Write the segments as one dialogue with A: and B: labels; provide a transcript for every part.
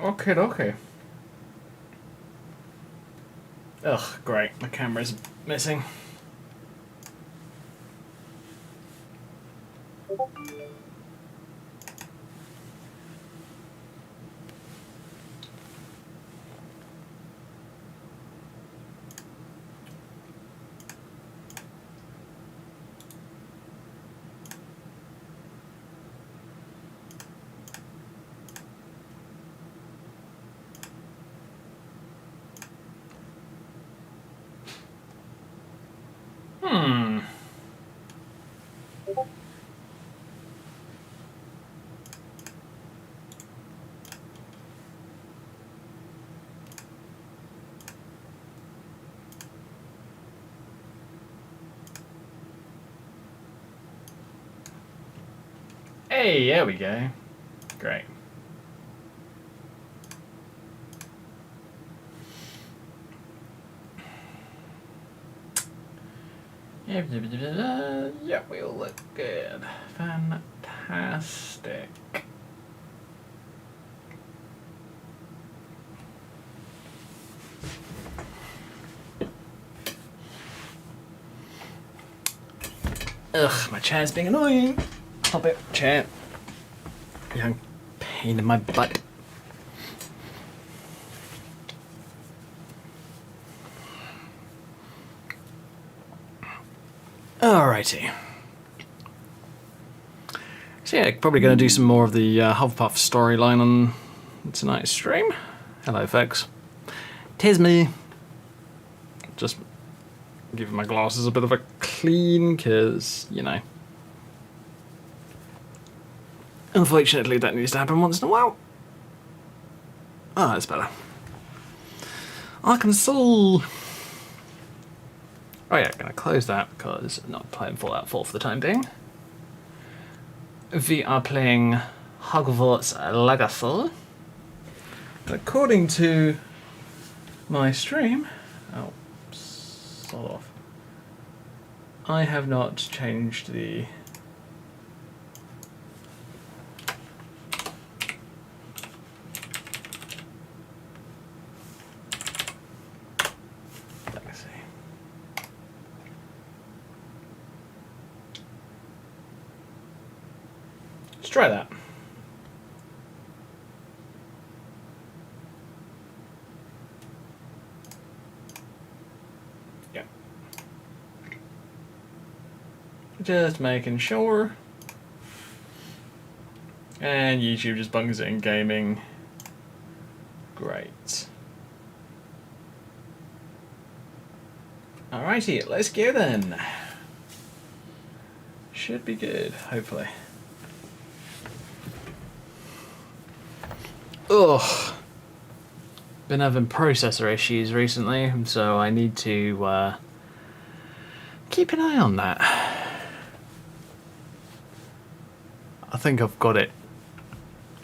A: Okay, okay. Ugh, great. My camera's missing. Hmm. Hey, there we go. Great. Yeah, we all look good. Fantastic. Ugh, my chair's being annoying. Stop it, chair. Young pain in my butt. Alrighty. So yeah, probably going to do some more of the Hufflepuff storyline on tonight's stream. Hello, folks. Tis me. Just giving my glasses a bit of a clean, because, you know. Unfortunately, that needs to happen once in a while. Ah, that's better. I can see. Oh yeah, gonna close that because I'm not playing Fallout 4 for the time being. We are playing Hogwarts Legacy. According to my stream, oh, sod off. I have not changed the. Let's see. Let's try that. Yeah. Just making sure. And YouTube just bungs it in gaming. Great. Alrighty, let's go then. Should be good, hopefully. Ugh. Been having processor issues recently, so I need to keep an eye on that. I think I've got it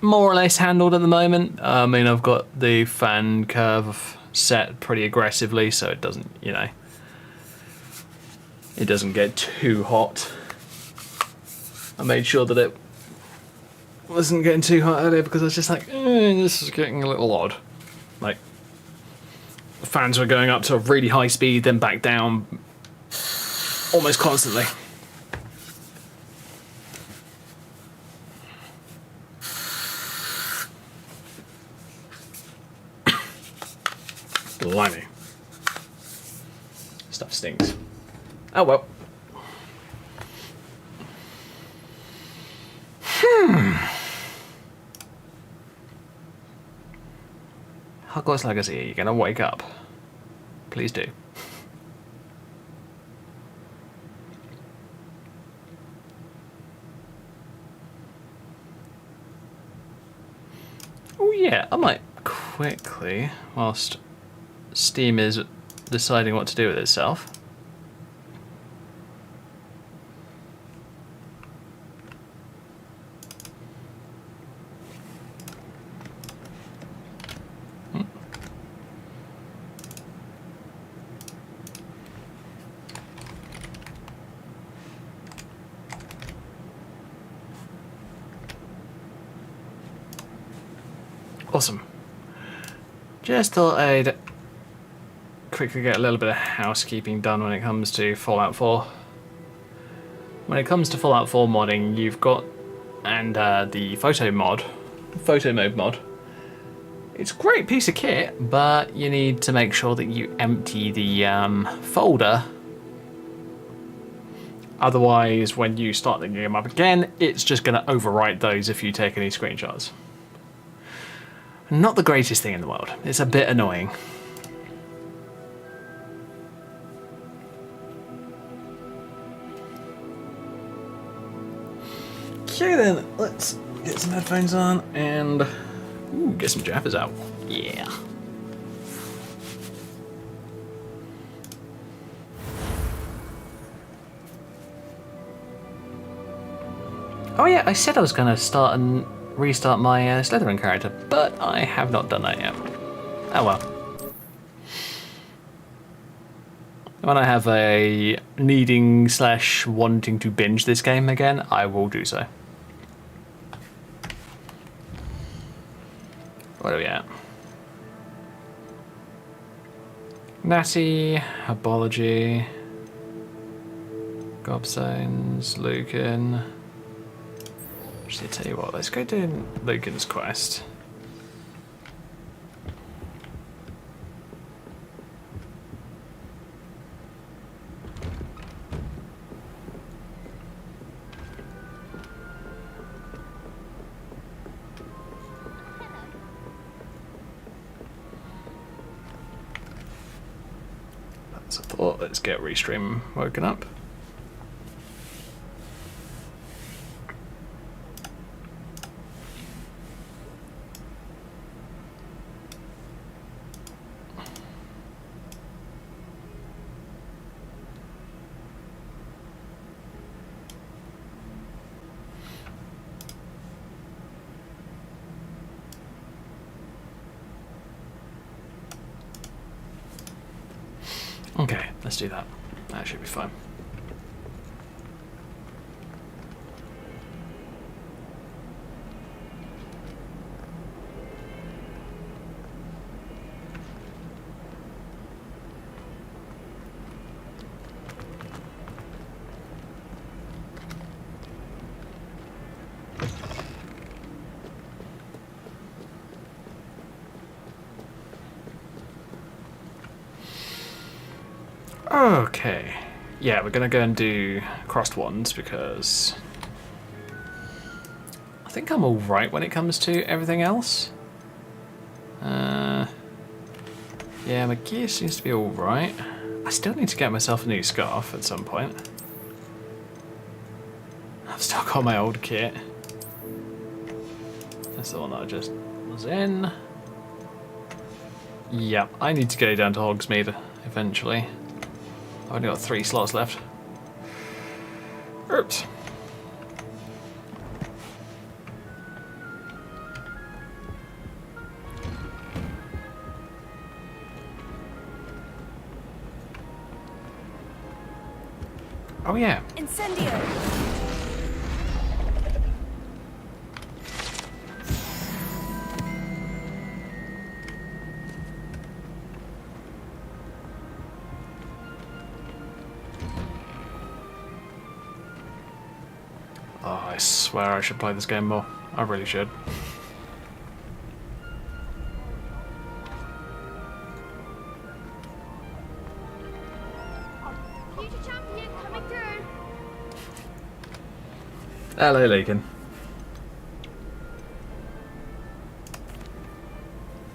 A: more or less handled at the moment. I mean, I've got the fan curve set pretty aggressively, so it doesn't, you know, it doesn't get too hot. I made sure that it wasn't getting too hot earlier because I was just like, this is getting a little odd. Like, the fans were going up to a really high speed, then back down almost constantly. Blimey. Stuff stinks. Oh well. Hogwarts Legacy, you're gonna wake up. Please do. Oh yeah, I might quickly, whilst Steam is deciding what to do with itself. Awesome. Just thought I'd quickly get a little bit of housekeeping done when it comes to Fallout 4. When it comes to Fallout 4 modding, you've got the photo mode mod. It's a great piece of kit, but you need to make sure that you empty the folder. Otherwise, when you start the game up again, it's just going to overwrite those if you take any screenshots. Not the greatest thing in the world. It's a bit annoying. Okay then, let's get some headphones on and get some jaffers out. Yeah. Oh yeah, I said I was going to start and restart my Slytherin character, but I have not done that yet. Oh well. When I have a needing / wanting to binge this game again, I will do so. What are we at? Natty, Herbology, Gobstones, Lucan. Actually, tell you what, let's go do Lucan's quest. That's a thought. Let's get Restream woken up. Okay, let's do that. That should be fine. Okay, yeah, we're gonna go and do crossed ones because I think I'm alright when it comes to everything else. Yeah, my gear seems to be alright. I still need to get myself a new scarf at some point. I've still got my old kit. That's the one that I just was in. Yep, I need to go down to Hogsmeade eventually. I've only got 3 slots left. Oops. Oh yeah.
B: Incendio.
A: Oh, I swear I should play this game more. I really should.
B: Future champion coming through.
A: Hello, Legan.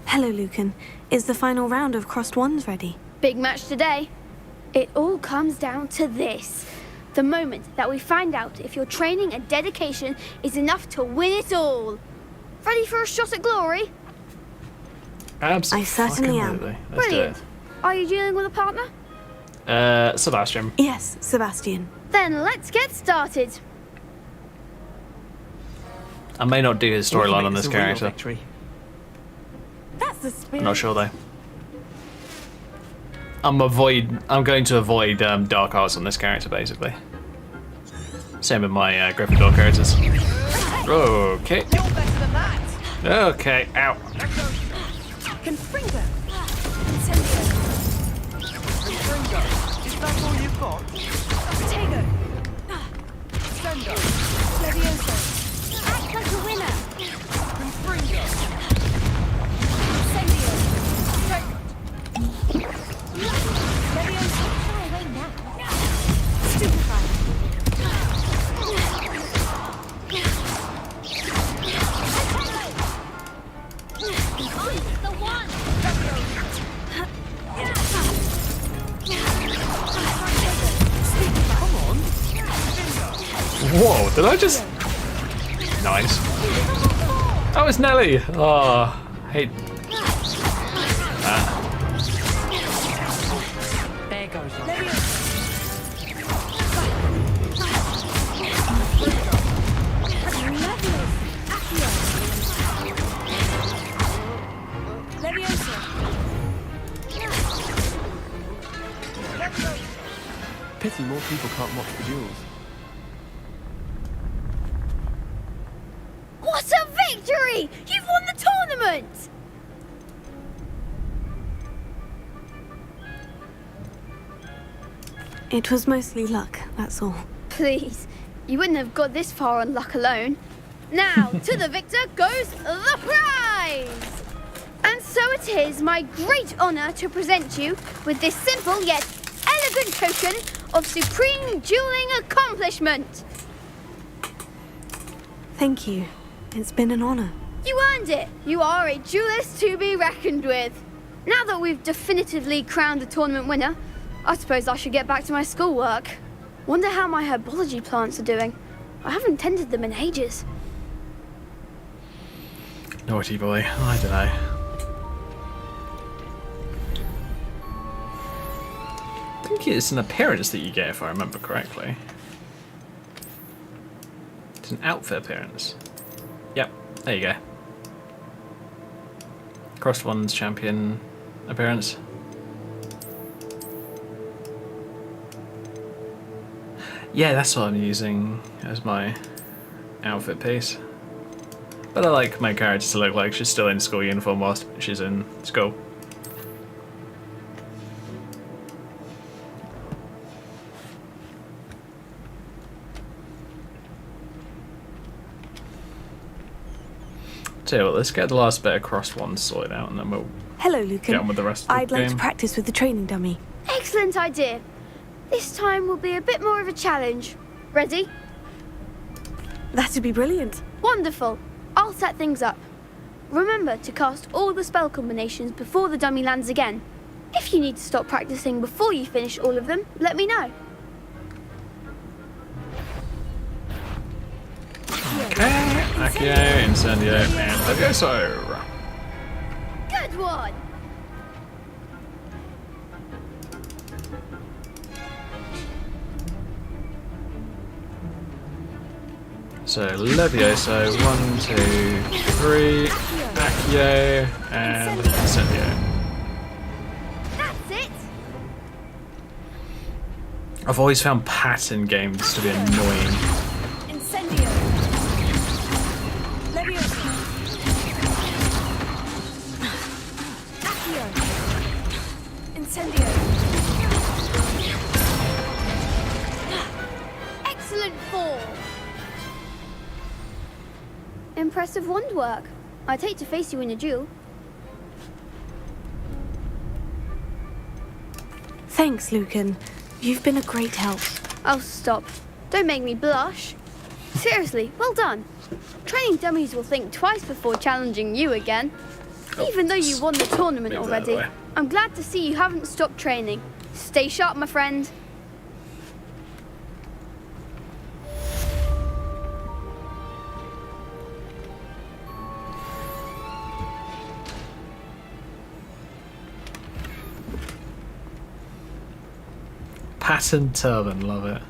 C: Hello, Lucan. Is the final round of Crossed Ones ready?
B: Big match today. It all comes down to this. The moment that we find out if your training and dedication is enough to win it all. Ready for a shot at glory?
A: Absolutely.
C: I certainly am.
A: Let's
B: Brilliant.
A: do
B: Are you dealing with a partner?
A: it. Sebastian.
C: Yes, Sebastian.
B: Then let's get started.
A: I may not do his storyline on this
D: It's a real
A: character.
D: victory.
C: That's the spirit.
A: I'm not sure though. I'm going to avoid dark arts on this character basically. Same with my Gryffindor characters. Okay. Okay. Ow.
D: Confringo. Incendio.
E: Confringo. Is that all you've got?
D: Protego.
E: Sendo.
D: Levioso.
B: Act like a winner.
E: Confringo.
D: Incendio.
B: Leviosa. Far away now.
D: Stupefy.
B: The one.
E: Come on.
A: Whoa, did I just... Nice. Oh, it's Nelly! Oh, I hate that.
E: There goes one.
D: Levioso.
E: Pity more people can't watch the duels.
B: What a victory! You've won the tournament!
C: It was mostly luck, that's all.
B: Please, you wouldn't have got this far on luck alone. Now, to the victor goes the prize! And so it is my great honour to present you with this simple yet elegant token of supreme dueling accomplishment.
C: Thank you. It's been an honor.
B: You earned it. You are a duelist to be reckoned with. Now that we've definitively crowned the tournament winner, I suppose I should get back to my schoolwork. Wonder how my herbology plants are doing. I haven't tended them in ages.
A: Naughty boy. I don't know. I think it's an appearance that you get, if I remember correctly. It's an outfit appearance. Yep, there you go. Crossed One's champion appearance. Yeah, that's what I'm using as my outfit piece. But I like my character to look like she's still in school uniform whilst she's in school. Tell you what, let's get the last bit of Crossed Ones sorted out and then we'll
C: Hello, Lucan.
A: get on with the rest of the
C: I'd like to
A: game.
C: practice with the training dummy.
B: Excellent idea. This time will be a bit more of a challenge. Ready?
C: That'd be brilliant.
B: Wonderful. I'll set things up. Remember to cast all the spell combinations before the dummy lands again. If you need to stop practicing before you finish all of them, let me know.
A: Okay, Accio, Incendio, and Levioso.
B: Good one!
A: So Levioso, 1, 2, 3, Accio, and Incendio.
B: That's it!
A: I've always found pattern games to be annoying.
D: Incendio. Levioso. Accio. Incendio.
B: Excellent form! Impressive wand work. I'd hate to face you in a duel.
C: Thanks, Lucan. You've been a great help.
B: Oh, stop. Don't make me blush. Seriously, well done. Training dummies will think twice before challenging you again. Even though you won the tournament
A: Move that
B: already,
A: away.
B: I'm glad to see you haven't stopped training. Stay sharp, my friend.
A: Pattern turban, love it.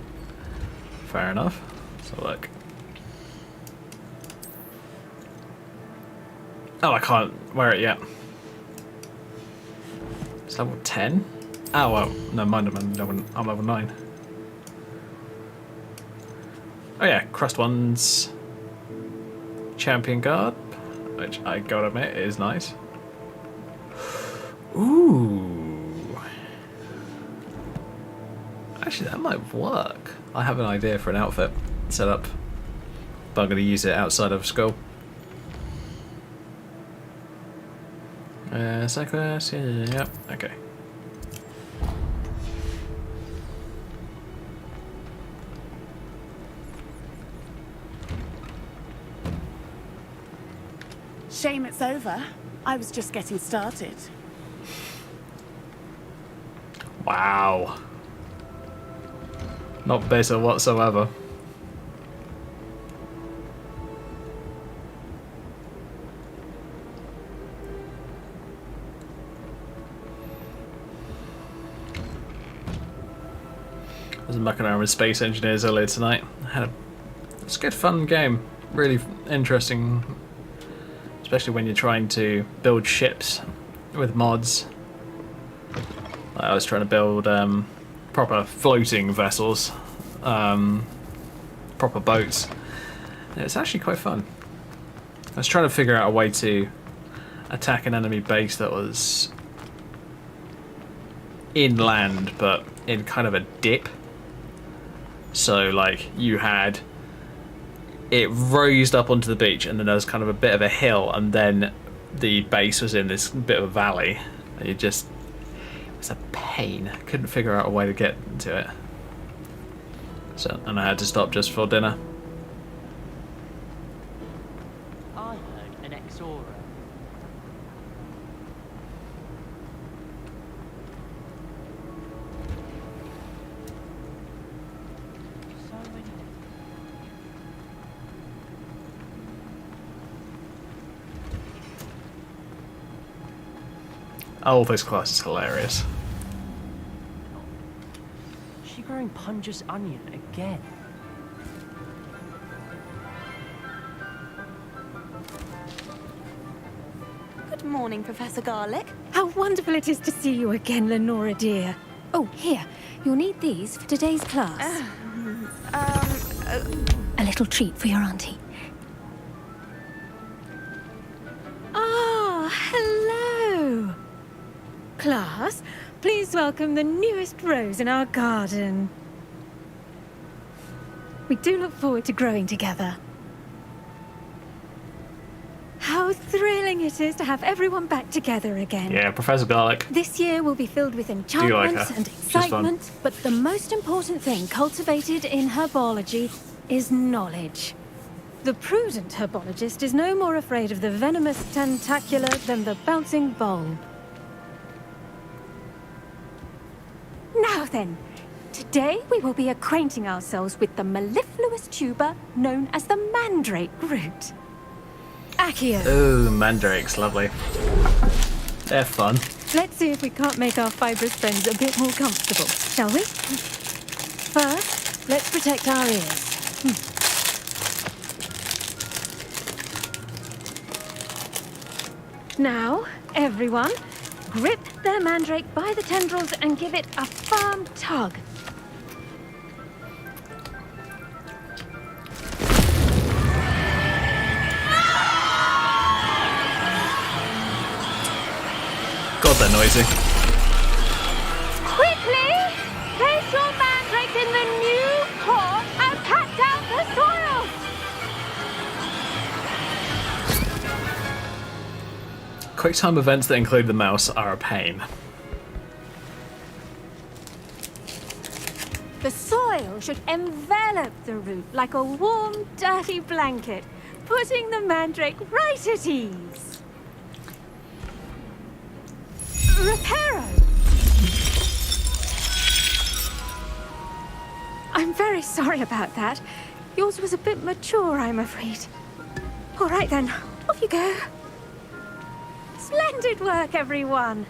A: Fair enough. So look. Oh, I can't wear it yet. It's level 10? Oh, well, no, mind, I'm level 9. Oh yeah, Crossed One's champion guard, which I gotta admit is nice. Ooh. Actually, that might work. I have an idea for an outfit set up, but I'm going to use it outside of school. Cyclist, yeah, okay.
F: Shame it's over. I was just getting started.
A: Wow. Not bitter whatsoever. I was mucking around with Space Engineers earlier tonight. It's a good fun game. Really interesting. Especially when you're trying to build ships with mods. I was trying to build proper floating vessels, proper boats. It's actually quite fun. I was trying to figure out a way to attack an enemy base that was inland, but in kind of a dip. So, like, you had it rose up onto the beach, and then there was kind of a bit of a hill, and then the base was in this bit of a valley. And it was a pain. I couldn't figure out a way to get to it. So, and I had to stop just for dinner.
E: I heard an Exora. So many.
A: Oh, this class is hilarious.
E: Is she growing Pungus Onion again?
G: Good morning, Professor Garlick.
H: How wonderful it is to see you again, Lenora dear. Oh, here. You'll need these for today's class. A little treat for your auntie. Ah, hello. Class, please welcome the newest rose in our garden. We do look forward to growing together. How thrilling it is to have everyone back together again.
A: Yeah, Professor Garlic.
H: This year will be filled with
A: like
H: enchantment
A: her?
H: and
A: She's fun.
H: excitement, but the most important thing cultivated in herbology is knowledge. The prudent herbologist is no more afraid of the venomous tentacular than the bouncing bulb. Now then, today we will be acquainting ourselves with the mellifluous tuber known as the mandrake root. Accio.
A: Ooh, mandrakes, lovely. They're fun.
H: Let's see if we can't make our fibrous friends a bit more comfortable, shall we? First, let's protect our ears. Now, everyone, grip their mandrake by the tendrils and give it a firm tug.
A: God, they're noisy.
B: Quickly! Place your mandrakes in the new core and pack down the soil!
A: QuickTime events that include the mouse are a pain.
H: The soil should envelop the root like a warm, dirty blanket, putting the mandrake right at ease. Reparo! I'm very sorry about that. Yours was a bit mature, I'm afraid. All right then, off you go. Splendid work, everyone.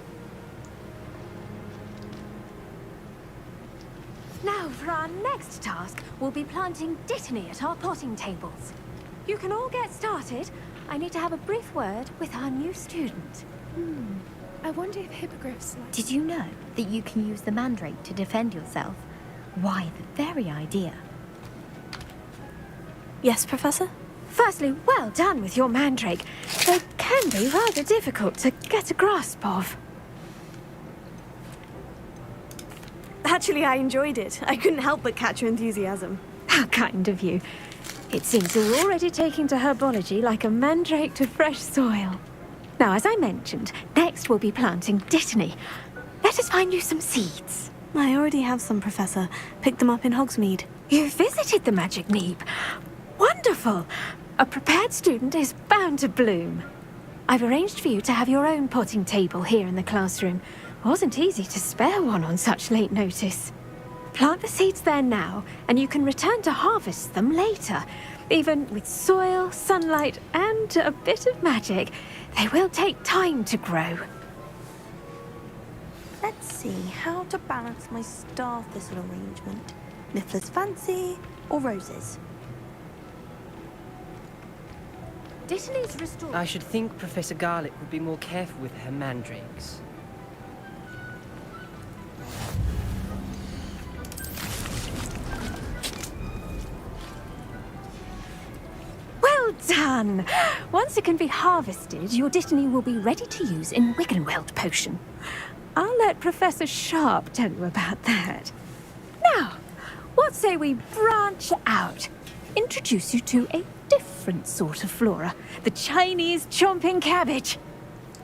H: Now, for our next task, we'll be planting dittany at our potting tables. You can all get started. I need to have a brief word with our new student.
D: I wonder if hippogriffs like...
G: Did you know that you can use the mandrake to defend yourself? Why, the very idea.
C: Yes, Professor?
H: Firstly, well done with your mandrake. They can be rather difficult to get a grasp of.
C: Actually, I enjoyed it. I couldn't help but catch your enthusiasm.
H: How kind of you. It seems you're already taking to herbology like a mandrake to fresh soil. Now, as I mentioned, next we'll be planting dittany. Let us find you some seeds.
C: I already have some, Professor. Picked them up in Hogsmeade.
H: You visited the Magic Neep. Wonderful. A prepared student is bound to bloom. I've arranged for you to have your own potting table here in the classroom. Wasn't easy to spare one on such late notice. Plant the seeds there now, and you can return to harvest them later. Even with soil, sunlight, and a bit of magic, they will take time to grow.
C: Let's see how to balance my star thistle arrangement. Niffler's fancy or roses?
B: Dittany's restored.
I: I should think Professor Garlick would be more careful with her mandrakes.
H: Well done! Once it can be harvested, your dittany will be ready to use in Wiggenweld potion. I'll let Professor Sharp tell you about that. Now, what say we branch out? Introduce you to a different sort of flora, the Chinese chomping cabbage.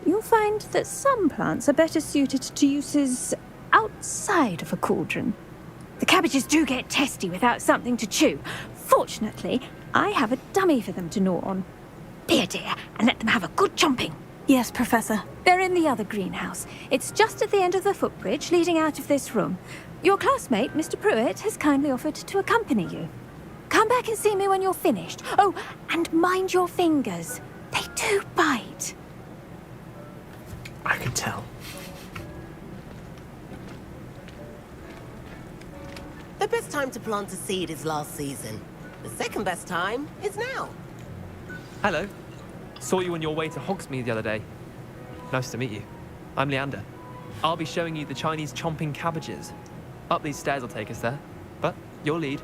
H: You'll find that some plants are better suited to uses outside of a cauldron. The cabbages do get testy without something to chew. Fortunately, I have a dummy for them to gnaw on. Be a dear and let them have a good chomping.
C: Yes, Professor.
H: They're in the other greenhouse. It's just at the end of the footbridge leading out of this room. Your classmate, Mr. Pruitt, has kindly offered to accompany you. Come back and see me when you're finished. Oh, and mind your fingers. They do bite.
A: I could tell.
J: The best time to plant a seed is last season. The second best time is now.
E: Hello. Saw you on your way to Hogsmeade the other day. Nice to meet you. I'm Leander. I'll be showing you the Chinese chomping cabbages. Up these stairs will take us there, but your lead.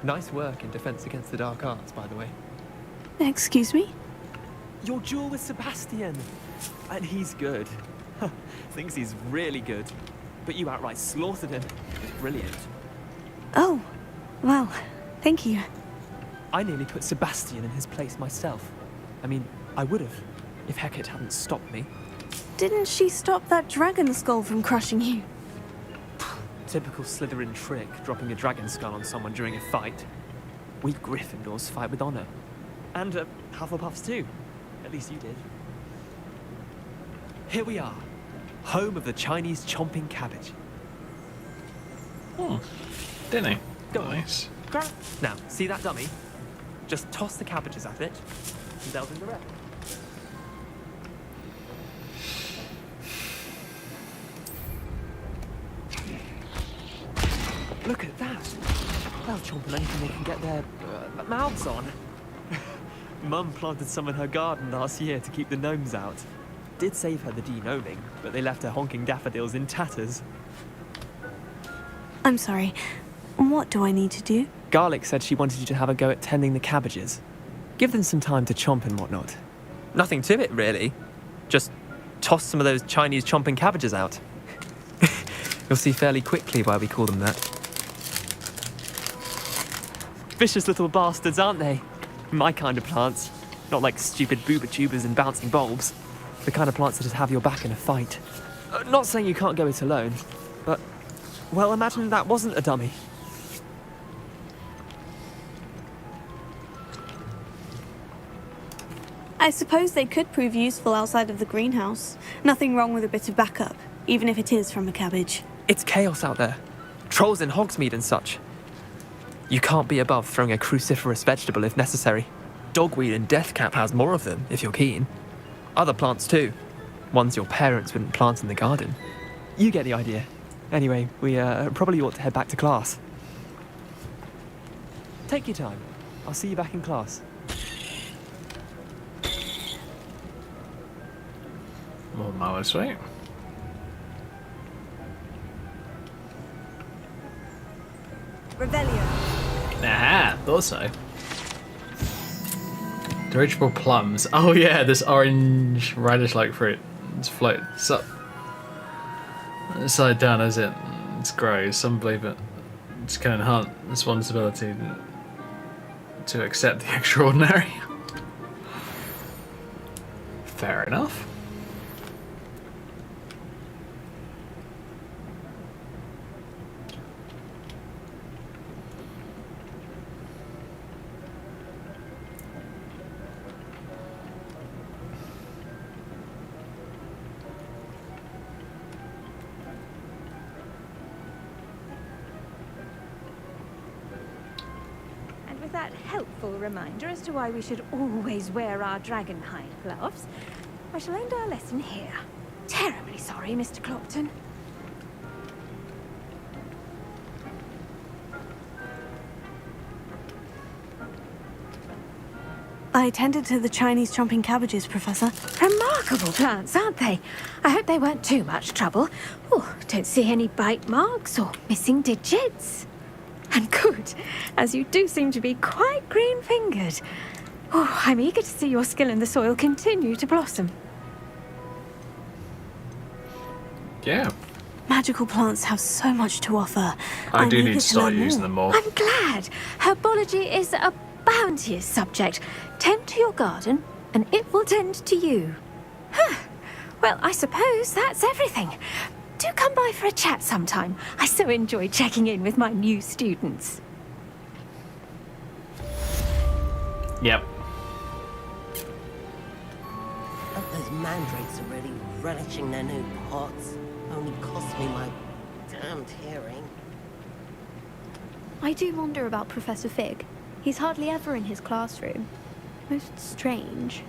E: Nice work in Defense Against the Dark Arts, by the way.
C: Excuse me?
E: Your duel with Sebastian. And he's good. Thinks he's really good. But you outright slaughtered him. It was brilliant.
C: Oh, well, thank you.
E: I nearly put Sebastian in his place myself. I mean, I would have, if Hecate hadn't stopped me.
C: Didn't she stop that dragon skull from crushing you?
E: Typical Slytherin trick, dropping a dragon skull on someone during a fight. We Gryffindors fight with honor. And Hufflepuffs too. At least you did. Here we are, home of the Chinese chomping cabbage.
A: Didn't he?
E: Go on.
A: Nice.
E: Now, see that dummy? Just toss the cabbages at it, and they'll do the rest. Look at that! They'll chomp on anything they can get their mouths on. Mum planted some in her garden last year to keep the gnomes out. Did save her the de-gnoming, but they left her honking daffodils in tatters.
C: I'm sorry. What do I need to do?
E: Garlic said she wanted you to have a go at tending the cabbages. Give them some time to chomp and whatnot. Nothing to it, really. Just toss some of those Chinese chomping cabbages out. You'll see fairly quickly why we call them that. Vicious little bastards, aren't they? My kind of plants. Not like stupid booba tubers and bouncing bulbs. The kind of plants that just have your back in a fight. Not saying you can't go it alone, but, well, imagine that wasn't a dummy.
C: I suppose they could prove useful outside of the greenhouse. Nothing wrong with a bit of backup, even if it is from a cabbage.
E: It's chaos out there. Trolls in Hogsmeade and such. You can't be above throwing a cruciferous vegetable if necessary. Dogweed and deathcap has more of them, if you're keen. Other plants too. Ones your parents wouldn't plant in the garden. You get the idea. Anyway, we probably ought to head back to class. Take your time. I'll see you back in class.
A: More Mallow Sweet.
C: Revelio.
A: Aha, thought so. Dirigible plums. Oh yeah, this orange radish-like fruit. It's float. So, side down as it grows. Some believe it can enhance one's ability to accept the extraordinary. Fair enough.
H: That helpful reminder as to why we should always wear our dragonhide gloves, I shall end our lesson here. Terribly sorry, Mr. Clopton.
C: I tended to the Chinese chomping cabbages, Professor.
H: Remarkable plants, aren't they? I hope they weren't too much trouble. Oh, don't see any bite marks or missing digits. And good, as you do seem to be quite green-fingered. Oh, I'm eager to see your skill in the soil continue to blossom.
A: Yeah.
C: Magical plants have so much to offer.
A: I do
C: I'm
A: need
C: eager
A: to start
C: learn
A: using
C: more.
A: them more.
H: I'm glad. Herbology is a bounteous subject. Tend to your garden, and it will tend to you. Huh. Well, I suppose that's everything. Do come by for a chat sometime. I so enjoy checking in with my new students.
A: Yep.
J: Hope those mandrakes are really relishing their new pots. Only cost me my damned hearing.
B: I do wonder about Professor Fig. He's hardly ever in his classroom. Most strange.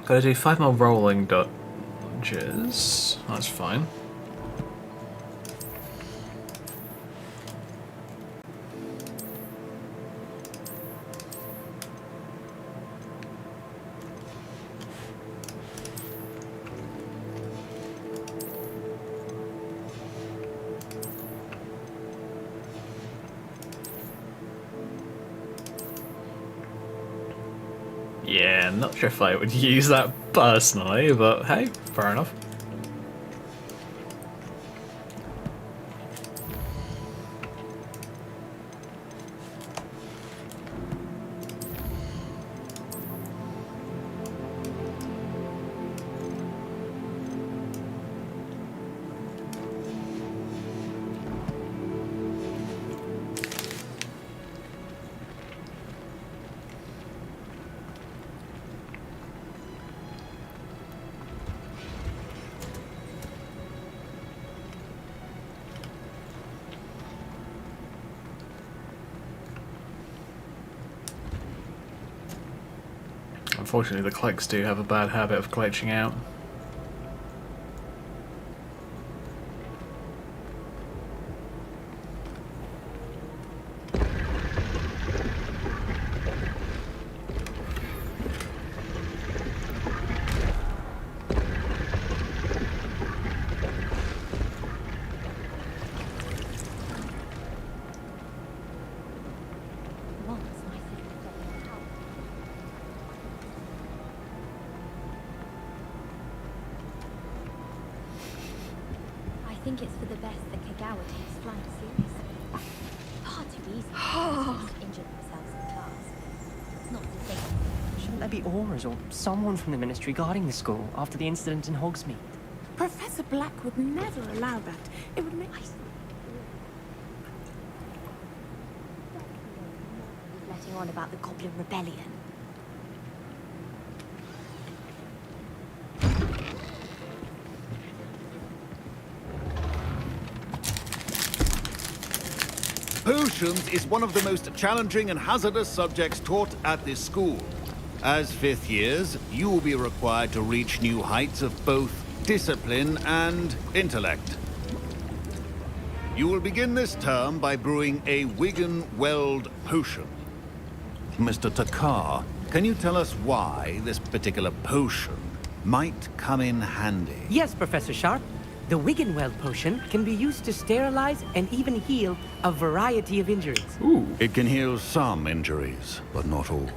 A: Gotta do 5 more rolling dodges. That's fine. Yeah, not sure if I would use that personally, but hey, fair enough. Unfortunately, the cloaks do have a bad habit of glitching out.
G: I think it's for the best that Kagawa takes flying seriously. Far too easy to injure themselves in class. Not to say.
I: Shouldn't there be aurors or someone from the ministry guarding the school after the incident in Hogsmeade?
F: Professor Black would never allow that. It would make...
G: Letting on about the Goblin Rebellion.
K: Potions is one of the most challenging and hazardous subjects taught at this school. As 5th years, you will be required to reach new heights of both discipline, and intellect. You will begin this term by brewing a Wigan-Weld potion. Mr. Takar, can you tell us why this particular potion might come in handy?
L: Yes, Professor Sharp. The Wiggenweld potion can be used to sterilize and even heal a variety of injuries.
K: Ooh. It can heal some injuries, but not all.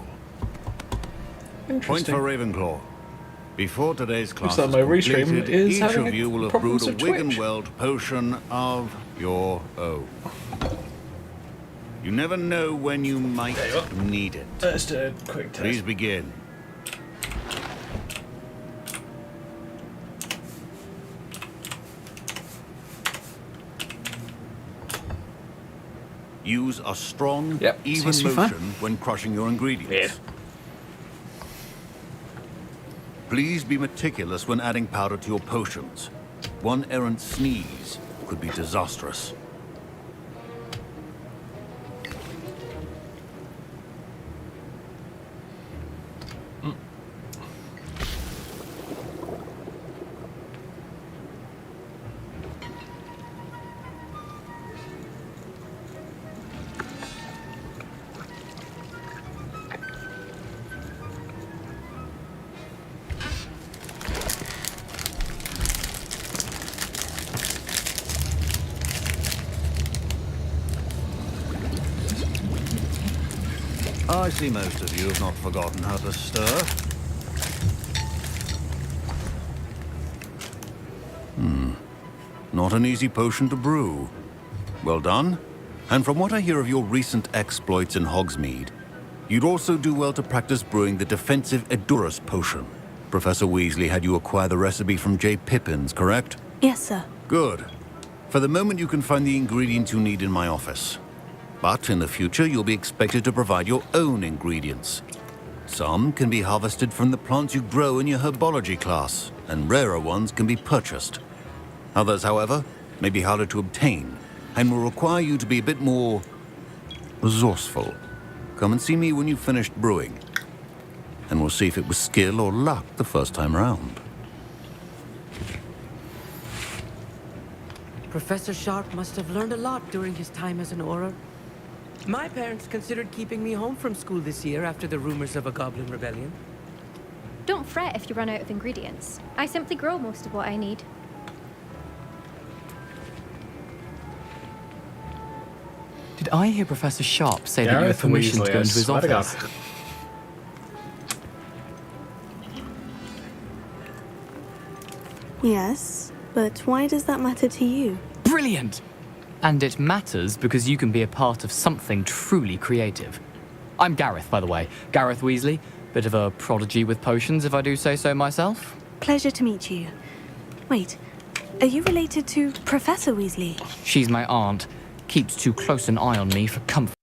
K: Point for Ravenclaw. Before today's class
A: Looks like my
K: is
A: restream
K: completed,
A: is
K: each
A: having
K: of you will have
A: problems
K: brewed a
A: with Twitch.
K: Wiggenweld potion of your own. You never know when you might need it.
A: Let's do a quick test.
K: Please begin. Use a strong, even
A: seems to be
K: motion
A: fine.
K: when crushing your ingredients. Please be meticulous when adding powder to your potions. One errant sneeze could be disastrous. I see most of you have not forgotten how to stir. Not an easy potion to brew. Well done. And from what I hear of your recent exploits in Hogsmeade, you'd also do well to practice brewing the defensive Edurus potion. Professor Weasley had you acquire the recipe from J. Pippin's, correct?
C: Yes, sir.
K: Good. For the moment, you can find the ingredients you need in my office. But in the future, you'll be expected to provide your own ingredients. Some can be harvested from the plants you grow in your herbology class, and rarer ones can be purchased. Others, however, may be harder to obtain, and will require you to be a bit more resourceful. Come and see me when you've finished brewing, and we'll see if it was skill or luck the first time round.
L: Professor Sharp must have learned a lot during his time as an Auror. My parents considered keeping me home from school this year after the rumors of a goblin rebellion.
G: Don't fret if you run out of ingredients. I simply grow most of what I need.
I: Did I hear Professor Sharp say that you
A: Gareth
I: have permission
A: Weasley,
I: to go
A: I
I: into his
A: swear to
I: office?
A: God.
C: Yes, but why does that matter to you?
I: Brilliant! And it matters because you can be a part of something truly creative. I'm Gareth, by the way. Gareth Weasley. Bit of a prodigy with potions, if I do say so myself.
C: Pleasure to meet you. Wait, are you related to Professor Weasley?
I: She's my aunt. Keeps too close an eye on me for comfort.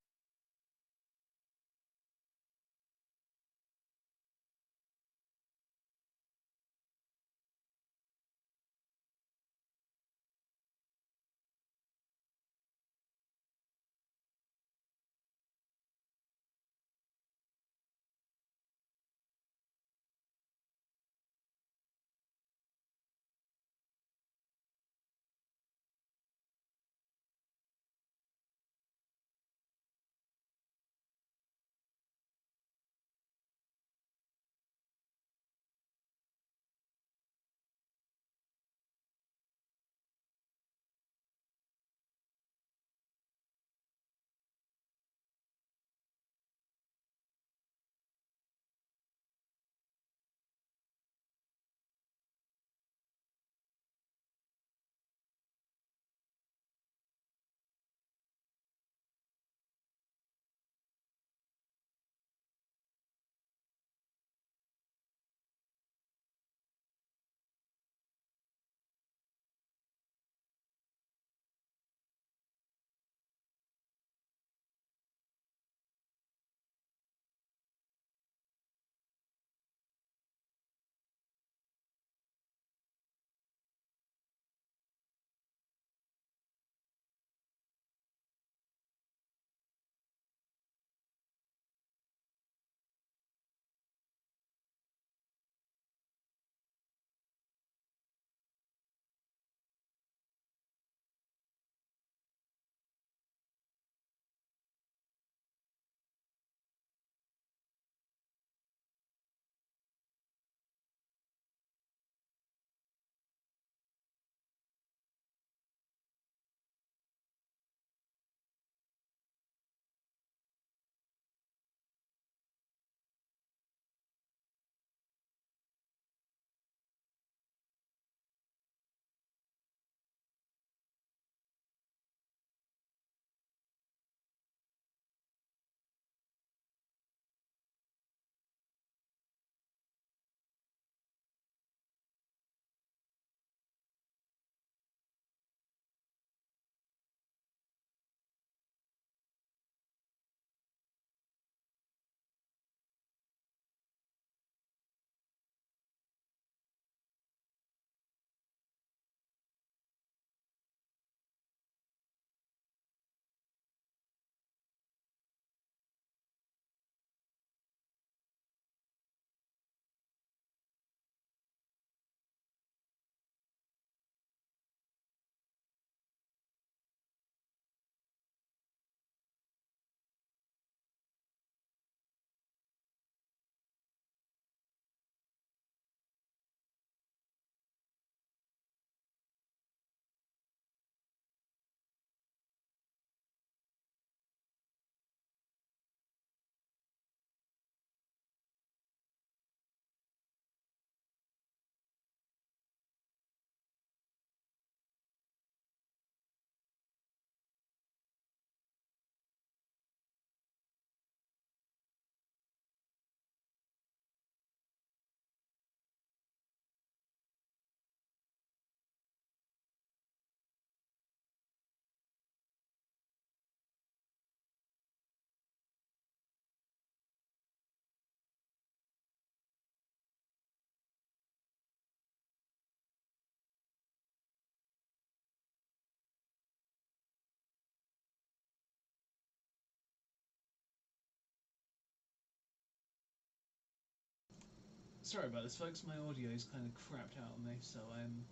A: Sorry about this, folks. My audio is kind of crapped out on me, so I'm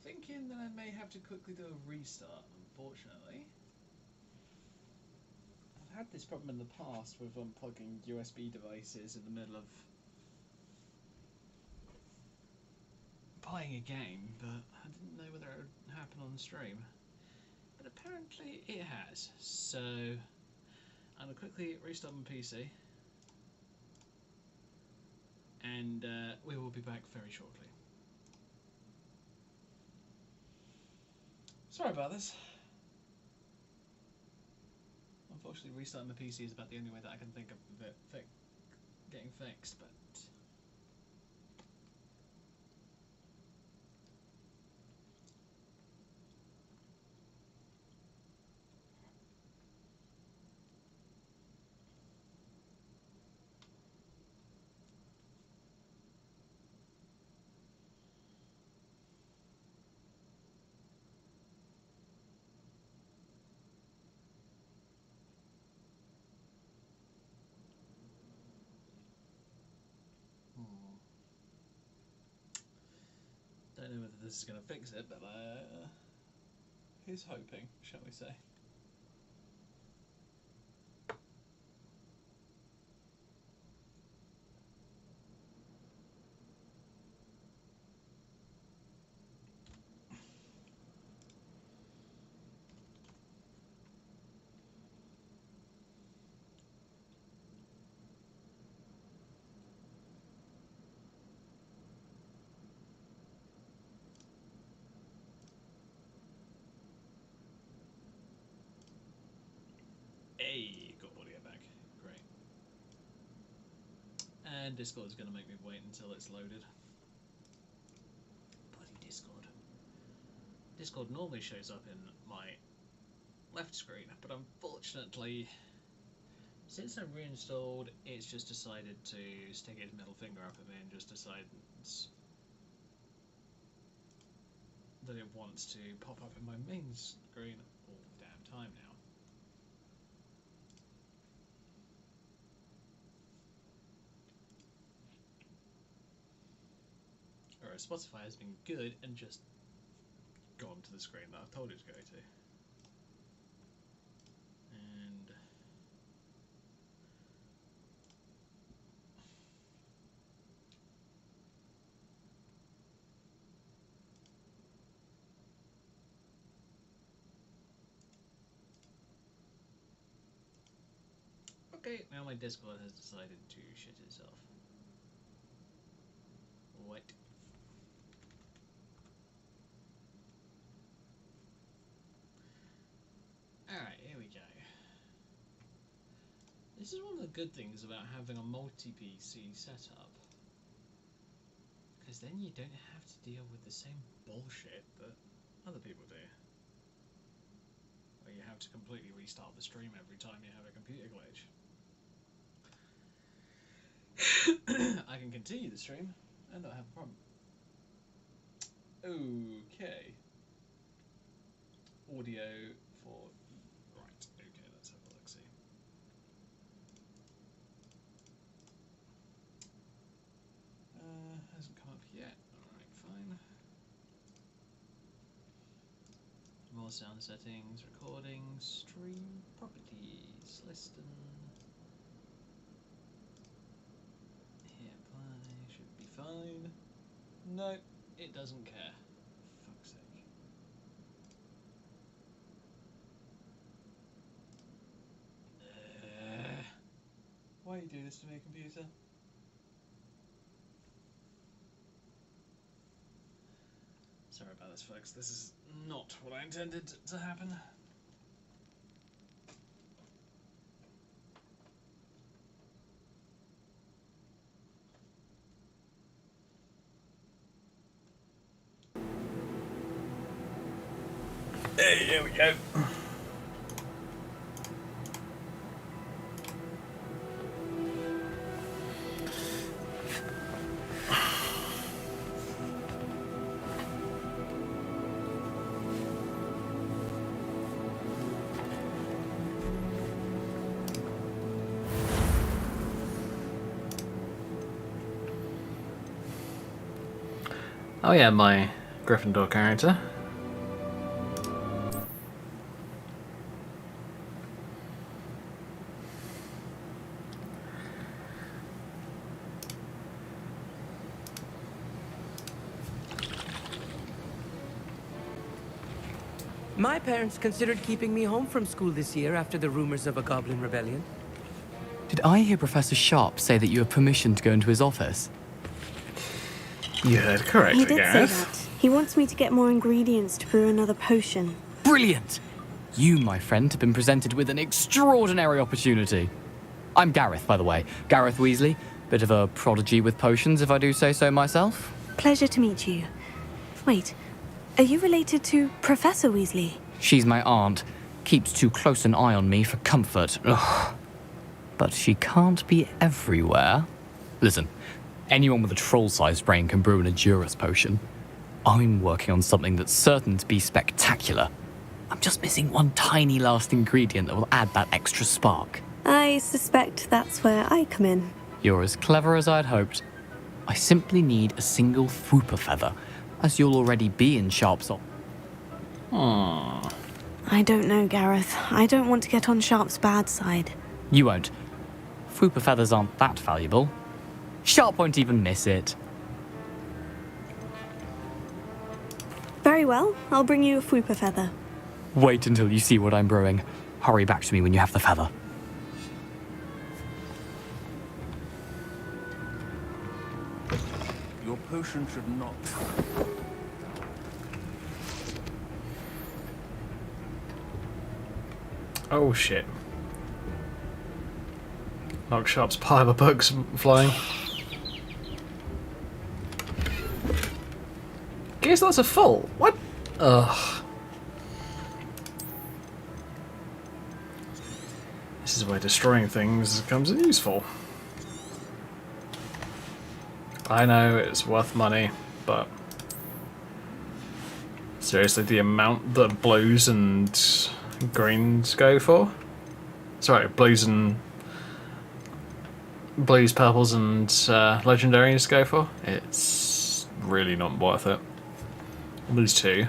A: thinking that I may have to quickly do a restart, unfortunately. I've had this problem in the past with unplugging USB devices in the middle of playing a game, but I didn't know whether it would happen on stream. But apparently it has, so I'm going to quickly restart my PC. And we will be back very shortly. Sorry about this. Unfortunately, restarting my PC is about the only way that I can think of it getting fixed, but... Don't know whether this is going to fix it, but here's hoping, shall we say. Hey, got audio back. Great. And Discord is going to make me wait until it's loaded. Bloody Discord. Discord normally shows up in my left screen, but unfortunately, since I reinstalled, it's just decided to stick its middle finger up at me and just decides that it wants to pop up in my main screen all the damn time now. Whereas Spotify has been good and just gone to the screen that I've told it to go to. And okay, now my Discord has decided to shit itself. What? Alright, here we go. This is one of the good things about having a multi-PC setup. Because then you don't have to deal with the same bullshit that other people do. Where you have to completely restart the stream every time you have a computer glitch. I can continue the stream and not have a problem. Okay. Audio for... Right, okay, let's have a look, see. Hasn't come up yet. Alright, fine. More sound settings, recordings, stream properties, listen. Here, play, should be fine. No, it doesn't care. For fuck's sake. Why do you do this to me, computer? Sorry about this, folks. This is not what I intended to happen. Hey, here we go. Oh yeah, my Gryffindor character.
L: My parents considered keeping me home from school this year after the rumors of a goblin rebellion.
I: Did I hear Professor Sharp say that you have permission to go into his office?
A: You heard correctly,
C: He did say
A: Gareth.
C: that. He wants me to get more ingredients to brew another potion.
I: Brilliant! You, my friend, have been presented with an extraordinary opportunity. I'm Gareth, by the way. Gareth Weasley. Bit of a prodigy with potions, if I do say so myself.
C: Pleasure to meet you. Wait, are you related to Professor Weasley?
I: She's my aunt. Keeps too close an eye on me for comfort. Ugh. But she can't be everywhere. Listen, anyone with a troll-sized brain can brew an Edurus potion. I'm working on something that's certain to be spectacular. I'm just missing one tiny last ingredient that will add that extra spark.
C: I suspect that's where I come in.
I: You're as clever as I'd hoped. I simply need a single Fwooper feather, as you'll already be in Sharp's op.
C: I don't know, Gareth. I don't want to get on Sharp's bad side.
I: You won't. Fwooper feathers aren't that valuable. Sharp won't even miss it.
C: Very well, I'll bring you a Fwooper feather.
I: Wait until you see what I'm brewing. Hurry back to me when you have the feather.
K: Your potion should not...
A: Oh shit. Knock Sharp's pile of books flying. Gear slots are full. What? Ugh. This is where destroying things comes in useful. I know it's worth money, but seriously, the amount that blues and greens go for? Sorry, blues, purples, and legendaries go for? It's really not worth it. These two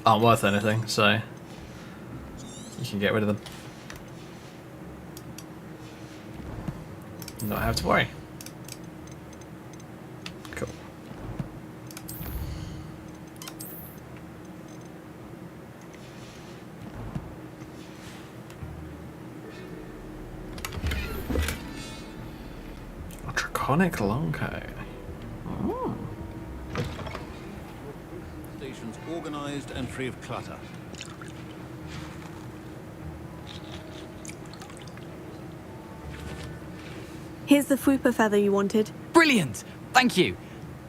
A: aren't worth anything, so you can get rid of them. Not have to worry. Cool. A draconic longcoat. Oh.
K: Stations organized and free of clutter.
C: Here's the Fwooper feather you wanted.
I: Brilliant! Thank you!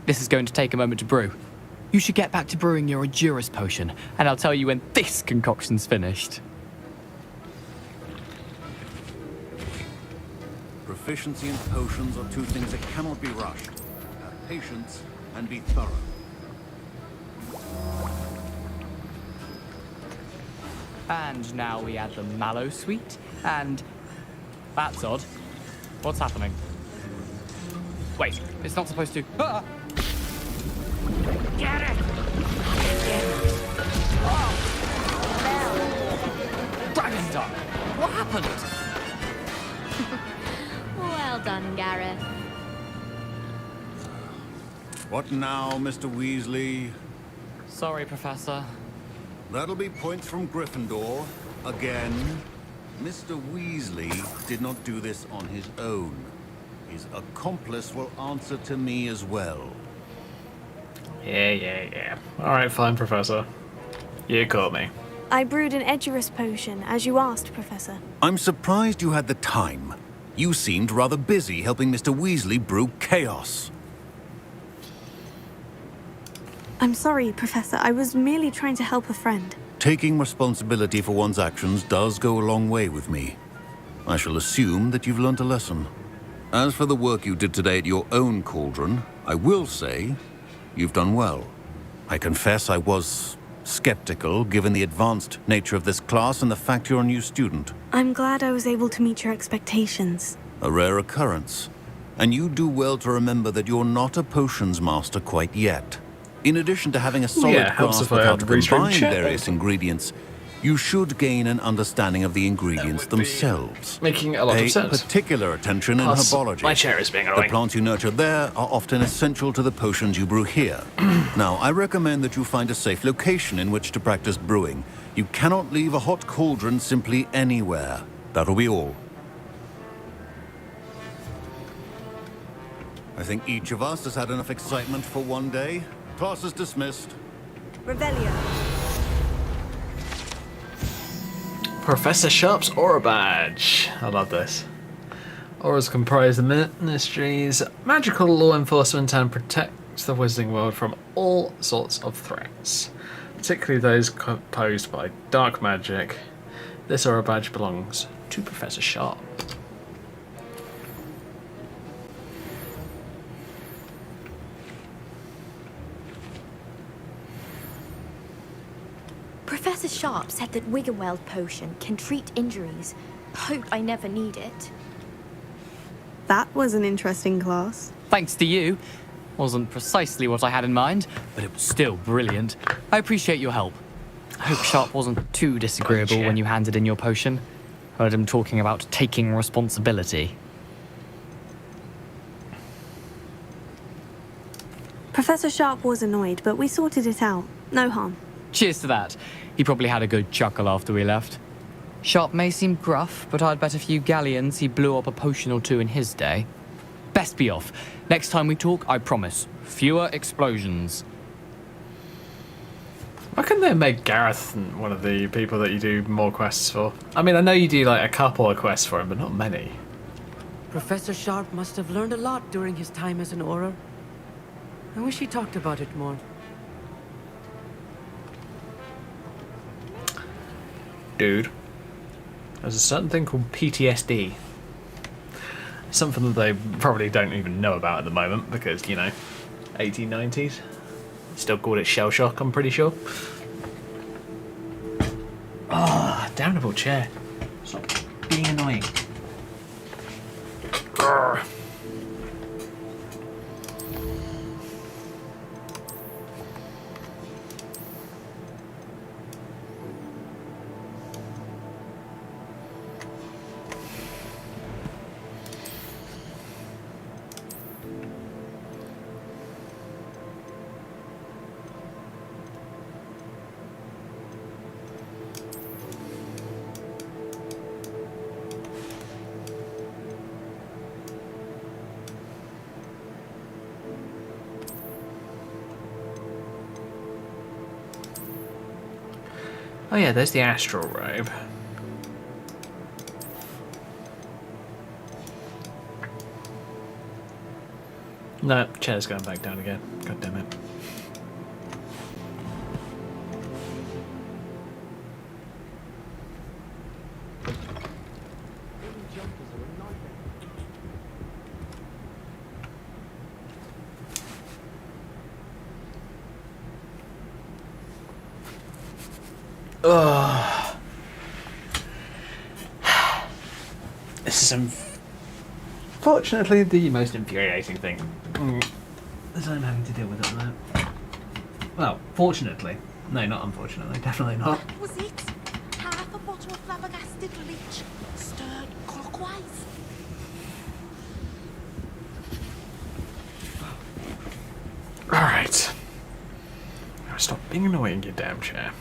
I: This is going to take a moment to brew. You should get back to brewing your Edurus potion, and I'll tell you when this concoction's finished.
K: Proficiency in potions are two things that cannot be rushed. Have patience and be thorough.
I: And now we add the mallow sweet, and... That's odd. What's happening? Wait, it's not supposed to... Ah!
J: Get it!
I: Dragon Dog! What happened?
G: Well done, Gareth.
K: What now, Mr. Weasley?
I: Sorry, Professor.
K: That'll be points from Gryffindor. Again. Mr. Weasley did not do this on his own. His accomplice will answer to me as well.
A: Yeah. Alright, fine, Professor. You caught me.
C: I brewed an Edurus potion, as you asked, Professor.
K: I'm surprised you had the time. You seemed rather busy helping Mr. Weasley brew chaos.
C: I'm sorry, Professor. I was merely trying to help a friend.
K: Taking responsibility for one's actions does go a long way with me. I shall assume that you've learnt a lesson. As for the work you did today at your own cauldron, I will say you've done well. I confess I was skeptical, given the advanced nature of this class and the fact you're a new student.
C: I'm glad I was able to meet your expectations.
K: A rare occurrence. And you do well to remember that you're not a potions master quite yet. In addition to having a solid
A: helps
K: grasp
A: if I
K: of how
A: had
K: to
A: read
K: combine
A: chat.
K: various ingredients, you should gain an understanding of the ingredients themselves.
A: Making a lot
K: Pay
A: of sense.
K: particular attention in
A: Plus,
K: herbology.
A: my chair is being
K: The
A: annoying.
K: plants you nurture there are often essential to the potions you brew here. Now, I recommend that you find a safe location in which to practice brewing. You cannot leave a hot cauldron simply anywhere. That'll be all. I think each of us has had enough excitement for one day. Class is dismissed.
C: Revelio.
A: Professor Sharp's Aura Badge. I love this. Auras comprise the ministry's magical law enforcement and protects the wizarding world from all sorts of threats, particularly those posed by dark magic. This Aura Badge belongs to Professor Sharp.
G: Professor Sharp said that Wiggenweld potion can treat injuries. Hope I never need it.
C: That was an interesting class.
I: Thanks to you. Wasn't precisely what I had in mind, but it was still brilliant. I appreciate your help. I hope Sharp wasn't too disagreeable when you handed in your potion. Heard him talking about taking responsibility.
C: Professor Sharp was annoyed, but we sorted it out. No harm.
I: Cheers to that. He probably had a good chuckle after we left. Sharp may seem gruff, but I'd bet a few galleons he blew up a potion or two in his day. Best be off. Next time we talk, I promise. Fewer explosions.
A: Why couldn't they make Gareth one of the people that you do more quests for? I mean, I know you do like a couple of quests for him, but not many.
L: Professor Sharp must have learned a lot during his time as an Auror. I wish he talked about it more.
A: Dude, there's a certain thing called PTSD. Something that they probably don't even know about at the moment because, you know, 1890s. Still called it shell shock, I'm pretty sure. Ah, damnable chair. Stop being annoying. Grr. Oh yeah, there's the astral robe. No, chair's going back down again. God damn it. Ugh. This is unfortunately the most infuriating thing that I'm having to deal with at the moment. Well, fortunately. No, not unfortunately. Definitely not.
F: Was it? Half a bottle of flabbergasted leech, stirred clockwise.
A: Alright. Now stop being annoying, you damn chair.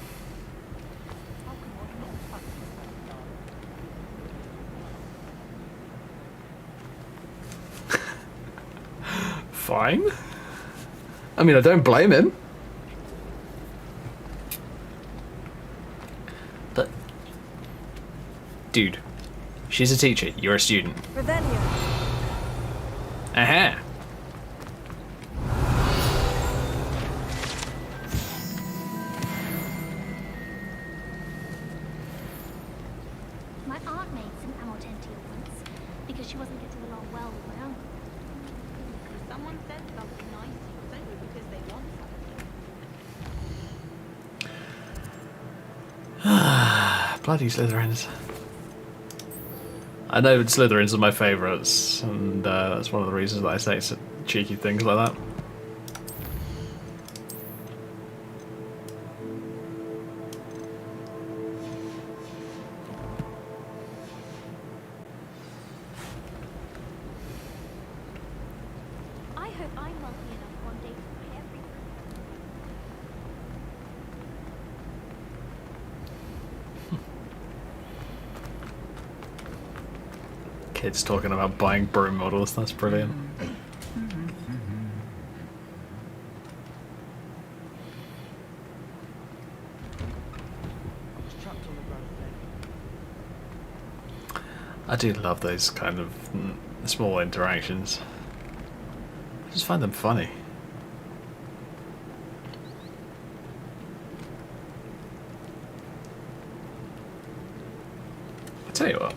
A: Fine. I mean, I don't blame him. But, dude, she's a teacher. You're a student.
C: Revelio.
A: Aha.
B: My aunt made some amortentia once because she wasn't getting along well with my uncle. If someone said something nice, it's only because they want something.
A: Bloody Slytherins. I know Slytherins are my favourites, and that's one of the reasons that I say cheeky things like that.
G: I hope I'm wealthy enough one day to buy everything.
A: Kids talking about buying broom models, that's brilliant. I do love those kind of small interactions. I just find them funny. I tell you what.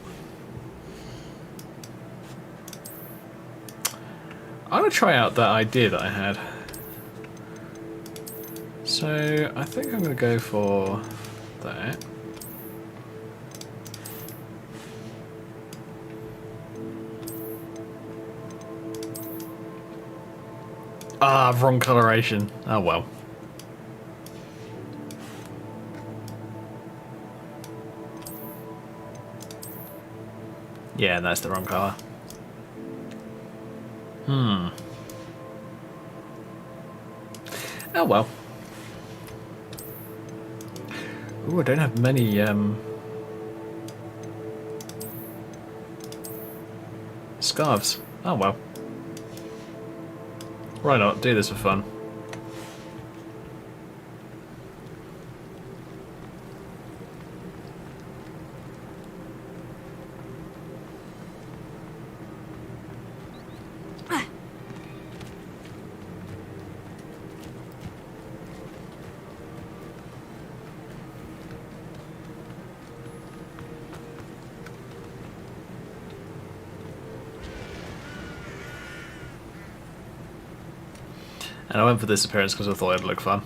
A: I'm going to try out that idea that I had. So I think I'm going to go for that. Ah, wrong coloration. Oh well. Yeah, that's the wrong colour. Oh well. Ooh, I don't have many scarves. Oh well. Why not? Do this for fun. And I went for this appearance because I thought it'd look fun.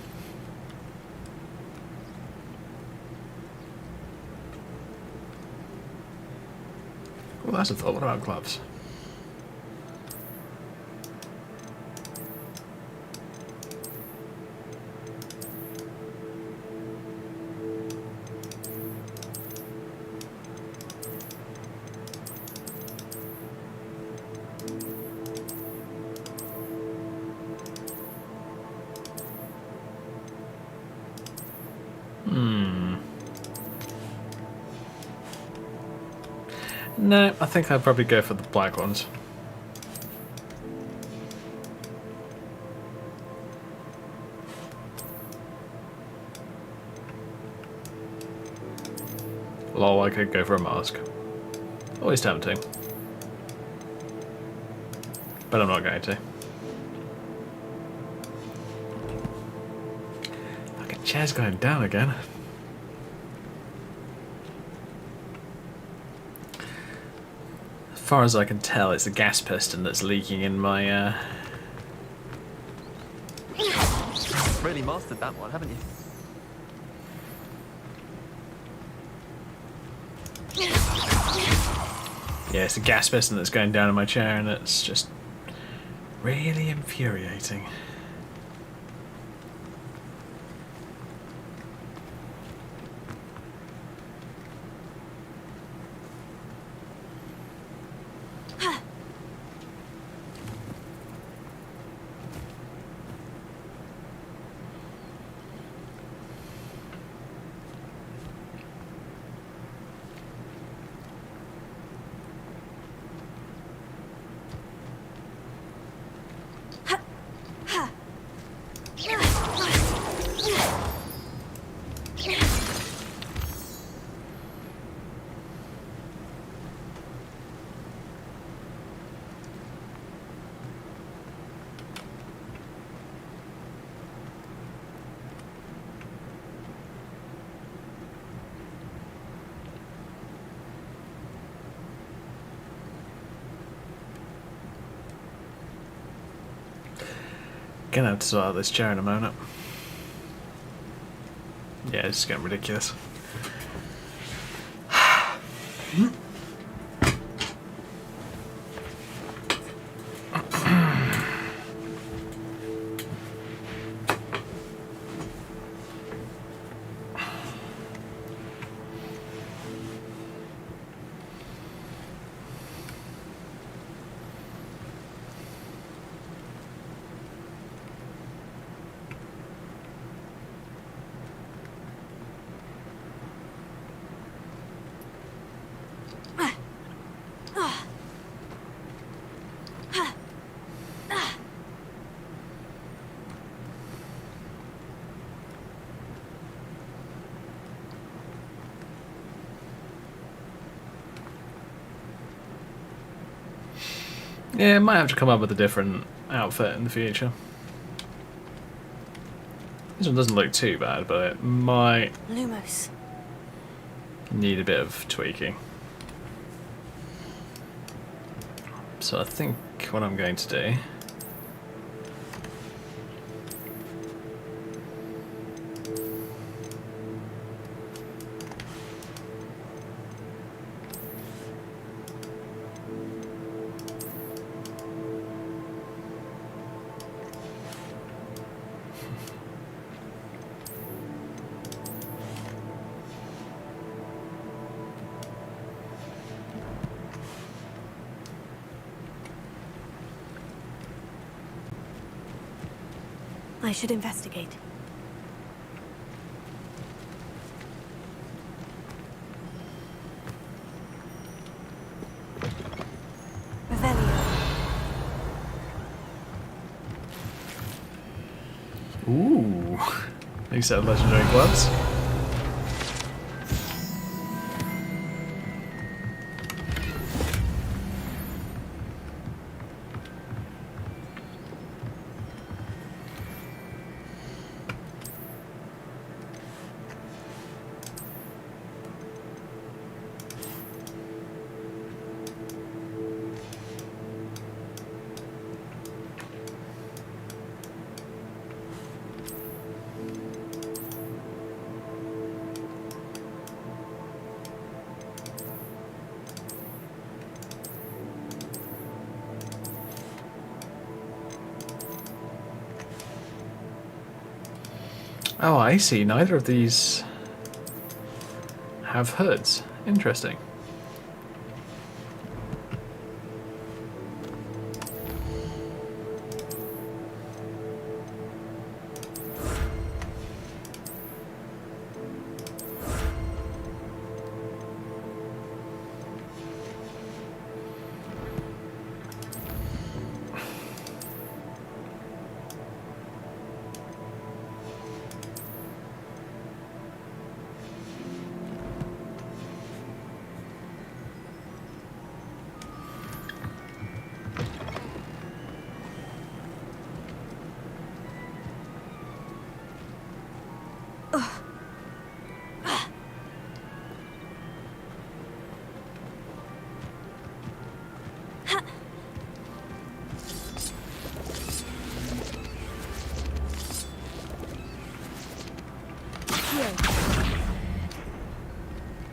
A: Well, that's a thought. What about gloves? No, I think I'd probably go for the black ones. Lol, I could go for a mask. Always tempting. But I'm not going to. Fucking chair's going down again. As far as I can tell, it's a gas piston that's leaking in my
E: Really mastered that one, haven't you?
A: Yeah, it's a gas piston that's going down in my chair, and it's just really infuriating. Gonna have to sort out this chair in a moment. Yeah, it's getting ridiculous. Yeah, might have to come up with a different outfit in the future. This one doesn't look too bad, but it might
C: Lumos.
A: need a bit of tweaking. So I think what I'm going to do...
C: I should investigate. Revelio.
A: Ooh, new set of legendary gloves. Oh, I see. Neither of these have hoods. Interesting.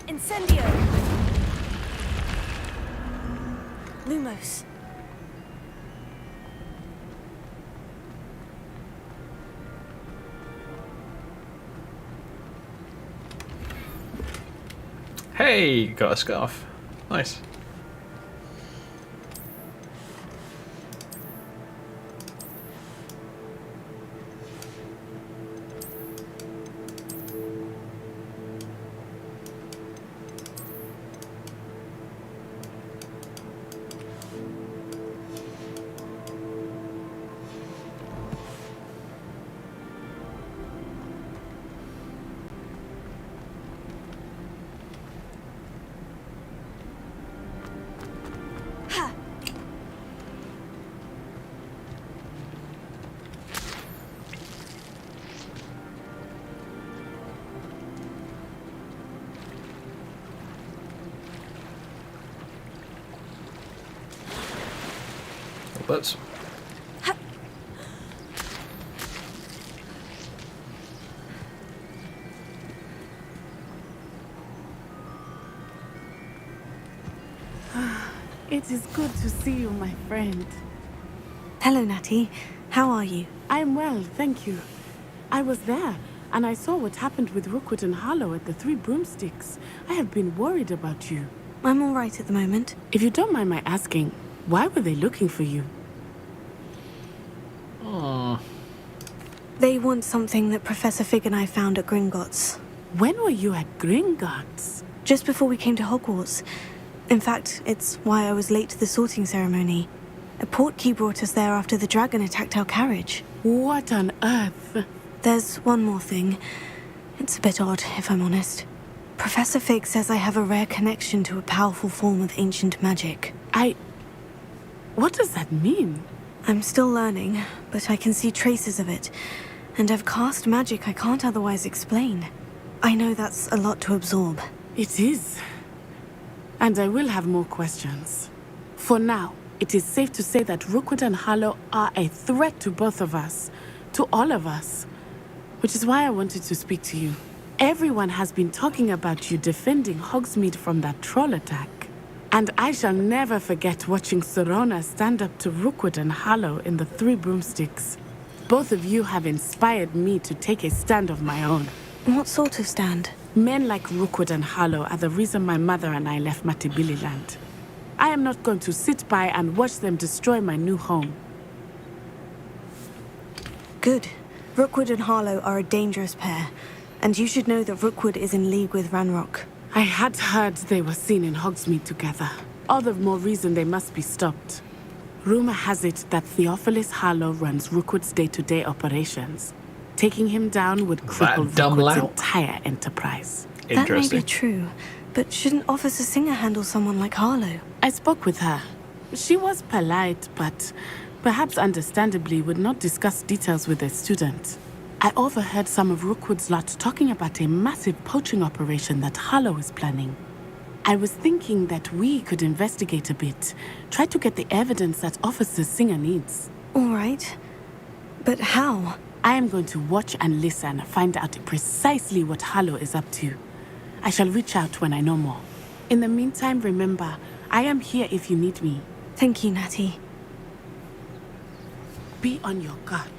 C: Incendio! Lumos.
A: Hey, got a scarf. Nice. But
F: It is good to see you, my friend.
C: Hello, Natty. How are you?
F: I am well, thank you. I was there, and I saw what happened with Rookwood and Harlow at the Three Broomsticks. I have been worried about you.
C: I'm all right at the moment.
F: If you don't mind my asking, why were they looking for you?
C: They want something that Professor Fig and I found at Gringotts.
F: When were you at Gringotts?
C: Just before we came to Hogwarts. In fact, it's why I was late to the sorting ceremony. A portkey brought us there after the dragon attacked our carriage.
F: What on earth?
C: There's one more thing. It's a bit odd, if I'm honest. Professor Fig says I have a rare connection to a powerful form of ancient magic.
F: What does that mean?
C: I'm still learning, but I can see traces of it. And I've cast magic I can't otherwise explain. I know that's a lot to absorb.
F: It is. And I will have more questions. For now, it is safe to say that Rookwood and Harlow are a threat to both of us. To all of us. Which is why I wanted to speak to you. Everyone has been talking about you defending Hogsmeade from that troll attack. And I shall never forget watching Serona stand up to Rookwood and Harlow in the Three Broomsticks. Both of you have inspired me to take a stand of my own.
C: What sort of stand?
F: Men like Rookwood and Harlow are the reason my mother and I left Matabeleland. I am not going to sit by and watch them destroy my new home.
C: Good. Rookwood and Harlow are a dangerous pair. And you should know that Rookwood is in league with Ranrock.
F: I had heard they were seen in Hogsmeade together. All the more reason they must be stopped. Rumor has it that Theophilus Harlow runs Rookwood's day-to-day operations. Taking him down would cripple Rookwood's entire enterprise.
C: That may be true, but shouldn't Officer Singer handle someone like Harlow?
F: I spoke with her. She was polite, but perhaps understandably would not discuss details with a student. I overheard some of Rookwood's lot talking about a massive poaching operation that Harlow is planning. I was thinking that we could investigate a bit, try to get the evidence that Officer Singer needs.
C: All right. But how?
F: I am going to watch and listen, find out precisely what Harlow is up to. I shall reach out when I know more. In the meantime, remember, I am here if you need me.
C: Thank you, Natty.
F: Be on your guard.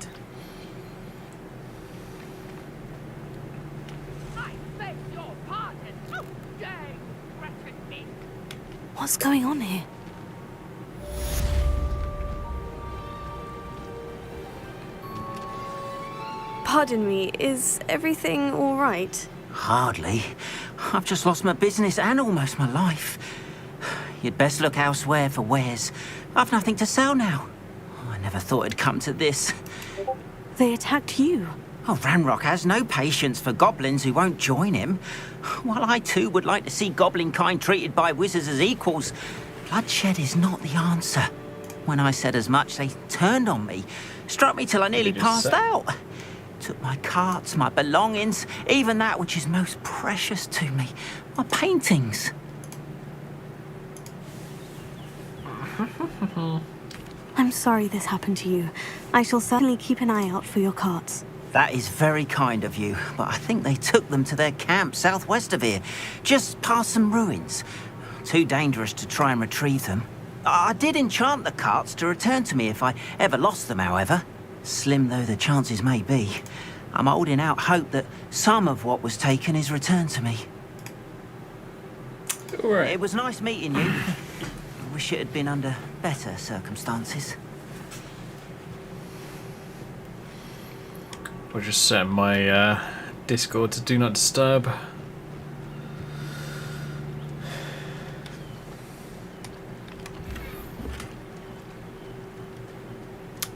C: What's going on here? Pardon me, is everything all right?
M: Hardly. I've just lost my business and almost my life. You'd best look elsewhere for wares. I've nothing to sell now. I never thought it'd come to this.
C: They attacked you?
M: Oh, Ranrock has no patience for goblins who won't join him. While I too would like to see goblin kind treated by wizards as equals, bloodshed is not the answer. When I said as much, they turned on me, struck me till I nearly passed out. Took my carts, my belongings, even that which is most precious to me, my paintings.
C: I'm sorry this happened to you. I shall certainly keep an eye out for your carts.
M: That is very kind of you, but I think they took them to their camp southwest of here, just past some ruins. Too dangerous to try and retrieve them. I did enchant the carts to return to me if I ever lost them, however. Slim though the chances may be, I'm holding out hope that some of what was taken is returned to me.
A: Right.
M: It was nice meeting you. I wish it had been under better circumstances.
A: I'll just set my Discord to do not disturb.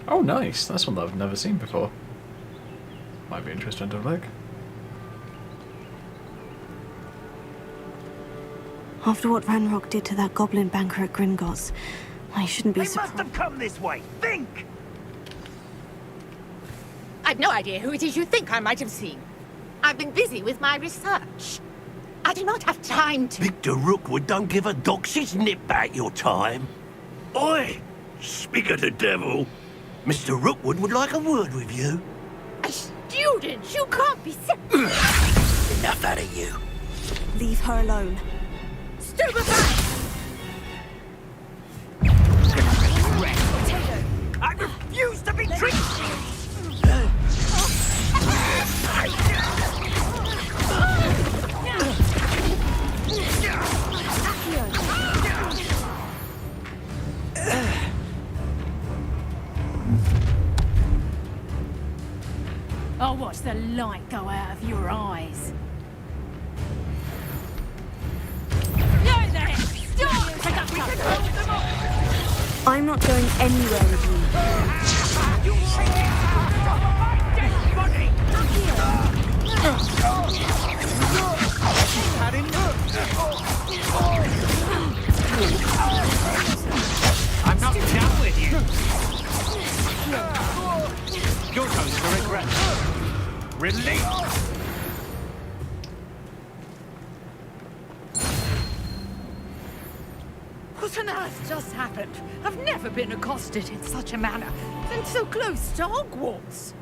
A: Oh, nice. That's one that I've never seen before. Might be interesting to look.
C: After what Ranrock did to that goblin banker at Gringotts, I shouldn't be surprised.
N: They must have come this way. Think!
O: I've no idea who it is you think I might have seen. I've been busy with my research. I do not have time to...
N: Victor Rookwood don't give a doxy's nip back your time. Oi! Speak of the devil. Mr. Rookwood would like a word with you.
O: A student? You can't be sick.
N: Enough out of you.
C: Leave her alone.
O: Stupefy!
N: I refuse to be treated.
H: I'll watch the light go out of your eyes.
O: No there! Stop!
C: I'm not going anywhere with you.
M: I'm not down.
N: You're going to regret it. Release!
O: What on earth just happened? I've never been accosted in such a manner, and so close to Hogwarts.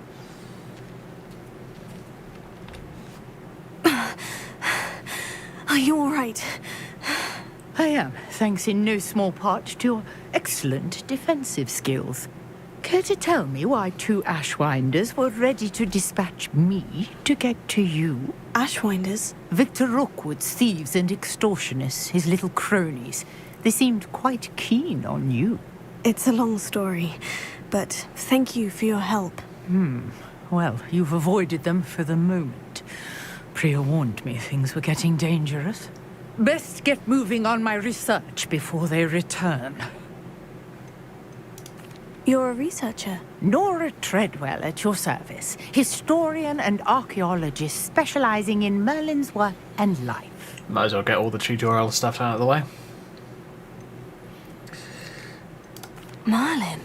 C: Are you all right?
O: I am, thanks in no small part to your excellent defensive skills. Care to tell me why 2 Ashwinders were ready to dispatch me to get to you?
C: Ashwinders?
O: Victor Rookwood's thieves and extortionists, his little cronies. They seemed quite keen on you.
C: It's a long story, but thank you for your help.
O: Well, you've avoided them for the moment. Priya warned me things were getting dangerous. Best get moving on my research before they return.
C: You're a researcher?
O: Nora Treadwell at your service. Historian and archaeologist specializing in Merlin's work and life.
A: Might as well get all the tutorial stuff out of the way.
C: Merlin?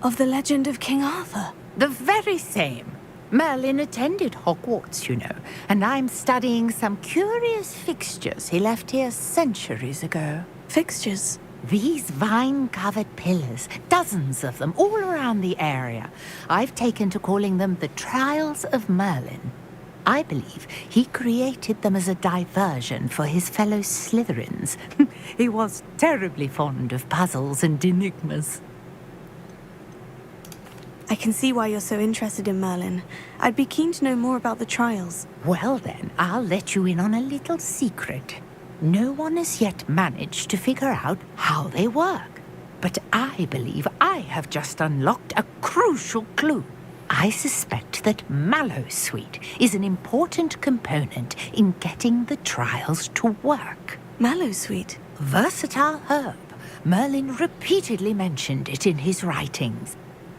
C: Of the legend of King Arthur?
O: The very same. Merlin attended Hogwarts, you know, and I'm studying some curious fixtures he left here centuries ago.
C: Fixtures?
O: These vine-covered pillars, dozens of them, all around the area. I've taken to calling them the Trials of Merlin. I believe he created them as a diversion for his fellow Slytherins. He was terribly fond of puzzles and enigmas.
C: I can see why you're so interested in Merlin. I'd be keen to know more about the trials.
O: Well then, I'll let you in on a little secret. No one has yet managed to figure out how they work. But I believe I have just unlocked a crucial clue. I suspect that Mallowsweet is an important component in getting the trials to work.
C: Mallowsweet?
O: Versatile herb. Merlin repeatedly mentioned it in his writings.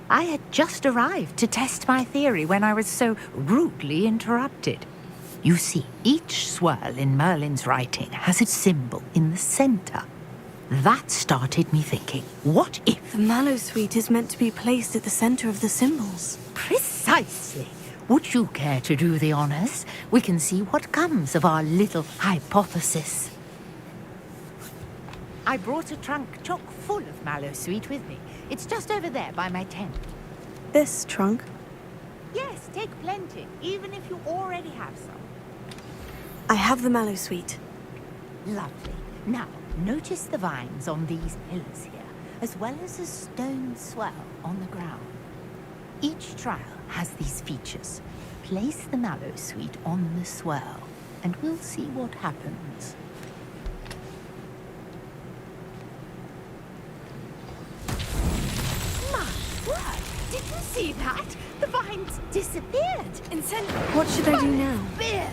O: I had just arrived to test my theory when I was so rudely interrupted. You see, each swirl in Merlin's writing has a symbol in the center. That started me thinking, what if...
C: The Mallowsweet is meant to be placed at the center of the symbols.
O: Precisely. Would you care to do the honors? We can see what comes of our little hypothesis. I brought a trunk chock full of Mallowsweet with me. It's just over there by my tent.
C: This trunk?
O: Yes, take plenty, even if you already have some.
C: I have the Mallowsweet.
O: Lovely. Now, notice the vines on these pillars here, as well as a stone swell on the ground. Each trial has these features. Place the Mallowsweet on the swell, and we'll see what happens. My word! Did you see that? The vines disappeared.
C: What should I do now?
O: Bears.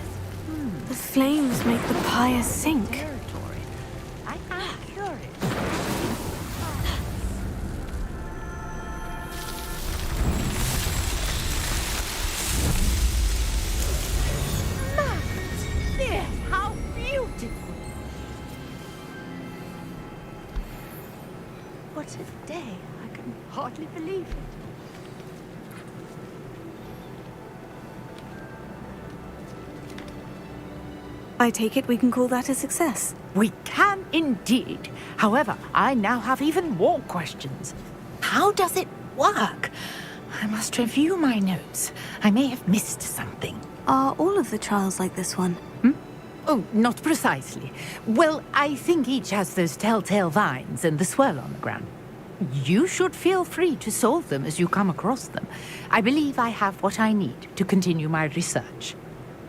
C: The flames make the pyre sink.
O: Territory. I am curious. There, how beautiful! What a day! I can hardly believe it.
C: I take it we can call that a success.
O: We can indeed. However, I now have even more questions. How does it work? I must review my notes. I may have missed something.
C: Are all of the trials like this one?
O: Oh, not precisely. Well, I think each has those telltale vines and the swirl on the ground. You should feel free to solve them as you come across them. I believe I have what I need to continue my research.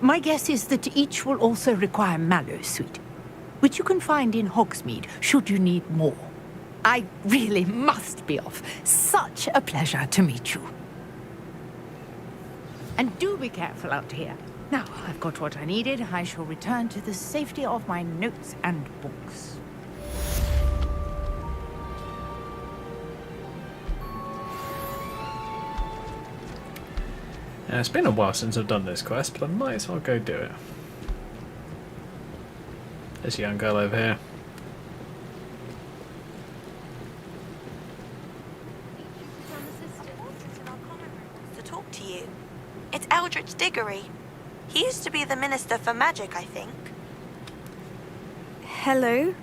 O: My guess is that each will also require Mallowsweet, which you can find in Hogsmeade should you need more. I really must be off. Such a pleasure to meet you. And do be careful out here. Now, I've got what I needed. I shall return to the safety of my notes and books.
A: It's been a while since I've done this quest, but I might as well go do it. There's a young girl over here.
C: to talk to you. It's Eldritch Diggory. He used to be the Minister for Magic, I think. Hello?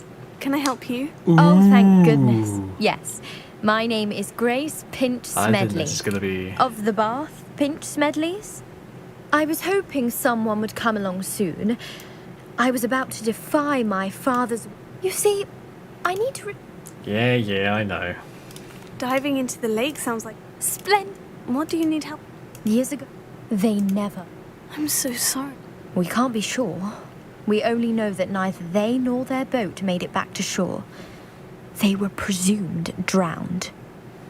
C: Can I help you?
P: Oh, thank goodness. Yes. My name is Grace Pinch Smedley.
A: I think this is going to be...
P: Of the Bath Pinch Smedleys. I was hoping someone would come along soon. I was about to defy my father's... You see, I need to...
A: Yeah, I know.
C: Diving into the lake sounds like...
P: Splendid.
C: What do you need help?
P: Years ago, they never...
C: I'm so sorry.
P: We can't be sure. We only know that neither they nor their boat made it back to shore. They were presumed drowned.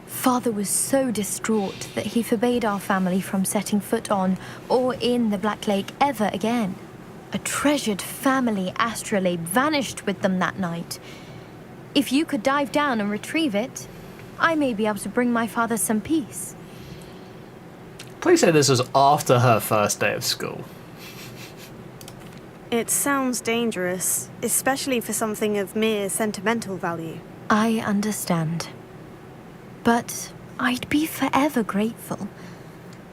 P: Father was so distraught that he forbade our family from setting foot on or in the Black Lake ever again. A treasured family astrolabe vanished with them that night. If you could dive down and retrieve it, I may be able to bring my father some peace.
A: Please say this was after her first day of school.
C: It sounds dangerous, especially for something of mere sentimental value.
P: I understand. But I'd be forever grateful.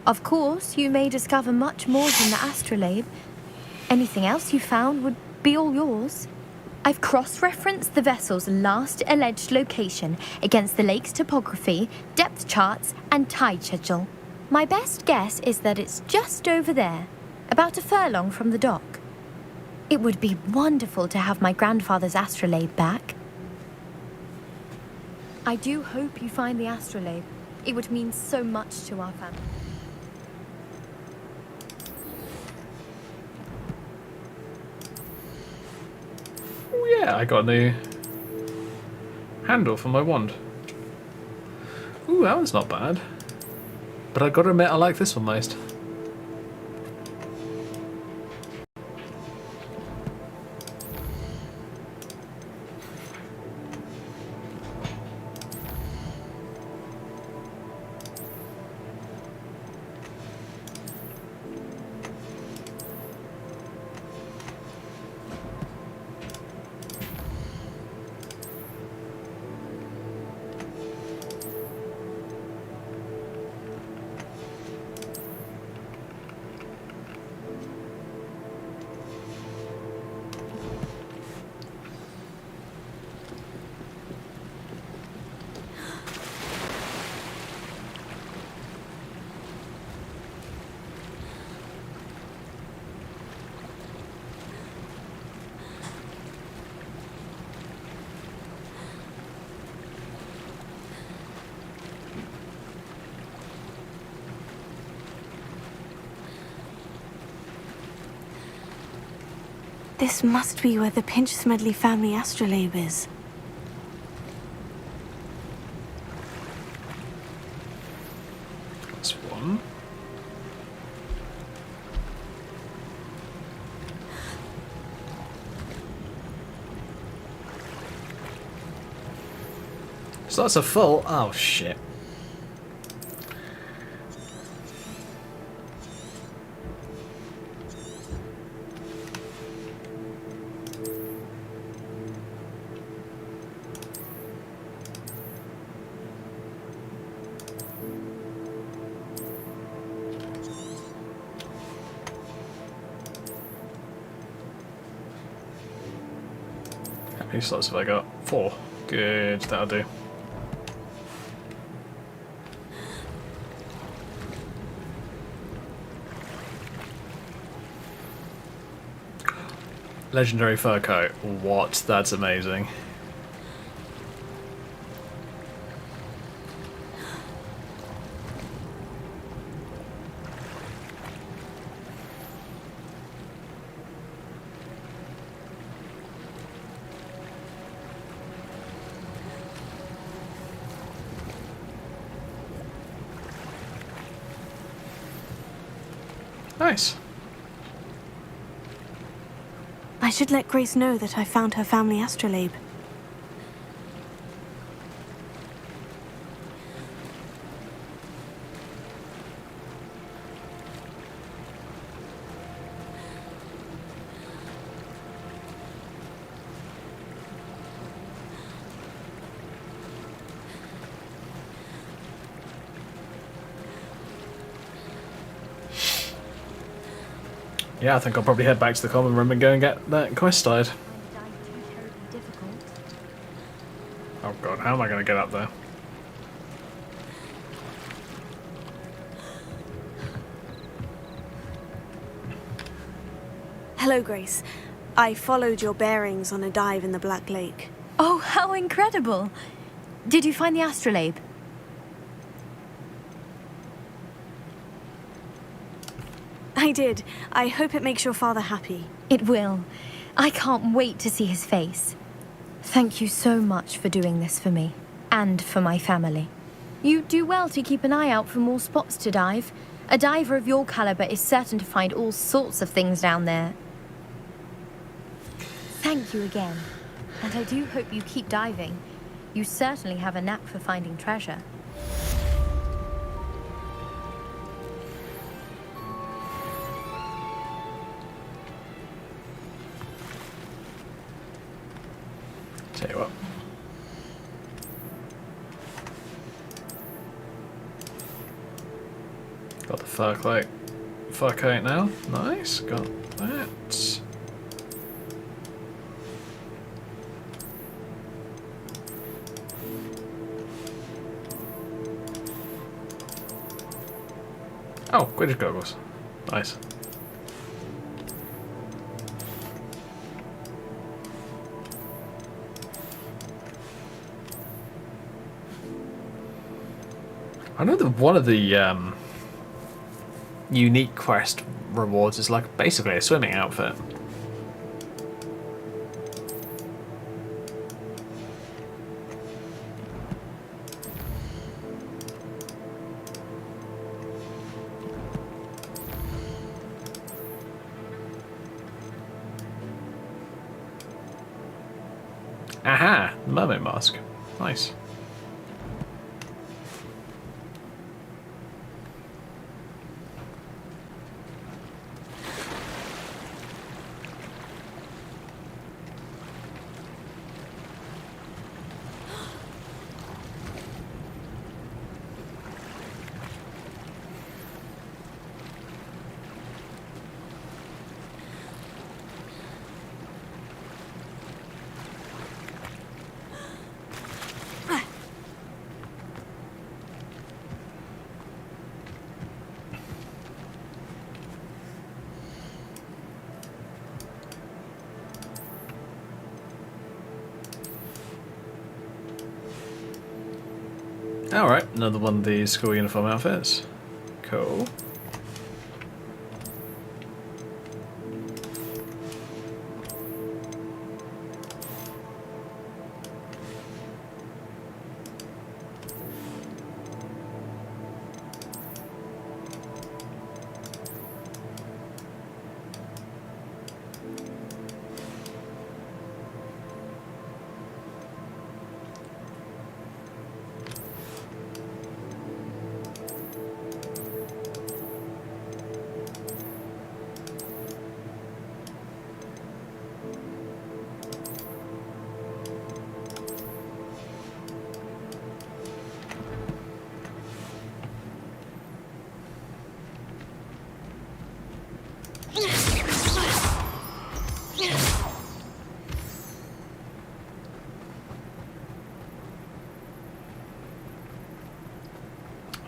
P: Of course, you may discover much more than the astrolabe. Anything else you found would be all yours. I've cross-referenced the vessel's last alleged location against the lake's topography, depth charts, and tide schedule. My best guess is that it's just over there, about a furlong from the dock. It would be wonderful to have my grandfather's astrolabe back. I do hope you find the astrolabe. It would mean so much to our family.
A: Oh yeah, I got a new handle for my wand. Ooh, that was not bad. But I gotta admit, I like this one most.
C: This must be where the Pinch Smedley family astrolabe is.
A: That's one. So that's a full... Oh, shit. How many slots have I got? 4. Good, that'll do. Legendary fur coat. What? That's amazing. Nice.
C: I should let Grace know that I found her family astrolabe.
A: Yeah, I think I'll probably head back to the common room and go and get that quest started. Oh god, how am I going to get up there?
C: Hello, Grace. I followed your bearings on a dive in the Black Lake.
P: Oh, how incredible! Did you find the astrolabe?
C: I did. I hope it makes your father happy.
P: It will. I can't wait to see his face. Thank you so much for doing this for me, and for my family. You do well to keep an eye out for more spots to dive. A diver of your caliber is certain to find all sorts of things down there. Thank you again. And I do hope you keep diving. You certainly have a knack for finding treasure.
A: Tell you what. Got the fur coat now. Nice, got that. Oh, Quidditch goggles. Nice. I know that one of the unique quest rewards is like basically a swimming outfit. Aha! Mermaid mask. Nice. Alright, another one of these school uniform outfits. Cool.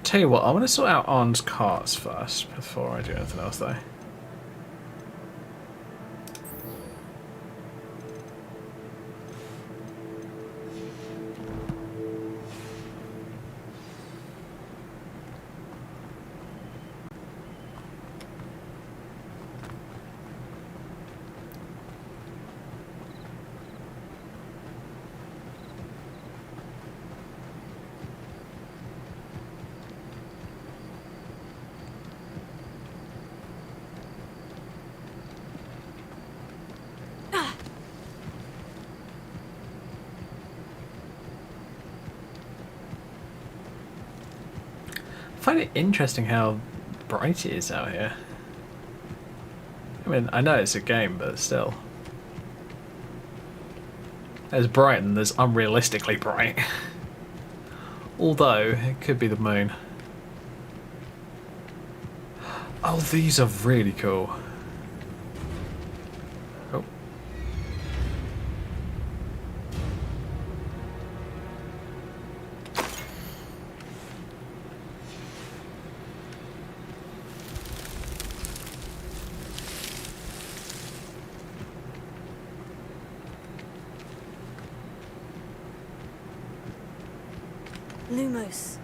A: Tell you what, I want to sort out Arn's carts first before I do anything else though. I find it interesting how bright it is out here. I mean, I know it's a game, but still. There's bright and there's unrealistically bright. Although, it could be the moon. Oh, these are really cool.
C: Lumos.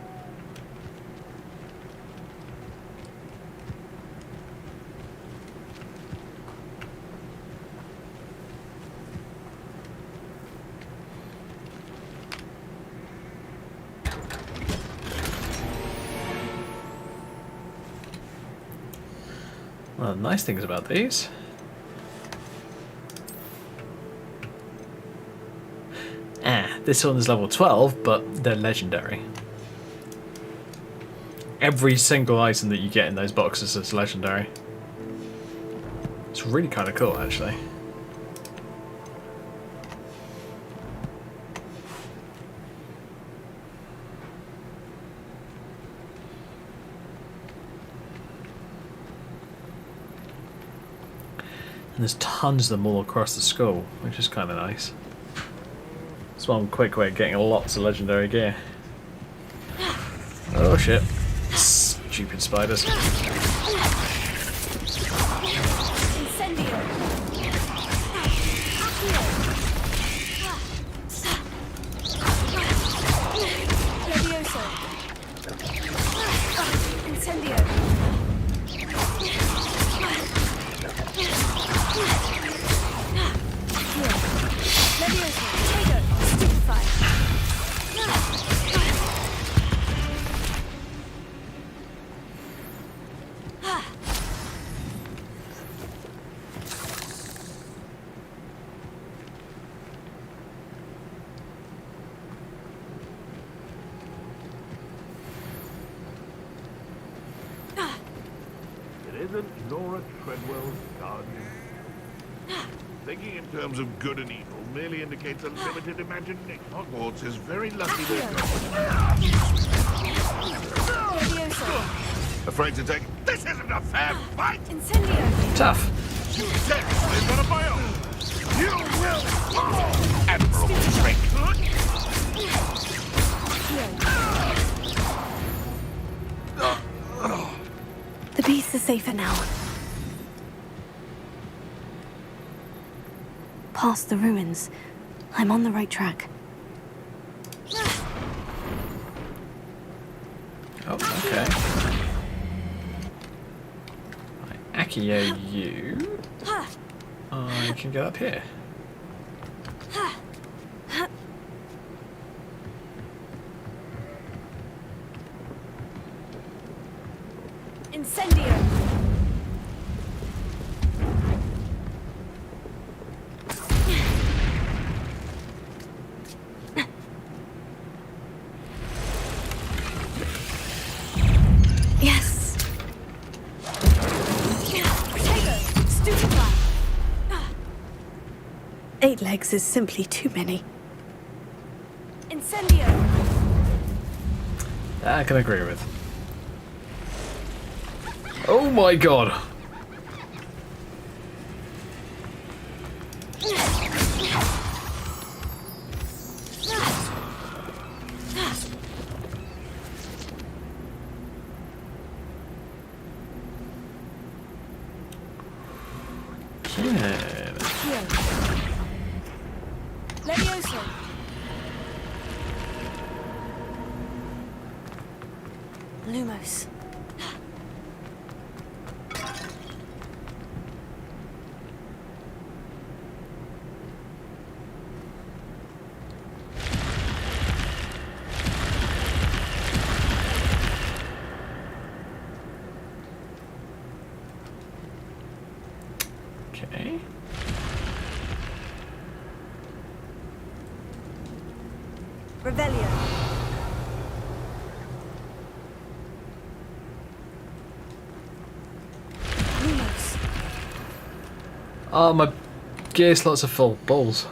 A: One of the nice things about these this one's level 12, but they're legendary. Every single item that you get in those boxes is legendary. It's really kind of cool, actually. And there's tons of them all across the school, which is kind of nice. It's one quick way of getting lots of legendary gear. Oh shit. Stupid spiders.
N: Isn't Nora Treadwell's guardian? Thinking in terms of good and evil merely indicates a limited imagination. Hogwarts is very lucky they've got afraid to take. This isn't a fair fight!
A: Tough.
N: You said they've got a bio! You will fall! Admiral Strickland!
C: The beasts are safer now. Past the ruins. I'm on the right track.
A: Oh, okay. I Accio you. I can get up here.
B: Incendio!
C: Yes!
B: Potato! Stupefy!
C: 8 legs is simply too many.
B: Incendio!
A: That I can agree with. Oh my god!
B: Levioso!
C: Lumos.
A: Okay.
B: Revelio!
C: Lumos.
A: Oh, my gear slots are full. Balls.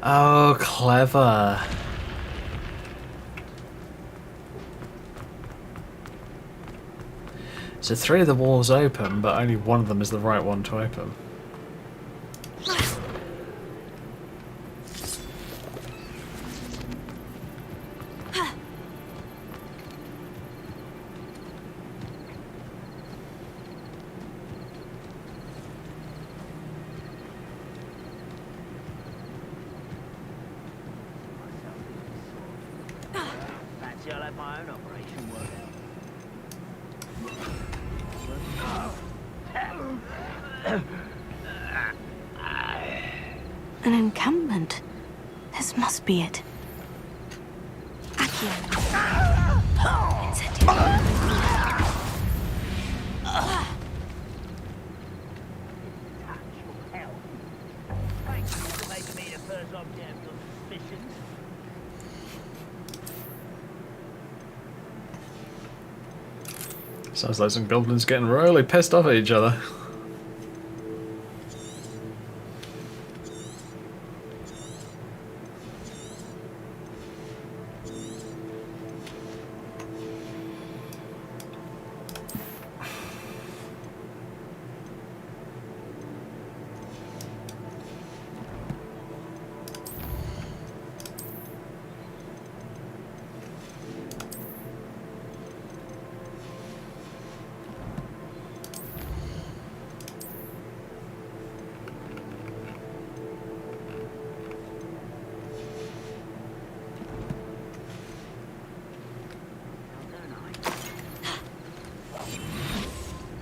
A: Oh, clever. So 3 of the walls open, but only one of them is the right one to open.
M: my own operation work
C: An encampment. This must be it. Accio.
M: Thank you for making me the first object of suspicion.
A: Sounds like some goblins getting really pissed off at each other.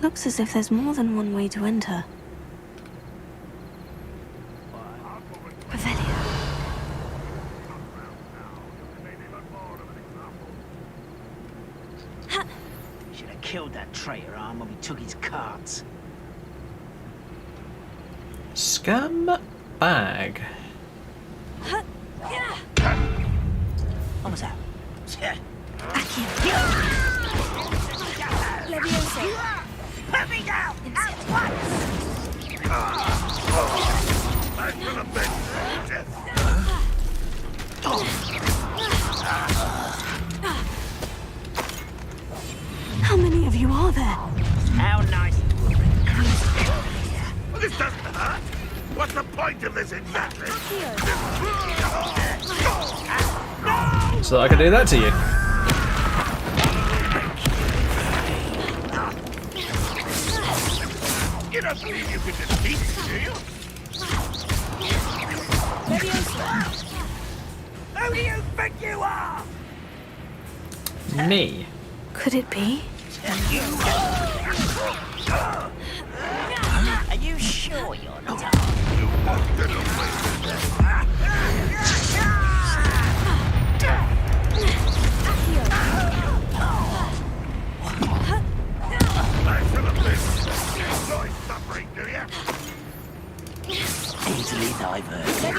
C: Looks as if there's more than one way to enter.
M: Should have killed that traitor arm when we took his carts.
A: Scam bag.
M: What was that?
B: Leviosa.
M: Put me down! At once!
N: I should have been death.
C: How many of you are there?
M: How nice it will be.
N: Well, this doesn't hurt. What's the point of this exactly?
A: So I can do that to you.
N: You don't believe you can defeat me, do you?
M: Who do you think you are?
A: Me.
C: Could it be?
M: Are you sure you're not?
N: You won't get away with that. I should have been. You enjoy suffering, do you?
M: Easily diverted.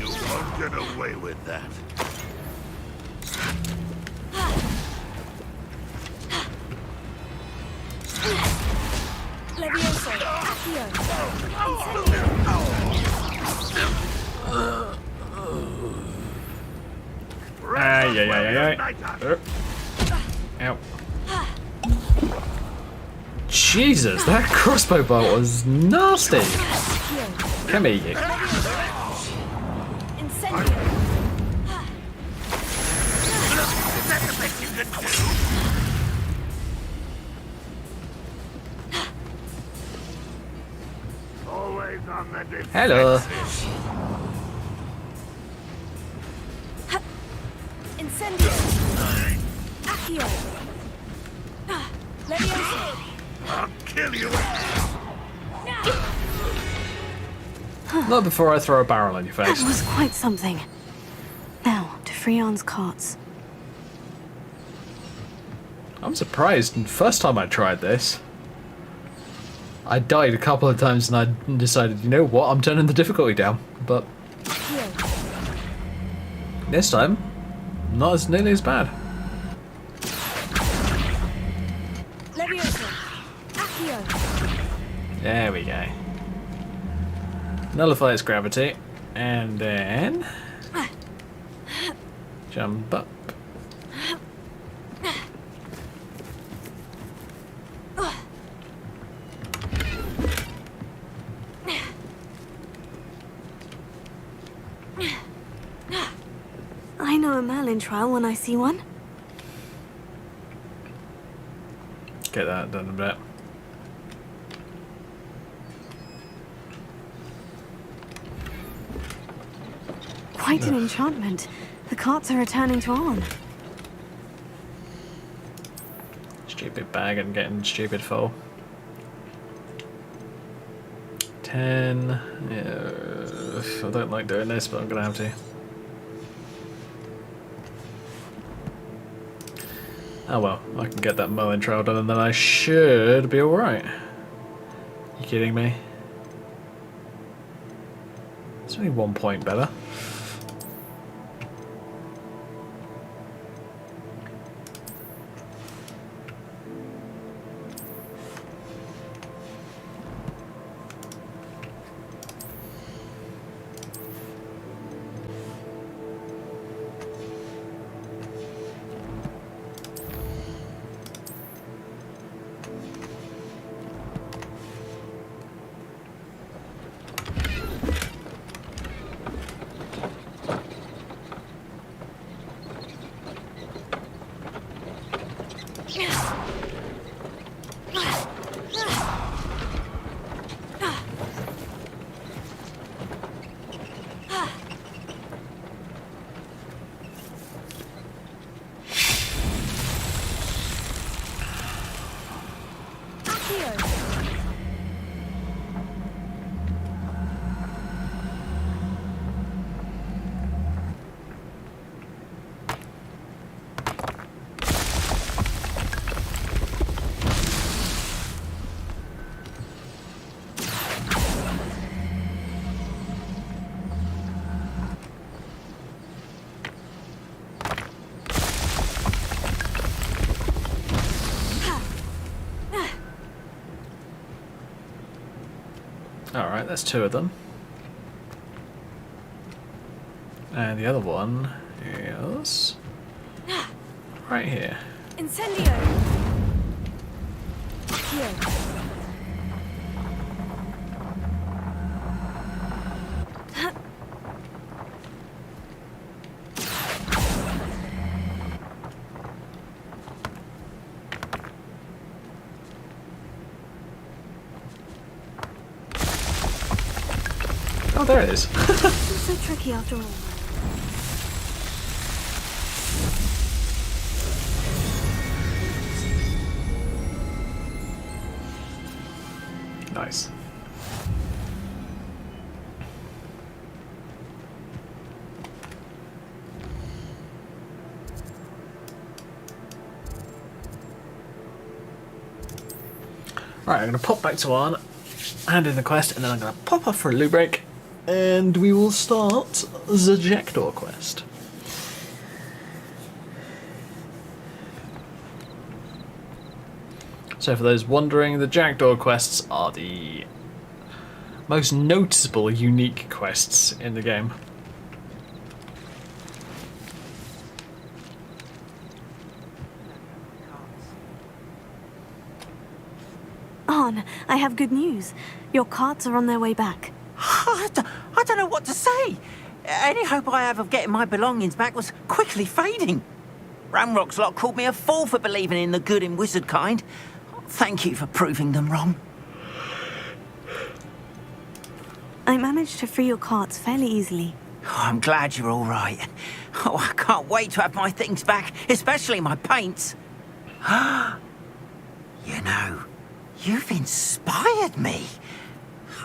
N: You won't get away with that.
B: Leviosa. Accio.
A: Ow. Jesus, that crossbow bolt was nasty. Come here, you.
N: Always on the defensive.
A: Hello.
B: Incendio. Accio. Leviosa.
N: I'll kill you.
A: Not before I throw a barrel in your face.
C: That was quite something. Now, to Freon's carts.
A: I'm surprised. First time I tried this, I died a couple of times and I decided, you know what, I'm turning the difficulty down. But this time, not as nearly as bad.
B: Leviosa. Accio.
A: There we go. Nullify its gravity, and then jump up.
C: I know a Merlin trial when I see one.
A: Get that done a bit.
C: Quite an enchantment. The carts are returning to Arn.
A: Stupid bag and getting stupid full. 10. Yeah, I don't like doing this, but I'm gonna have to. Oh well, I can get that mowing trail done and then I should be alright. You kidding me? It's only 1 point better. Alright, that's 2 of them. And the other one is right here.
B: Incendio! Here.
A: Oh, there it is.
C: It's so tricky after all.
A: Nice. Right, I'm going to pop back to Arn, hand in the quest, and then I'm going to pop off for a loo break, and we will start the Jackdaw quest. So for those wondering, the Jackdaw quests are the most noticeable unique quests in the game.
C: Arn, I have good news. Your carts are on their way back.
M: I don't know what to say. Any hope I have of getting my belongings back was quickly fading. Ramrock's lot called me a fool for believing in the good in wizard kind. Thank you for proving them wrong.
C: I managed to free your carts fairly easily.
M: Oh, I'm glad you're all right. Oh, I can't wait to have my things back, especially my paints. You know, you've inspired me.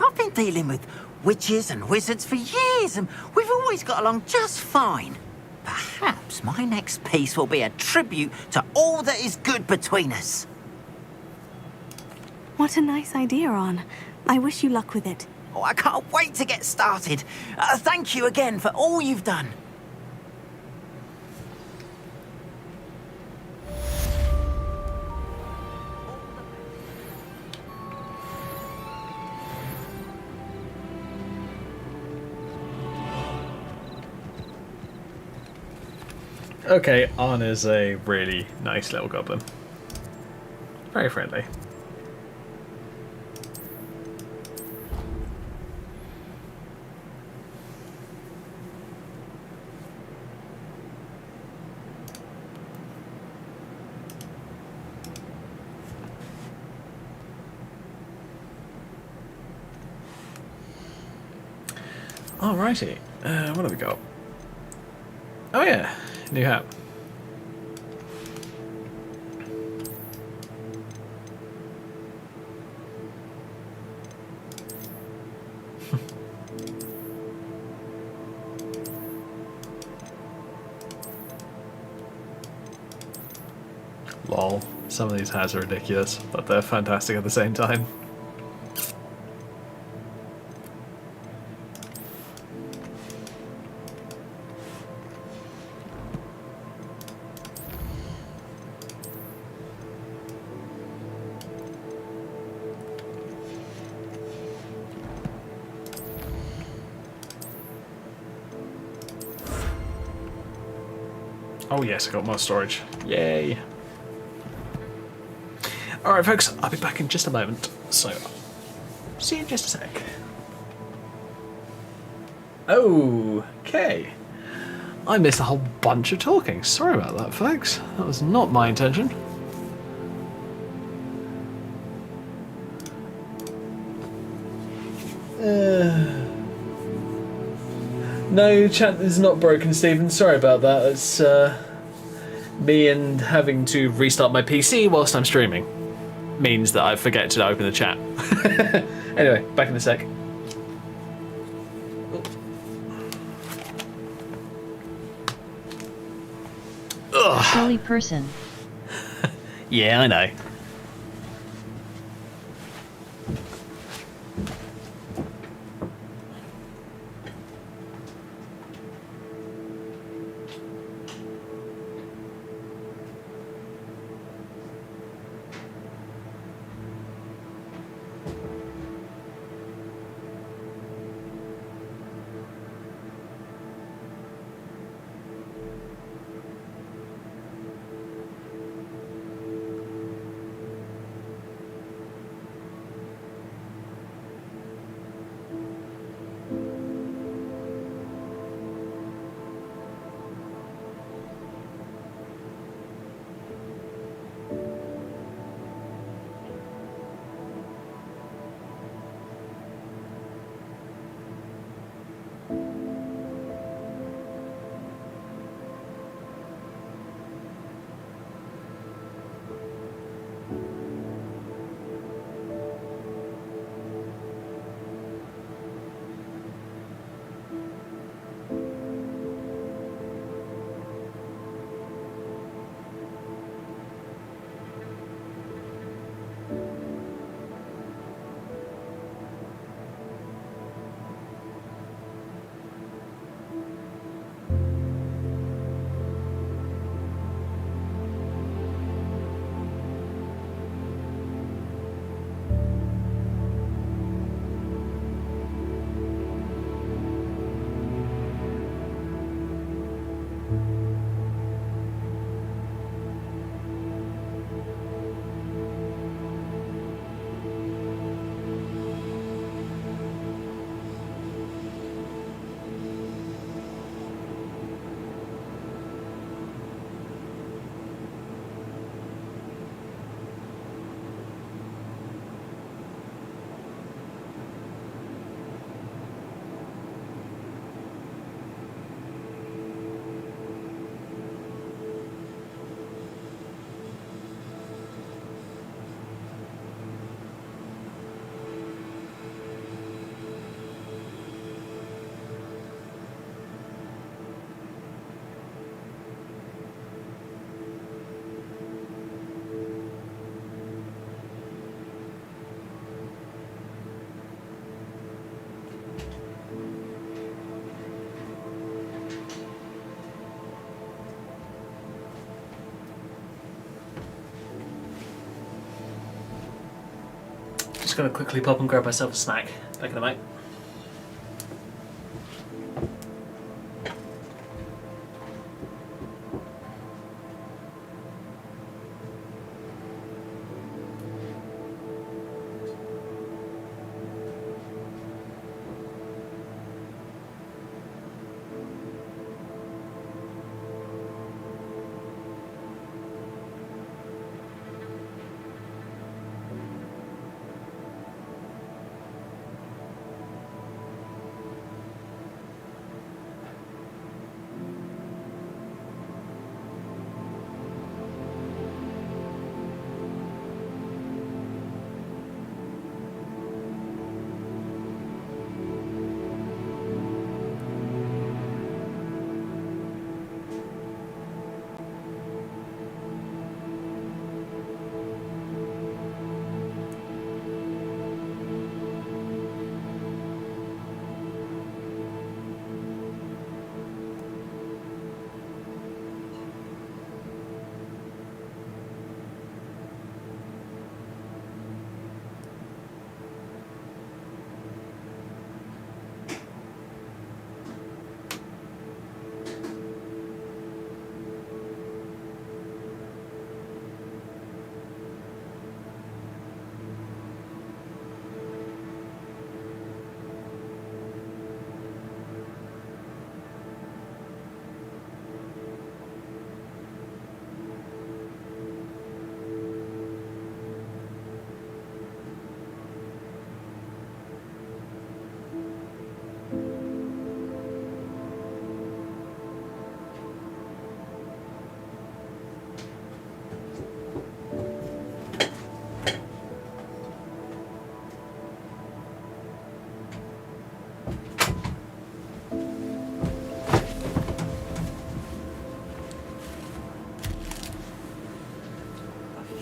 M: I've been dealing with witches and wizards for years, and we've always got along just fine. Perhaps my next piece will be a tribute to all that is good between us.
C: What a nice idea, Arn. I wish you luck with it.
M: Oh, I can't wait to get started. Thank you again for all you've done.
A: Okay, Arn is a really nice little goblin. Very friendly. Alrighty, what have we got? Oh yeah, new hat. Lol. Some of these hats are ridiculous, but they're fantastic at the same time. Oh yes, I got more storage. Yay! Alright folks, I'll be back in just a moment, so see you in just a sec. Okay. I missed a whole bunch of talking. Sorry about that, folks. That was not my intention. No, chat is not broken, Stephen. Sorry about that. It's me and having to restart my PC whilst I'm streaming. Means that I forget to open the chat. Anyway, back in a sec.
Q: Silly person.
A: Yeah, I know. Just gonna quickly pop and grab myself a snack. Back in a mate.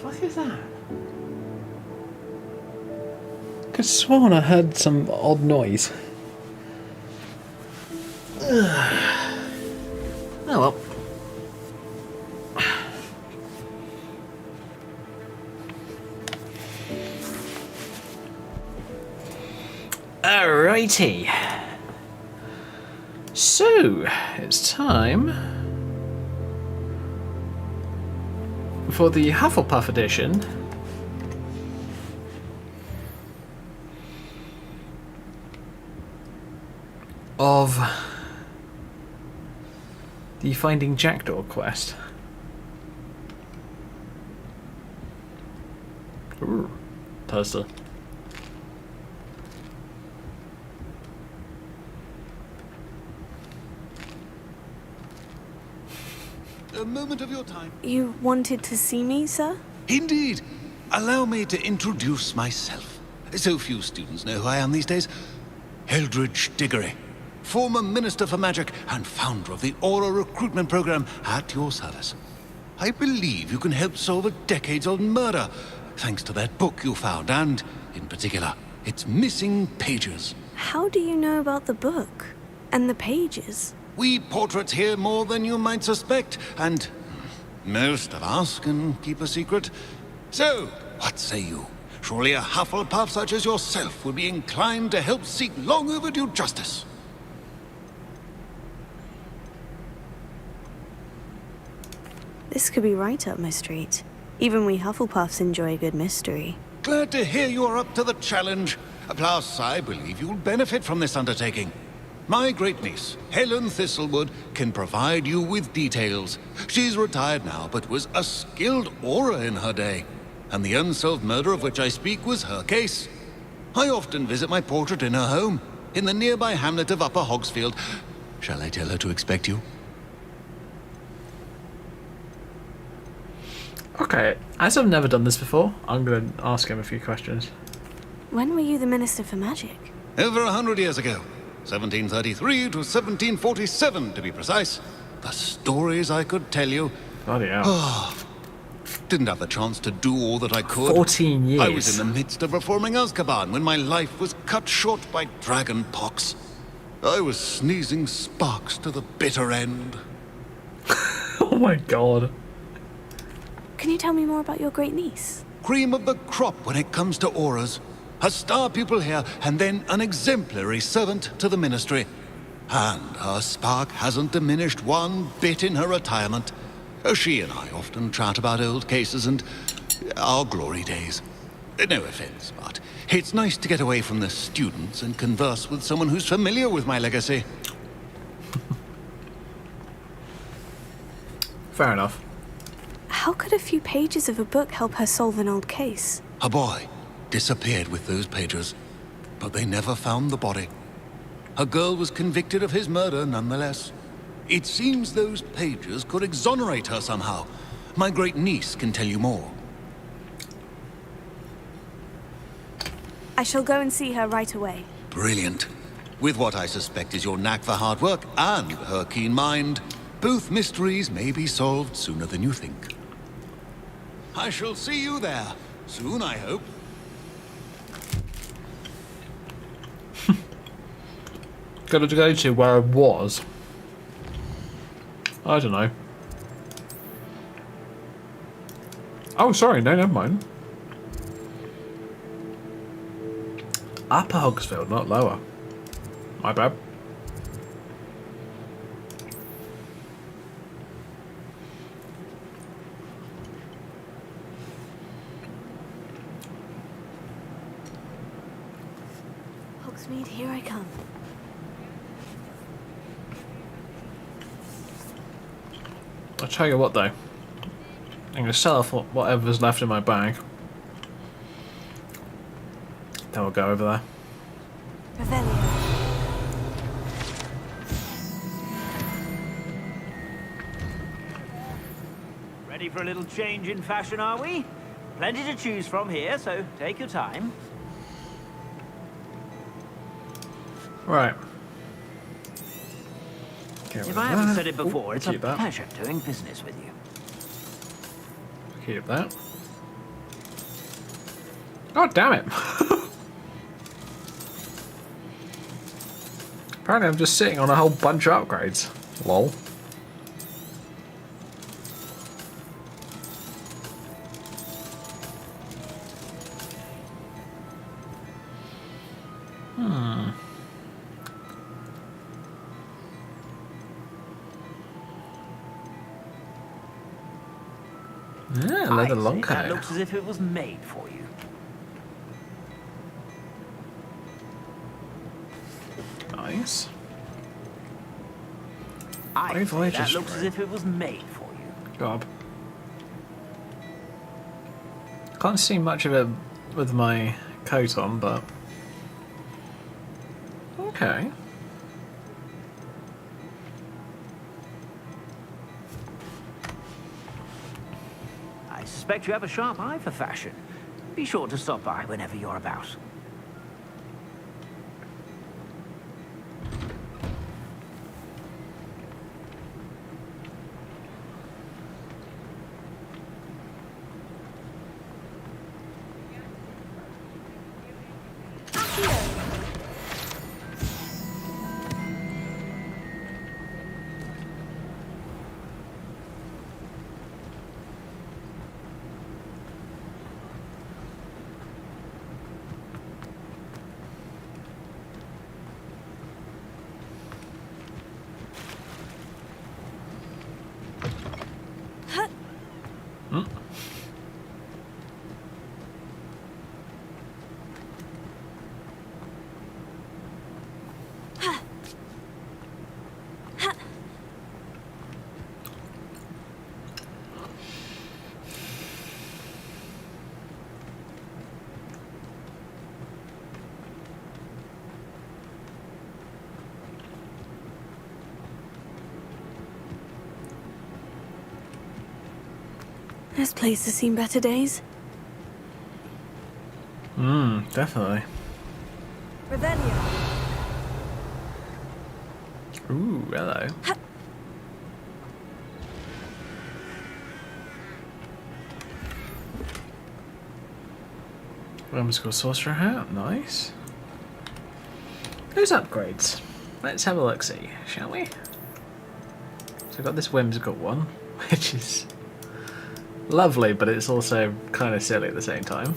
A: fuck is that? Could have sworn I heard some odd noise. Oh well. Alrighty. So, it's time for the Hufflepuff edition of the Finding Jackdaw quest. Ooh, toaster.
K: A moment of your time.
C: You wanted to see me, sir?
K: Indeed. Allow me to introduce myself. So few students know who I am these days. Eldridge Diggory, former Minister for Magic and founder of the Aura Recruitment Program, at your service. I believe you can help solve a decades-old murder, thanks to that book you found, and, in particular, its missing pages.
C: How do you know about the book? And the pages?
K: We portraits hear more than you might suspect, and most of us can keep a secret. So, what say you? Surely a Hufflepuff such as yourself would be inclined to help seek long overdue justice.
C: This could be right up my street. Even we Hufflepuffs enjoy a good mystery.
K: Glad to hear you are up to the challenge. Plus, I believe you'll benefit from this undertaking. My great-niece, Helen Thistlewood, can provide you with details. She's retired now, but was a skilled aura in her day. And the unsolved murder of which I speak was her case. I often visit my portrait in her home, in the nearby hamlet of Upper Hogsfield. Shall I tell her to expect you?
A: Okay, as I've never done this before, I'm going to ask him a few questions.
C: When were you the Minister for Magic?
K: Over 100 years ago. 1733 to 1747, to be precise. The stories I could tell you.
A: Bloody hell.
K: Oh, didn't have the chance to do all that I could.
A: 14 years.
K: I was in the midst of reforming Azkaban when my life was cut short by dragon pox. I was sneezing sparks to the bitter end.
A: Oh my god.
C: Can you tell me more about your great niece?
K: Cream of the crop when it comes to auras. A star pupil here, and then an exemplary servant to the ministry. And her spark hasn't diminished one bit in her retirement. She and I often chat about old cases and our glory days. No offense, but it's nice to get away from the students and converse with someone who's familiar with my legacy.
A: Fair enough.
C: How could a few pages of a book help her solve an old case?
K: A boy disappeared with those pages, but they never found the body. A girl was convicted of his murder nonetheless. It seems those pages could exonerate her somehow. My great niece can tell you more.
C: I shall go and see her right away.
K: Brilliant. With what I suspect is your knack for hard work and her keen mind, both mysteries may be solved sooner than you think. I shall see you there. Soon, I hope.
A: Got to go to where I was. I don't know. Oh, sorry. No, never mind. Upper Hogsfield, not lower. My bad.
C: Hogsmeade, here I come.
A: I'll tell you what though. I'm going to sell off whatever's left in my bag. Then we'll go over there.
C: Revelio.
R: Ready for a little change in fashion, are we? Plenty to choose from here, so take your time.
A: Right.
R: If I haven't said it before,
A: Ooh,
R: it's a
A: keep that.
R: pleasure doing business with you.
A: Keep that. God damn it. Apparently I'm just sitting on a whole bunch of upgrades. Lol. Yeah, leather long coat.
R: That looks as if it was made for you.
A: Nice.
R: I say that
A: just
R: looks as if it was made for you.
A: Gob. Can't see much of it with my coat on, but okay.
R: I suspect you have a sharp eye for fashion. Be sure to stop by whenever you're about.
C: This place has seen better days.
A: Definitely.
C: Revelio.
A: Ooh, hello. Whimsical sorcerer hat, nice. Those upgrades. Let's have a look see, shall we? So I've got this whimsical one, which is lovely, but it's also kind of silly at the same time.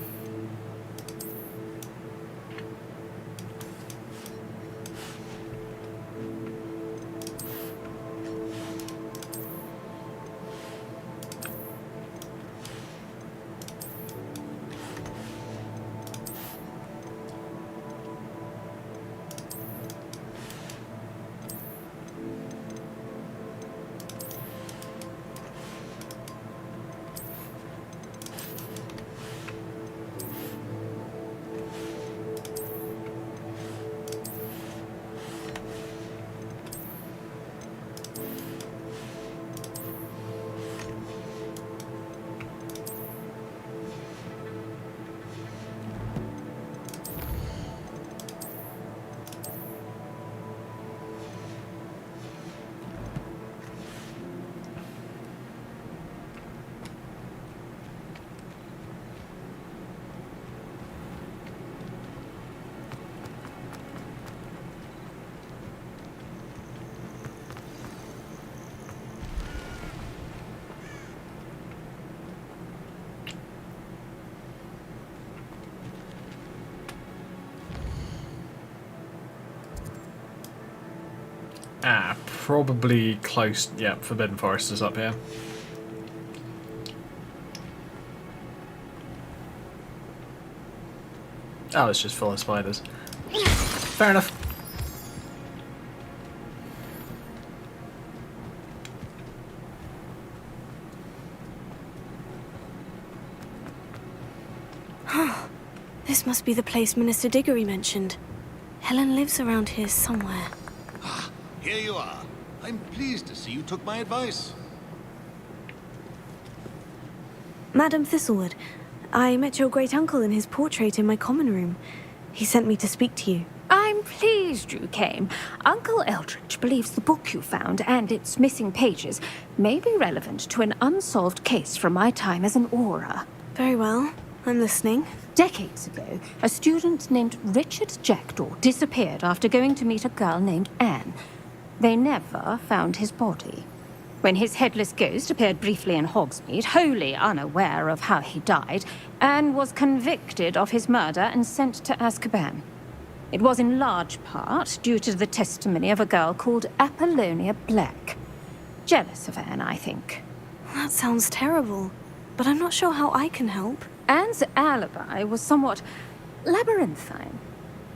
A: Probably close. Yeah, Forbidden Forest is up here. Oh, it's just full of spiders. Fair enough.
C: This must be the place Minister Diggory mentioned. Helen lives around here somewhere.
K: Here you are. I'm pleased to see you took my advice.
C: Madam Thistlewood, I met your great-uncle in his portrait in my common room. He sent me to speak to you.
H: I'm pleased you came. Uncle Eldridge believes the book you found and its missing pages may be relevant to an unsolved case from my time as an Auror.
C: Very well. I'm listening.
H: Decades ago, a student named Richard Jackdaw disappeared after going to meet a girl named Anne. They never found his body. When his headless ghost appeared briefly in Hogsmeade, wholly unaware of how he died, Anne was convicted of his murder and sent to Azkaban. It was in large part due to the testimony of a girl called Apollonia Black. Jealous of Anne, I think.
C: That sounds terrible, but I'm not sure how I can help.
H: Anne's alibi was somewhat labyrinthine.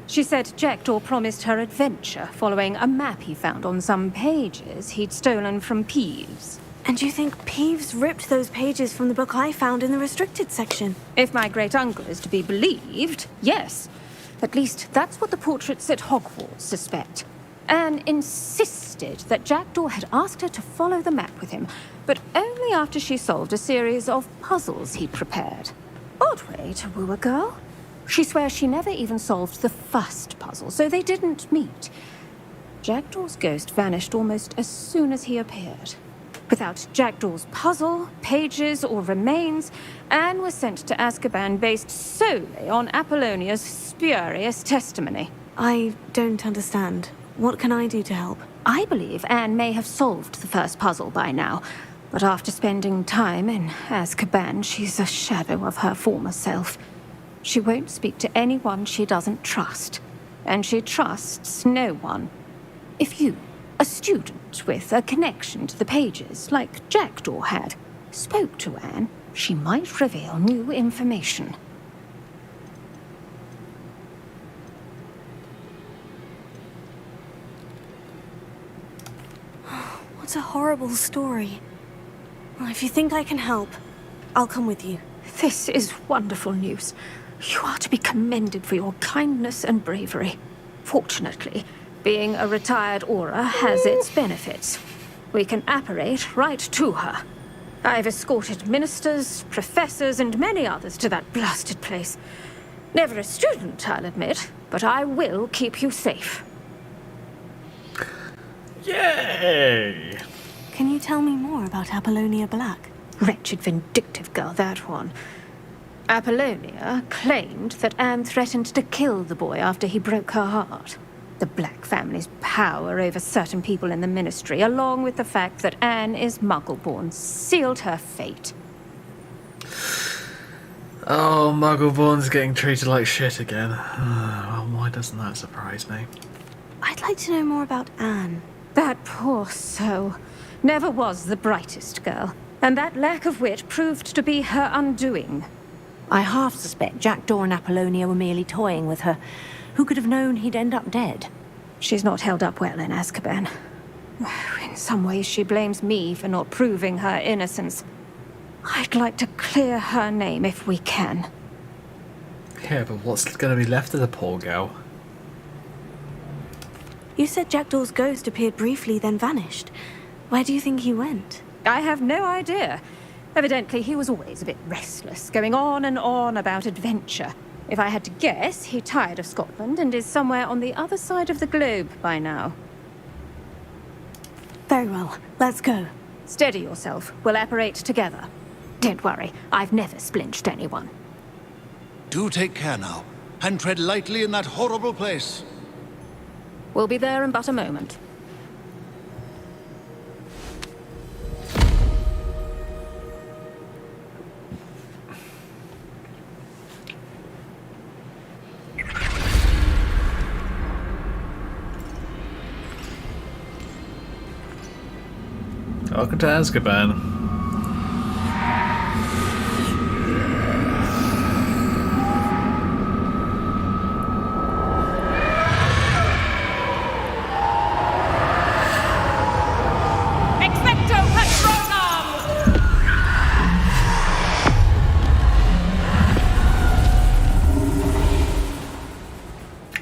H: She said Jackdaw promised her adventure following a map he found on some pages he'd stolen from Peeves.
C: And you think Peeves ripped those pages from the book I found in the restricted section?
H: If my great-uncle is to be believed, yes. At least that's what the portraits at Hogwarts suspect. Anne insisted that Jackdaw had asked her to follow the map with him, but only after she solved a series of puzzles he'd prepared. Odd way to woo a girl. She swears she never even solved the first puzzle, so they didn't meet. Jackdaw's ghost vanished almost as soon as he appeared. Without Jackdaw's puzzle, pages, or remains, Anne was sent to Azkaban based solely on Apollonia's spurious testimony.
C: I don't understand. What can I do to help?
H: I believe Anne may have solved the first puzzle by now, but after spending time in Azkaban, she's a shadow of her former self. She won't speak to anyone she doesn't trust, and she trusts no one. If you, a student with a connection to the pages, like Jackdaw had, spoke to Anne, she might reveal new information.
C: What a horrible story. Well, if you think I can help, I'll come with you.
H: This is wonderful news. You are to be commended for your kindness and bravery. Fortunately, being a retired Auror has its benefits. We can apparate right to her. I've escorted ministers, professors, and many others to that blasted place. Never a student, I'll admit, but I will keep you safe.
A: Yay!
C: Can you tell me more about Apollonia Black?
H: Wretched, vindictive girl, that one. Apollonia claimed that Anne threatened to kill the boy after he broke her heart. The Black family's power over certain people in the Ministry, along with the fact that Anne is Muggle-born, sealed her fate.
A: Oh, Muggle-born's getting treated like shit again. Well, why doesn't that surprise me?
C: I'd like to know more about Anne.
H: That poor soul never was the brightest girl, and that lack of wit proved to be her undoing.
S: I half suspect Jackdaw and Apollonia were merely toying with her. Who could have known he'd end up dead?
H: She's not held up well in Azkaban. In some ways, she blames me for not proving her innocence. I'd like to clear her name if we can.
A: Yeah, but what's going to be left of the poor girl?
C: You said Jackdaw's ghost appeared briefly, then vanished. Where do you think he went?
H: I have no idea. Evidently, he was always a bit restless, going on and on about adventure. If I had to guess, he tired of Scotland and is somewhere on the other side of the globe by now.
C: Very well. Let's go.
H: Steady yourself. We'll apparate together. Don't worry, I've never splinched anyone.
K: Do take care now, and tread lightly in that horrible place.
H: We'll be there in but a moment.
A: Welcome to Azkaban.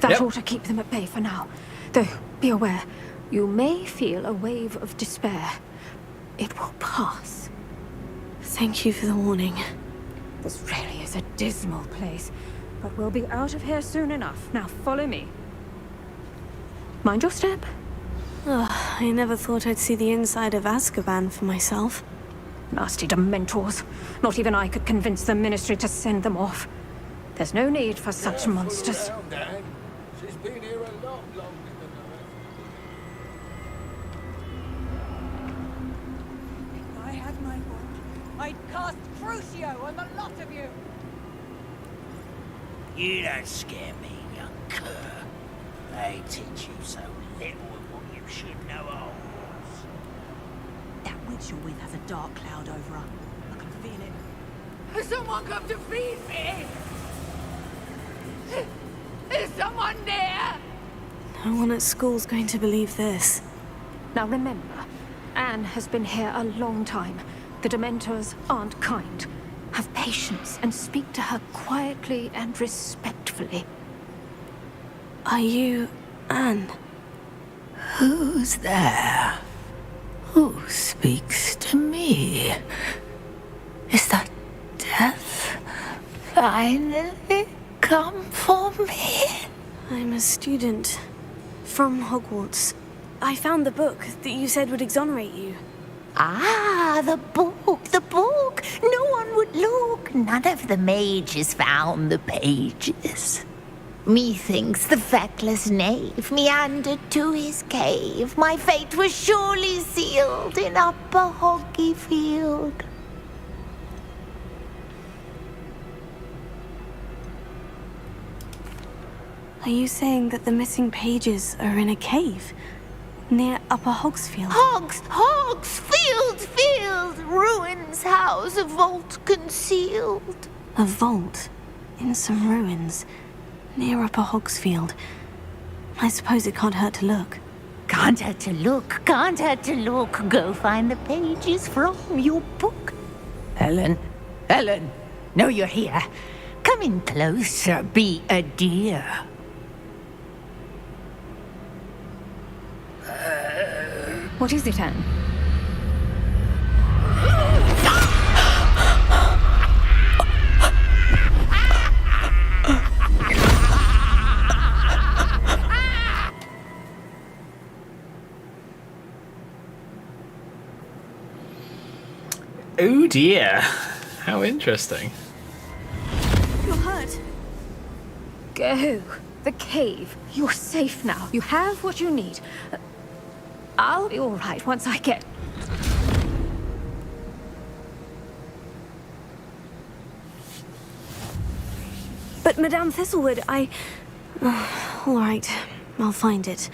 H: That ought to keep them at bay for now. Though, be aware, you may feel a wave of despair. It will pass.
C: Thank you for the warning.
H: This really is a dismal place, but we'll be out of here soon enough. Now follow me. Mind your step.
C: I never thought I'd see the inside of Azkaban for myself.
H: Nasty Dementors. Not even I could convince the Ministry to send them off. There's no need for such monsters.
T: She's been here a lot longer than
U: If I had my wand, I'd cast Crucio on the lot of you.
V: You don't scare me, young cur. They teach you so little of what you should know of Hogwarts.
S: That witch you're with has a dark cloud over her. I can feel it.
U: Has someone come to feed me? Is someone near?
C: No one at school's going to believe this.
H: Now remember, Anne has been here a long time. The Dementors aren't kind. Have patience and speak to her quietly and respectfully.
C: Are you Anne?
V: Who's there? Who speaks to me? Is that death finally come for me?
C: I'm a student from Hogwarts. I found the book that you said would exonerate you.
V: Ah, the book, the book. No one would look. None of the mages found the pages. Methinks the feckless knave meandered to his cave. My fate was surely sealed in Upper Hoggyfield.
C: Are you saying that the missing pages are in a cave near Upper Hogsfield?
V: Field, ruins house a vault concealed.
C: A vault in some ruins near Upper Hogsfield. I suppose it can't hurt to look.
V: Can't hurt to look, can't hurt to look. Go find the pages from your book. Helen, know you're here. Come in closer, be a dear.
H: What is it, Anne?
A: Oh dear. How interesting.
C: You're hurt.
H: Go. The cave. You're safe now. You have what you need. I'll be all right once I get...
C: But Madame Thistlewood, all right, I'll find it.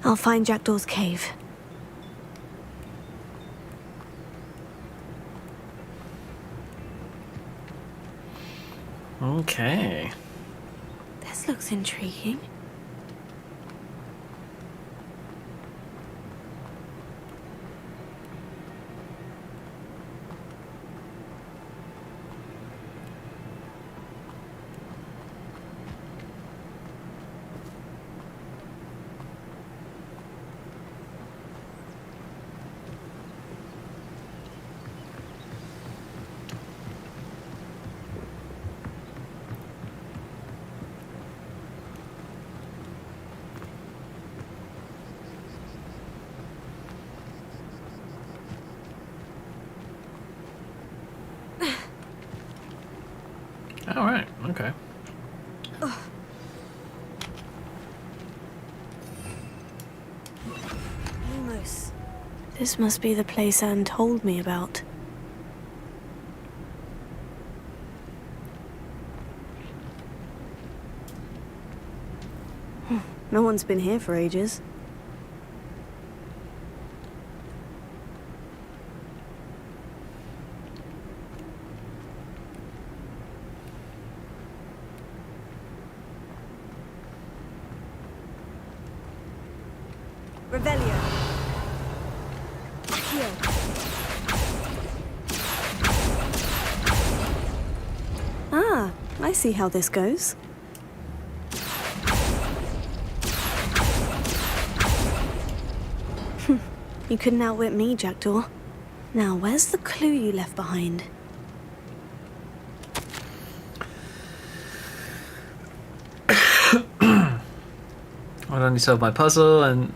C: I'll find Jackdaw's cave.
A: Okay.
C: This looks intriguing.
A: All right. Okay.
C: Lumos. This must be the place Anne told me about. No one's been here for ages. Revelio. Here. Ah, I see how this goes. You couldn't outwit me, Jackdaw. Now, where's the clue you left behind?
A: I'd only solved my puzzle, and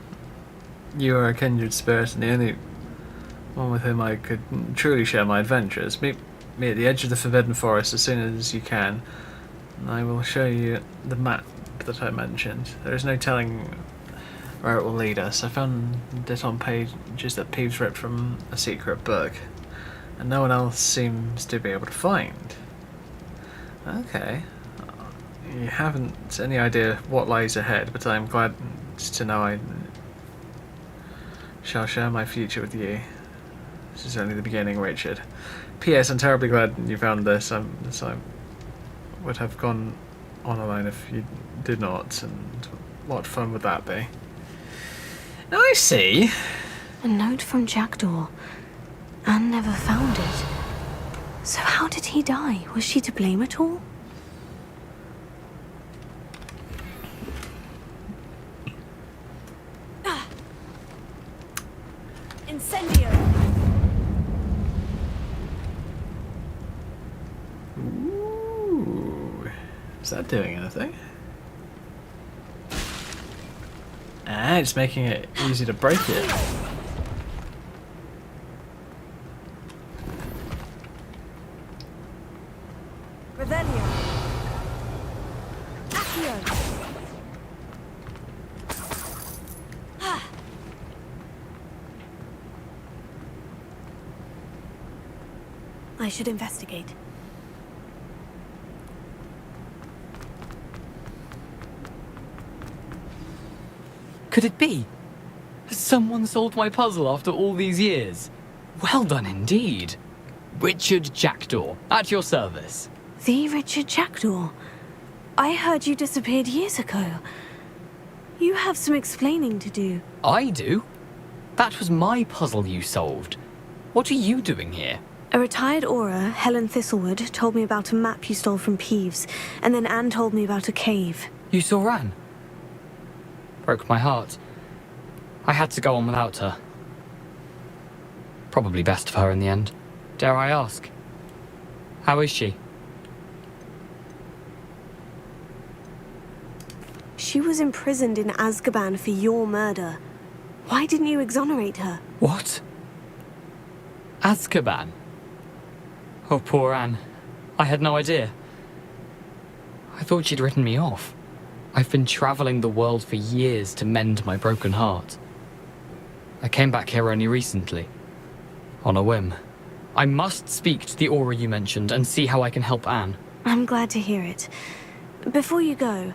A: you are a kindred spirit, and the only one with whom I could truly share my adventures. Meet me at the edge of the Forbidden Forest as soon as you can, and I will show you the map that I mentioned. There is no telling where it will lead us. I found it on pages that Peeves ripped from a secret book, and no one else seems to be able to find. Okay. You haven't any idea what lies ahead, but I'm glad to know I shall share my future with you. This is only the beginning, Richard. P.S. I'm terribly glad you found this. I would have gone on alone if you did not, and what fun would that be? I see.
C: A note from Jackdaw. Anne never found it. So how did he die? Was she to blame at all?
B: Incendio!
A: Ooh. Is that doing anything? Ah, it's making it easy to break it.
U: Revelio. Accio.
C: I should investigate.
I: Could it be? Has someone solved my puzzle after all these years? Well done indeed. Richard Jackdaw, at your service.
C: The Richard Jackdaw? I heard you disappeared years ago. You have some explaining to do.
I: I do? That was my puzzle you solved. What are you doing here?
C: A retired Aura, Helen Thistlewood, told me about a map you stole from Peeves, and then Anne told me about a cave.
I: You saw Anne? Broke my heart. I had to go on without her. Probably best of her in the end. Dare I ask? How is she?
C: She was imprisoned in Azkaban for your murder. Why didn't you exonerate her?
I: What? Azkaban? Oh, poor Anne. I had no idea. I thought she'd written me off. I've been traveling the world for years to mend my broken heart. I came back here only recently. On a whim. I must speak to the Aura you mentioned and see how I can help Anne.
C: I'm glad to hear it. Before you go,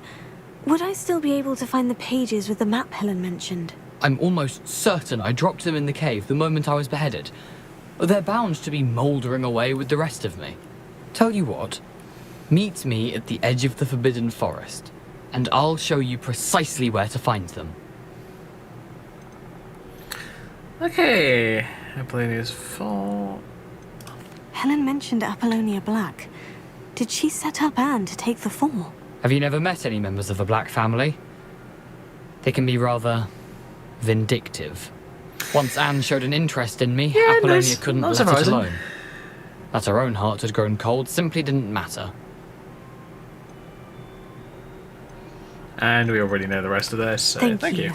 C: would I still be able to find the pages with the map Helen mentioned?
I: I'm almost certain I dropped them in the cave the moment I was beheaded. They're bound to be mouldering away with the rest of me. Tell you what, meet me at the edge of the Forbidden Forest, and I'll show you precisely where to find them.
A: Okay, Apollonia's fault.
C: Helen mentioned Apollonia Black. Did she set up Anne to take the fall?
I: Have you never met any members of the Black family? They can be rather vindictive. Once Anne showed an interest in me, Apollonia couldn't let it alone. That her own heart had grown cold simply didn't matter.
A: And we already know the rest of this, so thank you.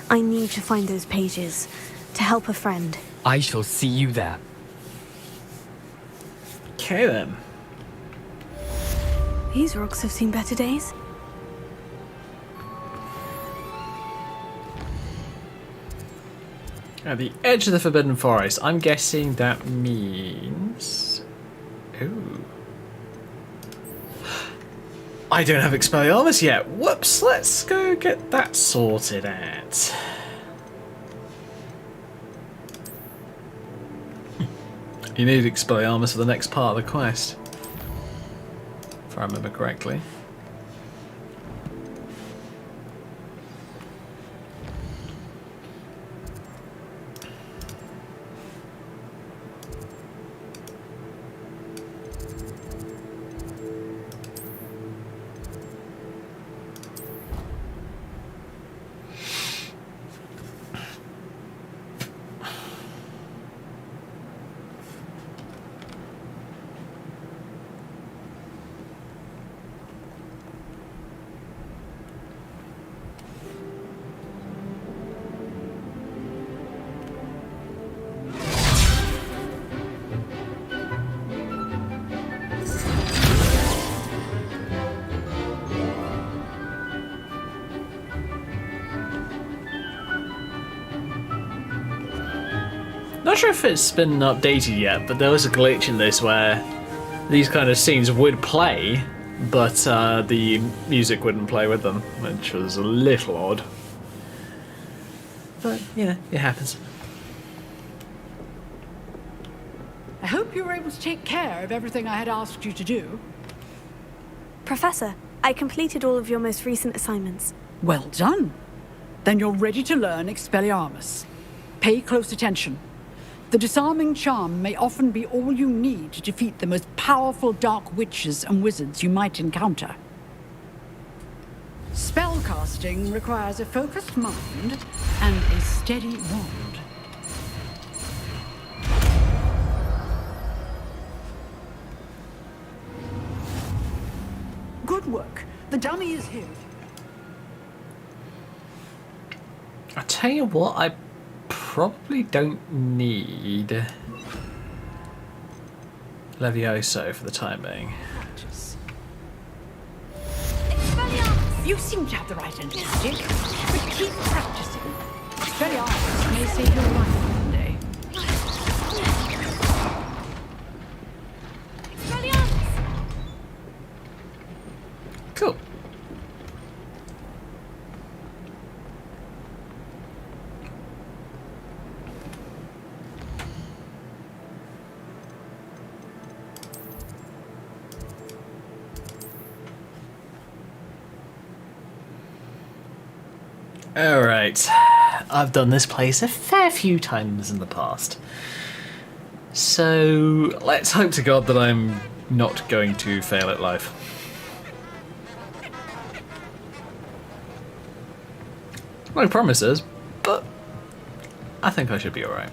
C: I need to find those pages to help a friend.
I: I shall see you there.
A: Okay then.
C: These rocks have seen better days.
A: At the edge of the Forbidden Forest. I'm guessing that means... Ooh. I don't have Expelliarmus yet. Whoops, let's go get that sorted out. You need Expelliarmus for the next part of the quest, if I remember correctly. not sure if it's been updated yet, but there was a glitch in this where these kind of scenes would play, but the music wouldn't play with them, which was a little odd. But, you know, it happens.
D: I hope you were able to take care of everything I had asked you to do.
C: Professor, I completed all of your most recent assignments.
D: Well done. Then you're ready to learn Expelliarmus. Pay close attention. The disarming charm may often be all you need to defeat the most powerful dark witches and wizards you might encounter. Spellcasting requires a focused mind and a steady wand. Good work. The dummy is here.
A: I tell you what, I probably don't need Levioso for the time being.
D: You seem to have the right understanding, but keep practicing. Expelliarmus may save your life one day.
A: Cool. Alright, I've done this place a fair few times in the past. So let's hope to God that I'm not going to fail at life. No promises, but I think I should be alright.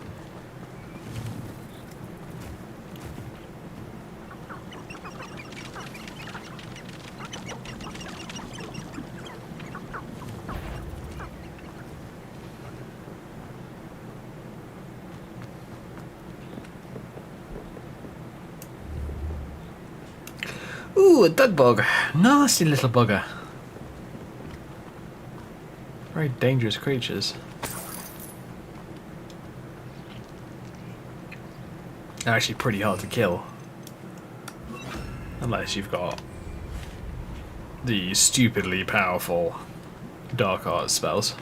A: Ooh, a dug bug. Nasty little bugger. Very dangerous creatures. They're actually pretty hard to kill. Unless you've got the stupidly powerful dark arts spells.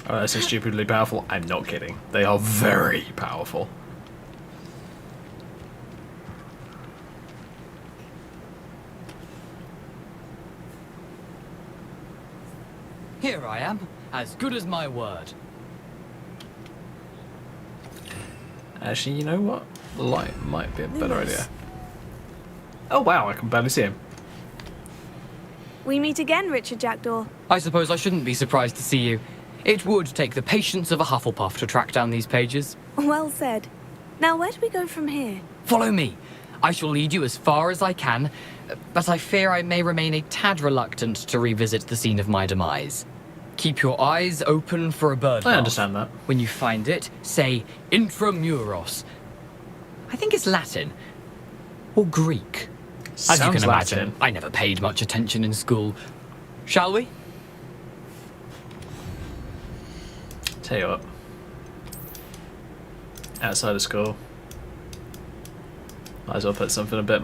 A: Oh, I say stupidly powerful? I'm not kidding. They are very powerful.
I: Here I am, as good as my word.
A: Actually, you know what? Light might be a better idea. Oh wow, I can barely see him.
C: We meet again, Richard Jackdaw.
I: I suppose I shouldn't be surprised to see you. It would take the patience of a Hufflepuff to track down these pages.
C: Well said. Now, where do we go from here?
I: Follow me. I shall lead you as far as I can, but I fear I may remain a tad reluctant to revisit the scene of my demise. Keep your eyes open for a bird bath.
A: I understand that.
I: When you find it, say intramuros. I think it's Latin. Or Greek. As you can imagine,
A: Latin.
I: I never paid much attention in school. Shall we?
A: Tell you what. Outside of school. Might as well put something a bit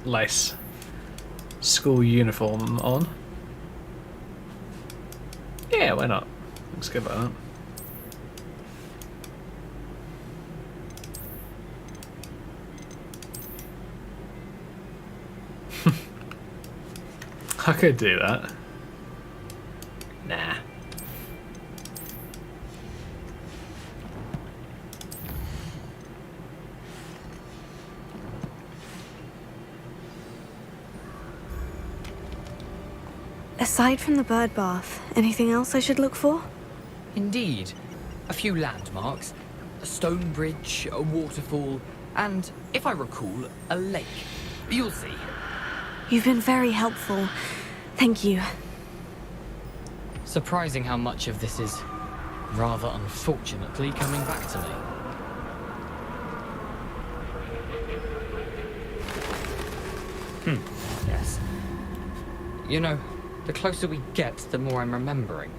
A: less school uniform on. Yeah, why not? Looks good like that. I could do that. Nah.
C: Aside from the bird bath, anything else I should look for?
I: Indeed. A few landmarks. A stone bridge, a waterfall, and, if I recall, a lake. You'll see.
C: You've been very helpful. Thank you.
I: Surprising how much of this is, rather unfortunately, coming back to me. Yes. You know, The closer we get, the more I'm remembering.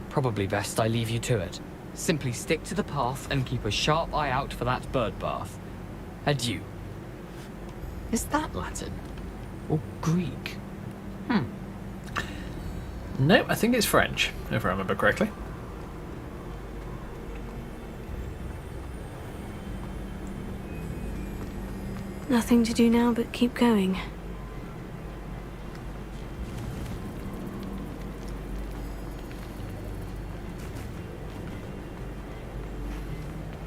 I: Probably best I leave you to it. Simply stick to the path and keep a sharp eye out for that bird bath. Adieu. Is that Latin? Or Greek?
A: No, I think it's French, if I remember correctly.
C: Nothing to do now but keep going.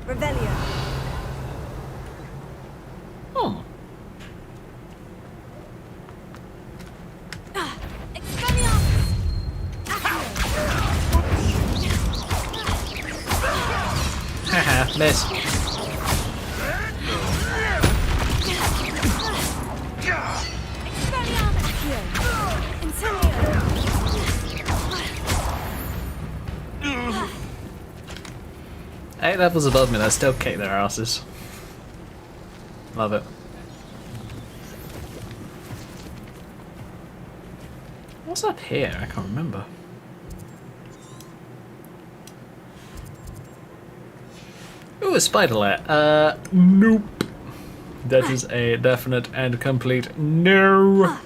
U: Revelio.
A: Oh. Haha, miss. Eight levels above me, they still kick their asses. Love it. What's up here? I can't remember. Ooh, a spider lair. Nope. That is a definite and complete no.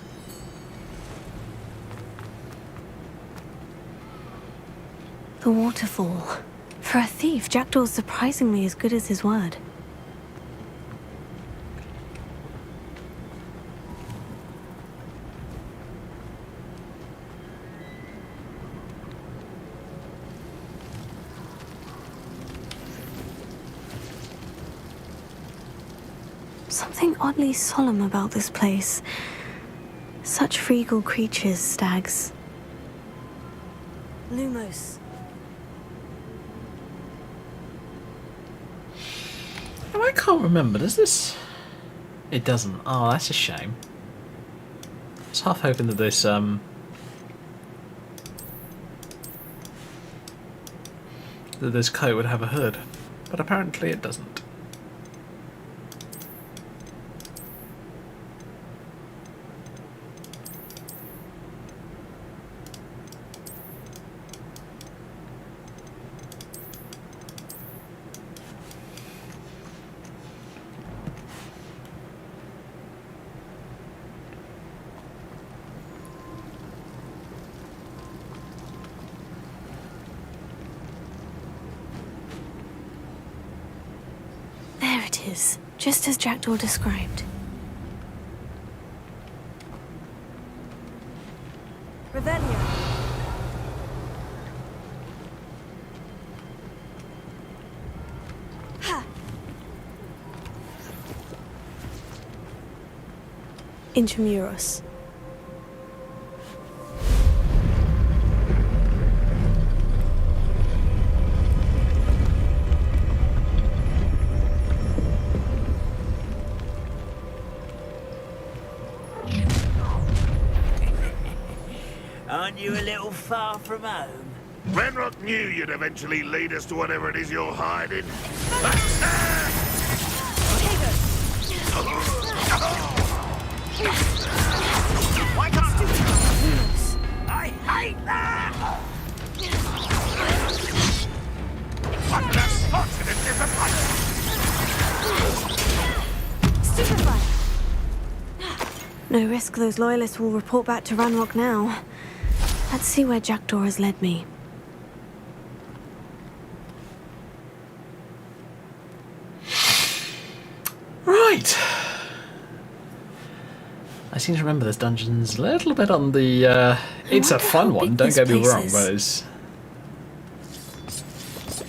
C: The waterfall. For a thief, Jackdaw's surprisingly as good as his word. Something oddly solemn about this place. Such regal creatures, stags. Lumos.
A: Oh, I can't remember. Does this? It doesn't. Oh, that's a shame. I was half hoping that this coat would have a hood, but apparently it doesn't.
C: Just as Jackdaw described.
U: Revelio.
C: Intramuros.
R: Aren't you a little far from home?
N: Ranrock knew you'd eventually lead us to whatever it is you're hiding.
R: Why can't I hate that! What the fortunate disappointment!
C: No risk those loyalists will report back to Ranrock now. Let's see where Jackdaw has led me.
A: Right. I seem to remember this dungeon's a little bit on the. It's a fun one, don't get me wrong, but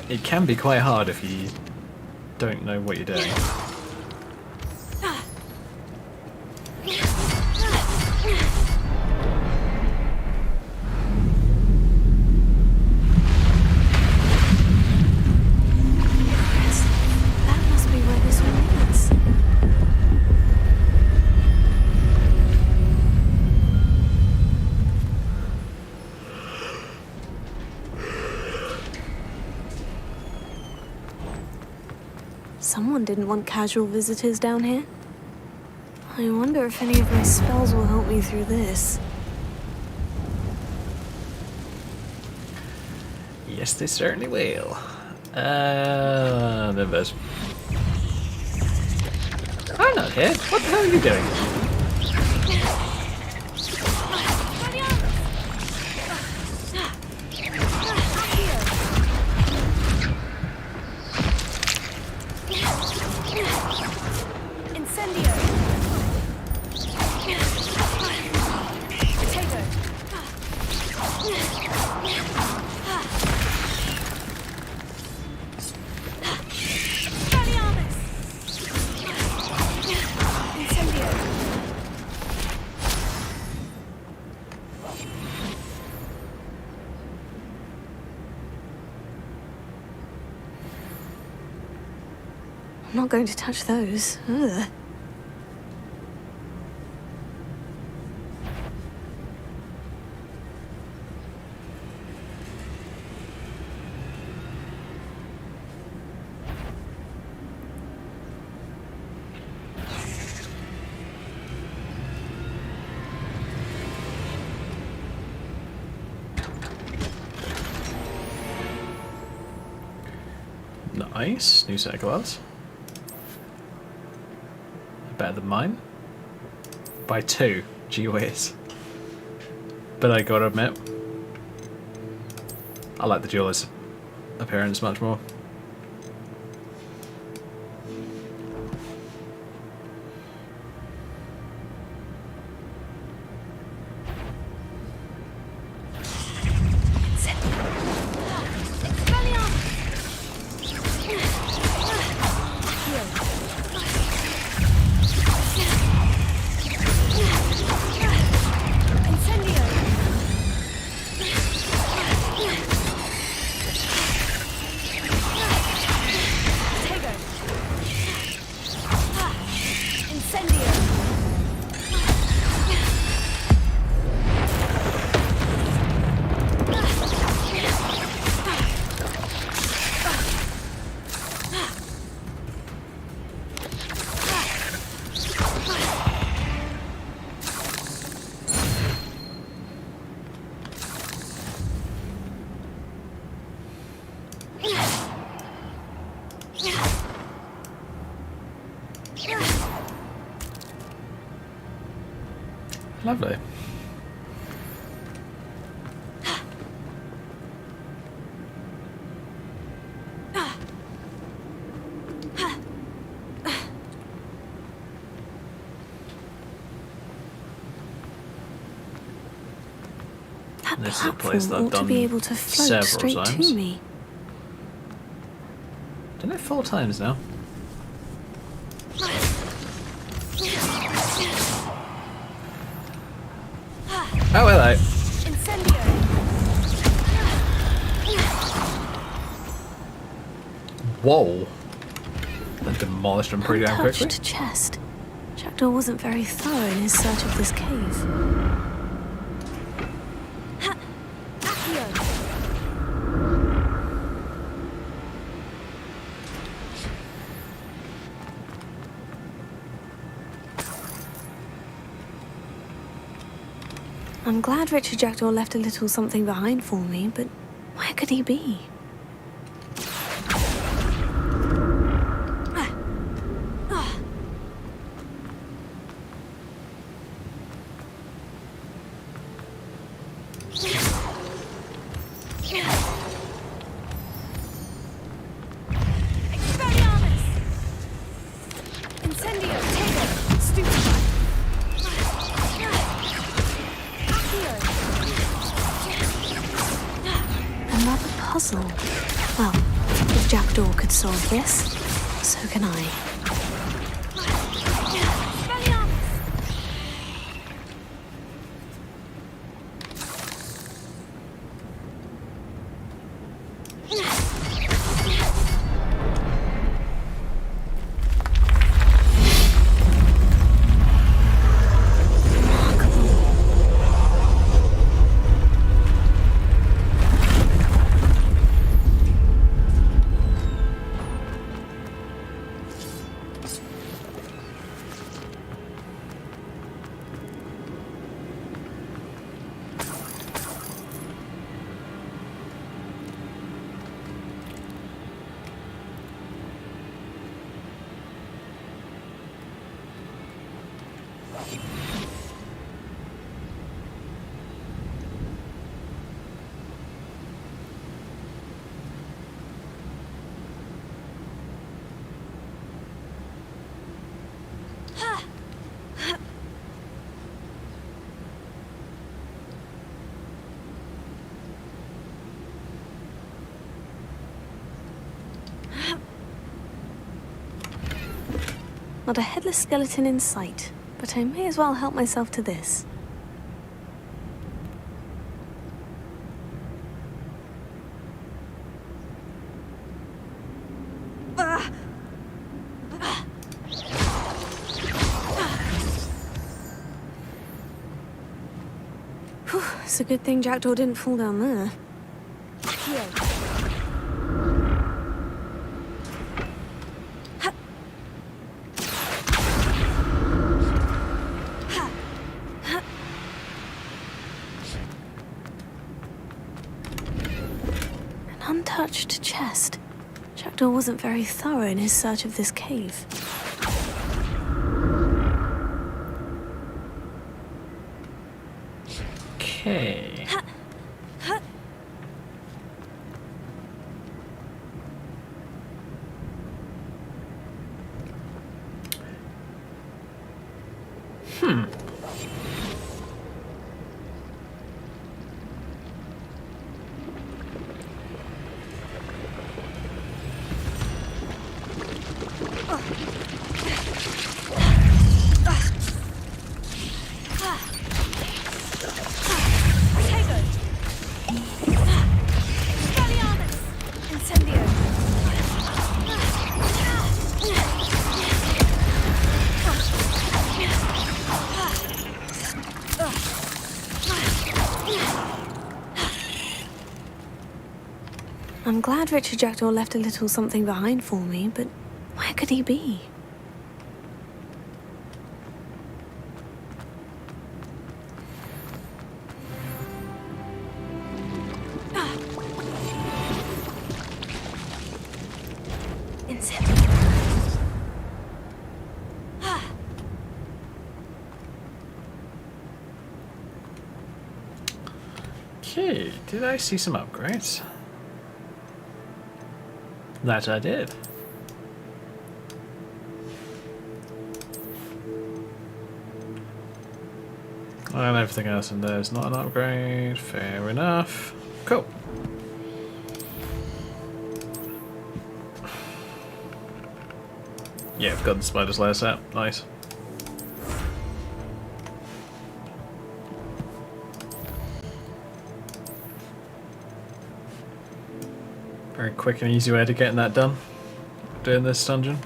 A: it can be quite hard if you don't know what you're doing.
C: Someone didn't want casual visitors down here. I wonder if any of my spells will help me through this.
A: Yes, they certainly will. Then there's... I'm not here. What the hell are you doing?
C: I'm not going to touch those. Ugh.
A: Nice. New set of gloves. Better than mine. By 2. Gee whiz. But I gotta admit, I like the jeweler's appearance much more. Lovely.
C: That
A: This is a place that
C: platform
A: I've
C: ought to be
A: done
C: able to float
A: several
C: straight
A: times.
C: to me.
A: Done it 4 times now. Oh, hello. Whoa. That demolished them pretty damn quickly.
C: Untouched chest. Jackdaw wasn't very thorough in his search of this cave. I'm glad Richard Jackdaw left a little something behind for me, but where could he be? Another puzzle. Well, if Jackdaw could solve this, so can I. Not a headless skeleton in sight, but I may as well help myself to this. Whew, it's a good thing Jackdaw didn't fall down there. An untouched chest. Jackdaw wasn't very thorough in his search of this cave.
A: Okay.
C: I'm glad Richard Jackdaw left a little something behind for me, but where could he be? Okay, did I see some upgrades? That I did. And everything else in there is not an upgrade. Fair enough. Cool. Yeah, I've got the spider's lair set. Nice. Very quick and easy way to getting that done. Doing this dungeon.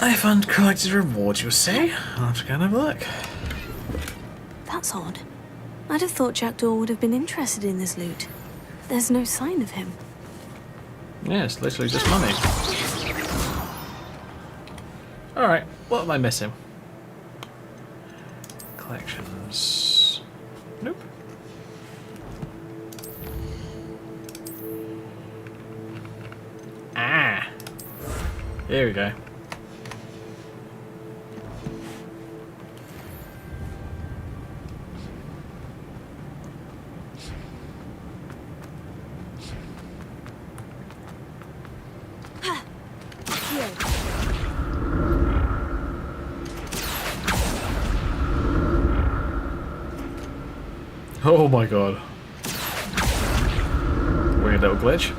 C: I found quite a reward, you say? I'll have to go and have a look. That's odd. I'd have thought Jackdaw would have been interested in this loot. There's no sign of him.
A: Yeah, it's literally just money. Alright, what am I missing? Collections. Nope. Ah! Here we go. Oh my god. Weird little glitch.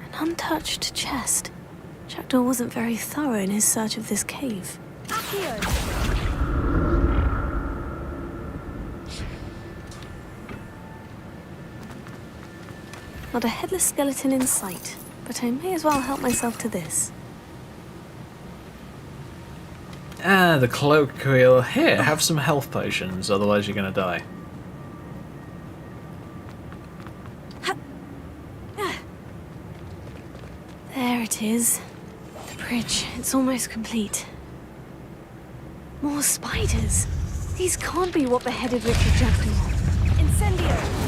C: An untouched chest. Jackdaw wasn't very thorough in his search of this cave. Not a headless skeleton in sight, but I may as well help myself to this.
A: Ah, the cloak wheel. Here, have some health potions, otherwise you're gonna die.
C: There it is. The bridge. It's almost complete. More spiders. These can't be what beheaded Richard Jackdaw. Incendio!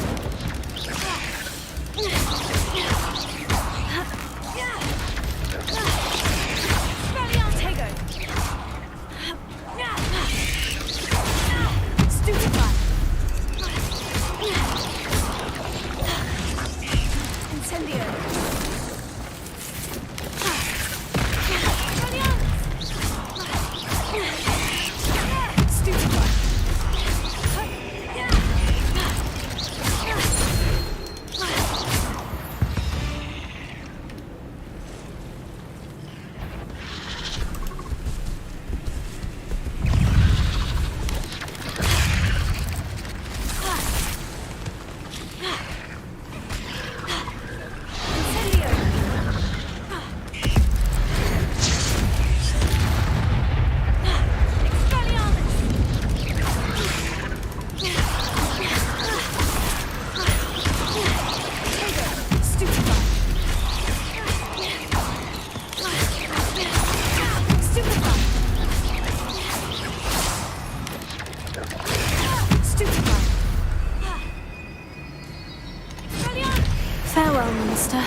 C: Farewell, Minister.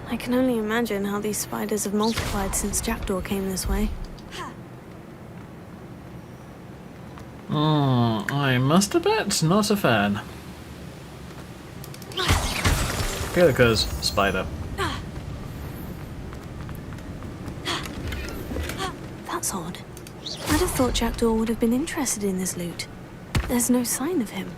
C: I can only imagine how these spiders have multiplied since Jackdaw came this way.
A: I must admit, not a fan. Purely because spider.
C: That's odd. I'd have thought Jackdaw would have been interested in this loot. There's no sign of him.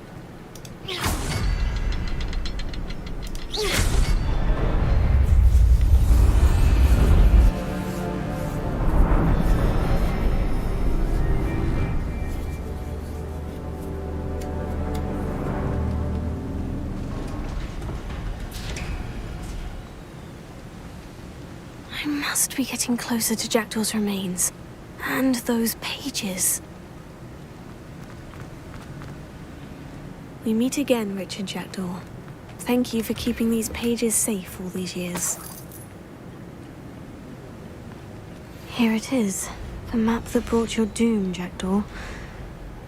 C: I must be getting closer to Jackdaw's remains. And those pages. We meet again, Richard Jackdaw. Thank you for keeping these pages safe all these years. Here it is. The map that brought your doom, Jackdaw.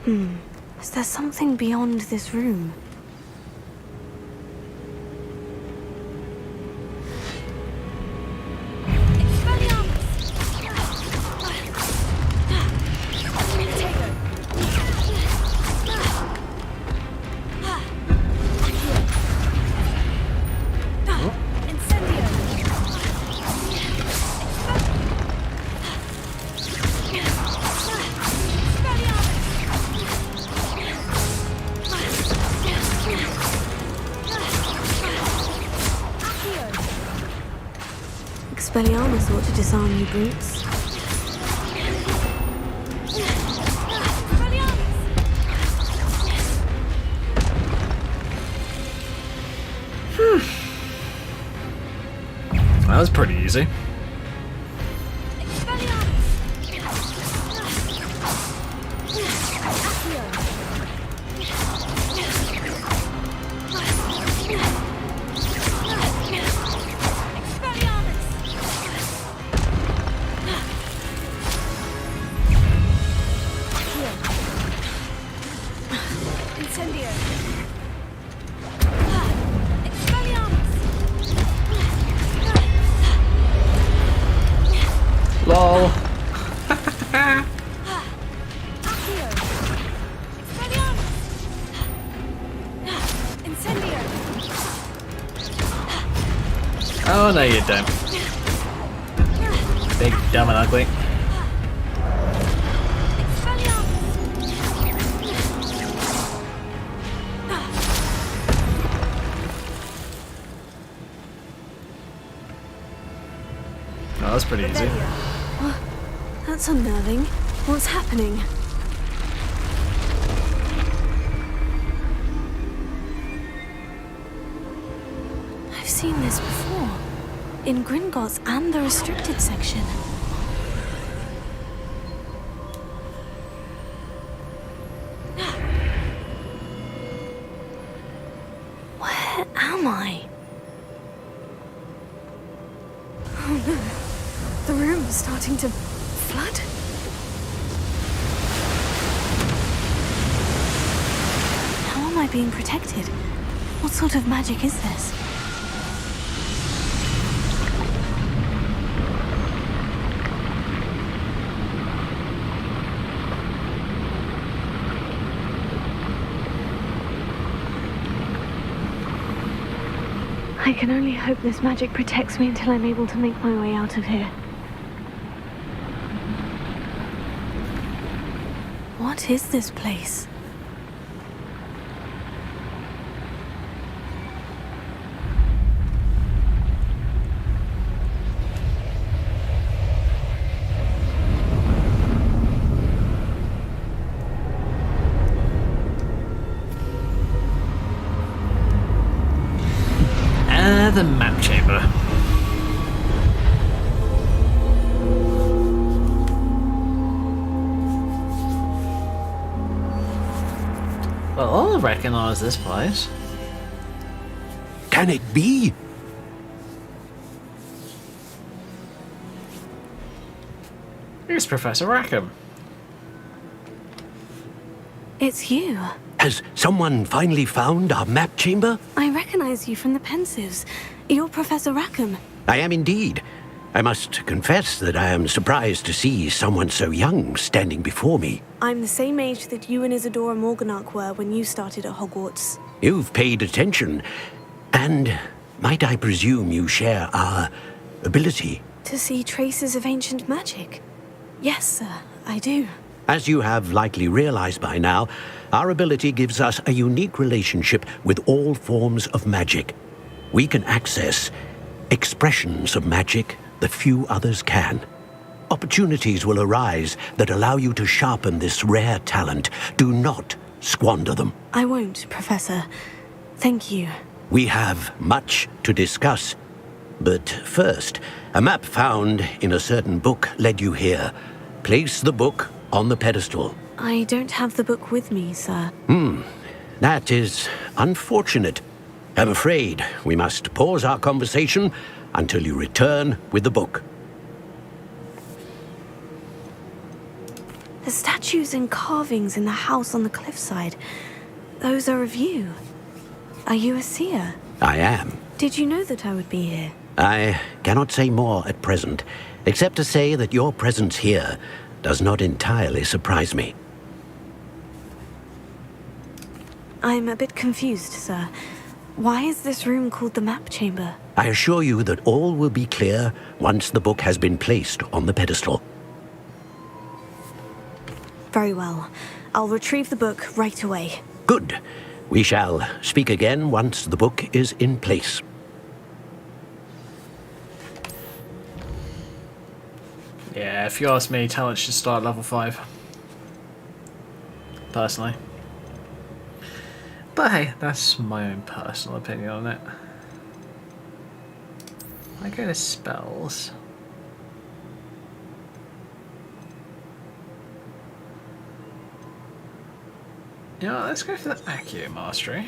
C: Is there something beyond this room? Expelliarmus thought to disarm you brutes.
A: That was pretty easy. LOL. Oh, no you don't. Big, dumb and ugly. Oh, that's pretty easy.
C: Oh, that's unnerving. What's happening? I've seen this before. In Gringotts and the restricted section. Where am I? Oh no. The room is starting to flood. How am I being protected? What sort of magic is this? I can only hope this magic protects me until I'm able to make my way out of here. What is this place?
A: The map chamber. Well, I recognise this place.
J: Can it be?
A: Here's Professor Rackham.
C: It's you.
J: Has someone finally found our map chamber?
C: I recognize you from the Pensives. You're Professor Rackham.
J: I am indeed. I must confess that I am surprised to see someone so young standing before me.
C: I'm the same age that you and Isadora Morganach were when you started at Hogwarts.
J: You've paid attention. And might I presume you share our ability?
C: To see traces of ancient magic? Yes, sir, I do.
J: As you have likely realized by now, our ability gives us a unique relationship with all forms of magic. We can access expressions of magic that few others can. Opportunities will arise that allow you to sharpen this rare talent. Do not squander them.
C: I won't, Professor. Thank you.
J: We have much to discuss. But first, a map found in a certain book led you here. Place the book on the pedestal.
C: I don't have the book with me, sir.
J: That is unfortunate. I'm afraid we must pause our conversation until you return with the book.
C: The statues and carvings in the house on the cliffside, those are of you. Are you a seer?
J: I am.
C: Did you know that I would be here?
J: I cannot say more at present, except to say that your presence here does not entirely surprise me.
C: I'm a bit confused, sir. Why is this room called the map chamber?
J: I assure you that all will be clear once the book has been placed on the pedestal.
C: Very well. I'll retrieve the book right away.
J: Good. We shall speak again once the book is in place.
A: Yeah, if you ask me, talent should start level 5. Personally. But hey, that's my own personal opinion on it. I go to spells. Yeah, let's go for the Accio Mastery.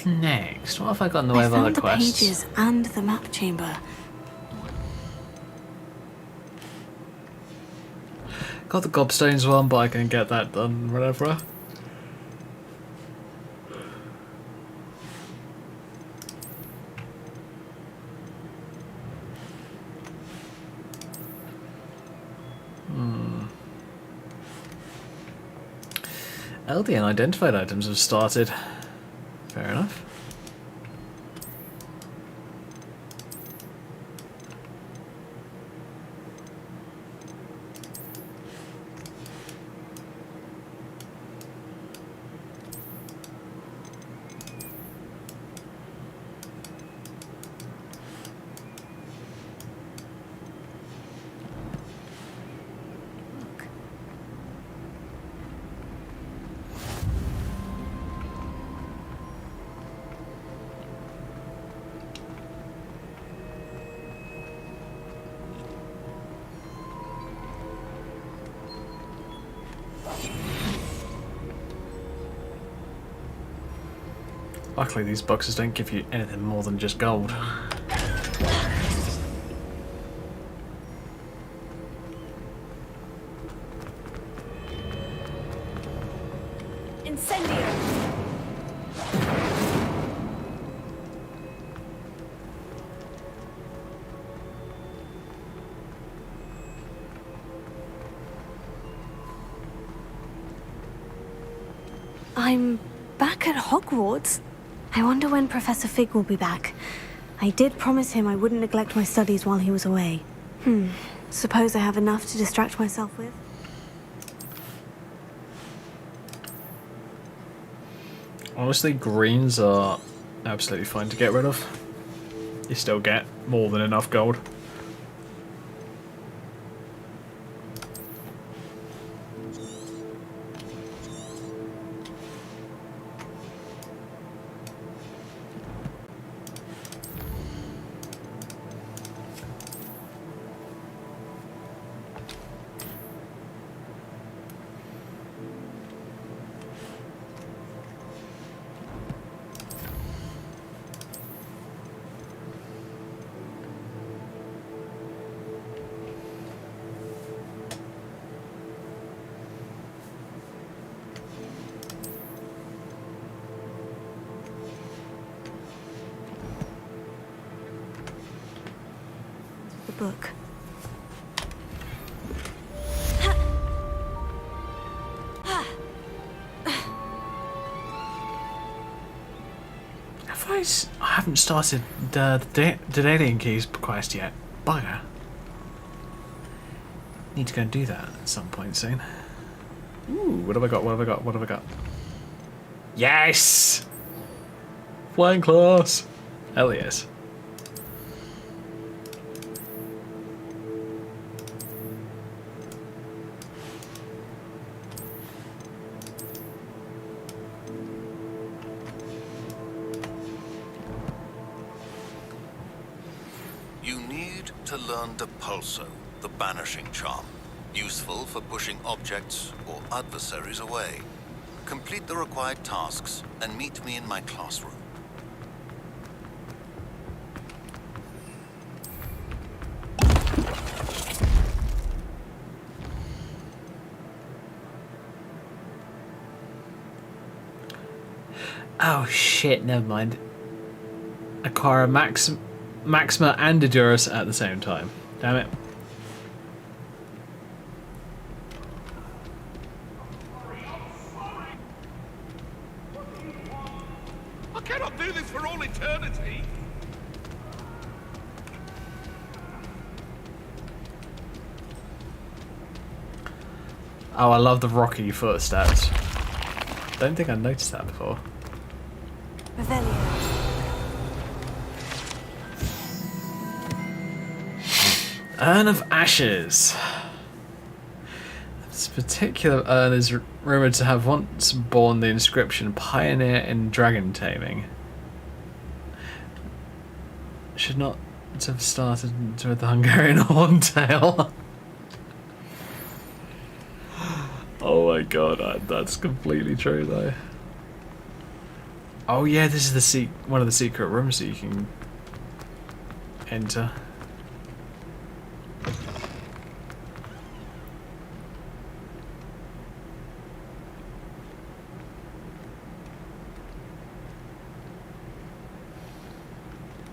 A: next? What have I got in the
C: I
A: way of other
C: found the
A: quests?
C: pages and the map chamber.
A: Got the gobstones one, but I can get that done whenever. LD and identified items have started. Fair enough. Luckily these boxes don't give you anything more than just gold.
C: Incendio! I'm back at Hogwarts. I wonder when Professor Fig will be back. I did promise him I wouldn't neglect my studies while he was away. Suppose I have enough to distract myself with?
A: Honestly, greens are absolutely fine to get rid of. You still get more than enough gold.
C: The book.
A: I haven't started the Daedalian Keys quest yet. Bugger. Need to go and do that at some point soon. Ooh, what have I got? What have I got? What have I got? Yes! Flying class! Hell yes.
K: You need to learn the Pulso, the banishing charm, useful for pushing objects or adversaries away. Complete the required tasks and meet me in my classroom.
A: Oh shit, never mind. Acquire Maxima and Edurus at the same time. Damn it.
N: I cannot do this for all eternity.
A: Oh, I love the rocky footsteps. Don't think I noticed that before.
C: Revelio.
A: Urn of Ashes. This particular urn is rumoured to have once borne the inscription Pioneer in Dragon Taming. Should not have started with the Hungarian Horntail. Oh my god, that's completely true though. Oh yeah, this is the one of the secret rooms that you can enter.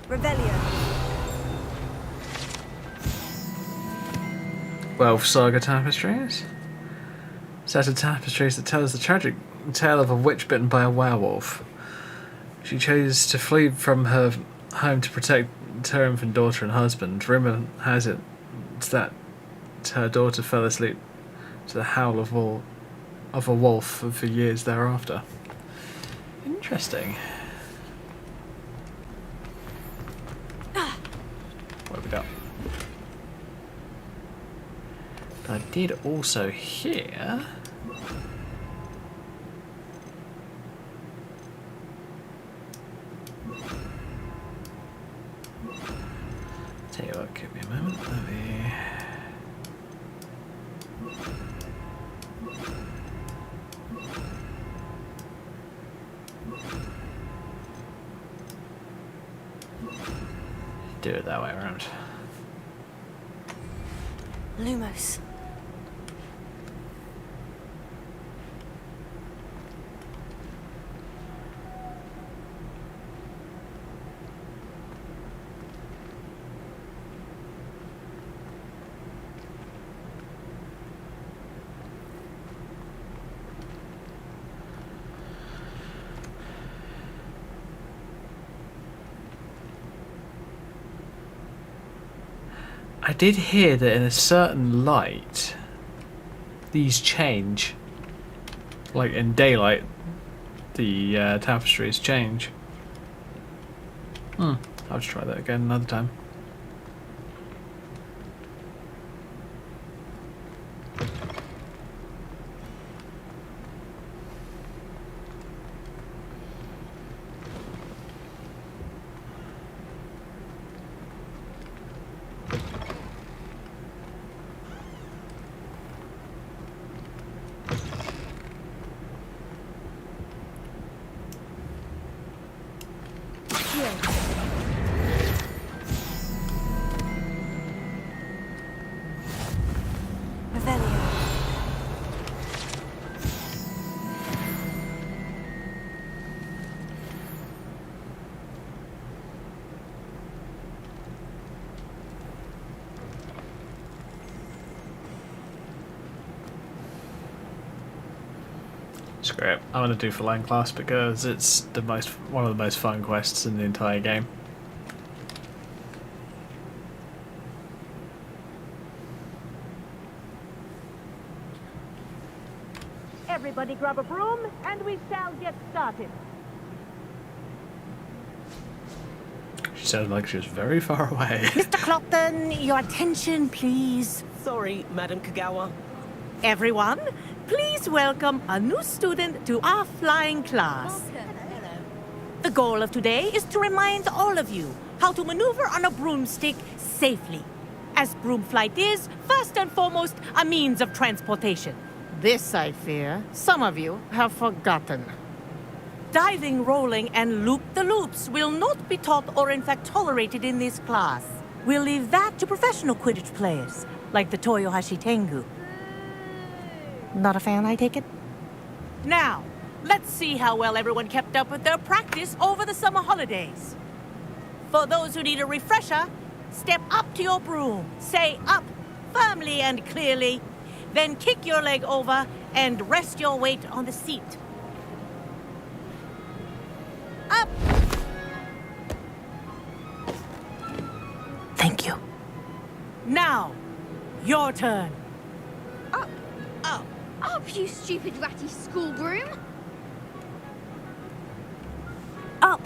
U: Revelio.
A: 12 saga tapestries. Set of tapestries that tells the tragic tale of a witch bitten by a werewolf. She chose to flee from her home to protect her infant daughter and husband. Rumour has it that her daughter fell asleep to the howl of a wolf for years thereafter. Interesting. What have we got? I did also hear... Tell you what, give me a moment. Let me... do it that way around.
C: Lumos.
A: I did hear that in a certain light, these change. Like in daylight, the tapestries change. I'll just try that again another time. Screw it. I'm gonna do for land class because it's one of the most fun quests in the entire game.
U: Everybody grab a broom, and we shall get started.
A: She sounded like she was very far away.
O: Mr. Clopton, your attention, please.
G: Sorry, Madam Kagawa.
O: Everyone, please welcome a new student to our flying class. The goal of today is to remind all of you how to maneuver on a broomstick safely, as broom flight is, first and foremost, a means of transportation. This, I fear, some of you have forgotten. Diving, rolling, and loop-the-loops will not be taught or in fact tolerated in this class. We'll leave that to professional Quidditch players, like the Toyohashi Tengu. Not a fan, I take it? Now, let's see how well everyone kept up with their practice over the summer holidays. For those who need a refresher, step up to your broom, say up firmly and clearly, then kick your leg over and rest your weight on the seat. Up! Thank you. Now, your turn.
B: Up, up, up, you stupid ratty school broom.
O: Up!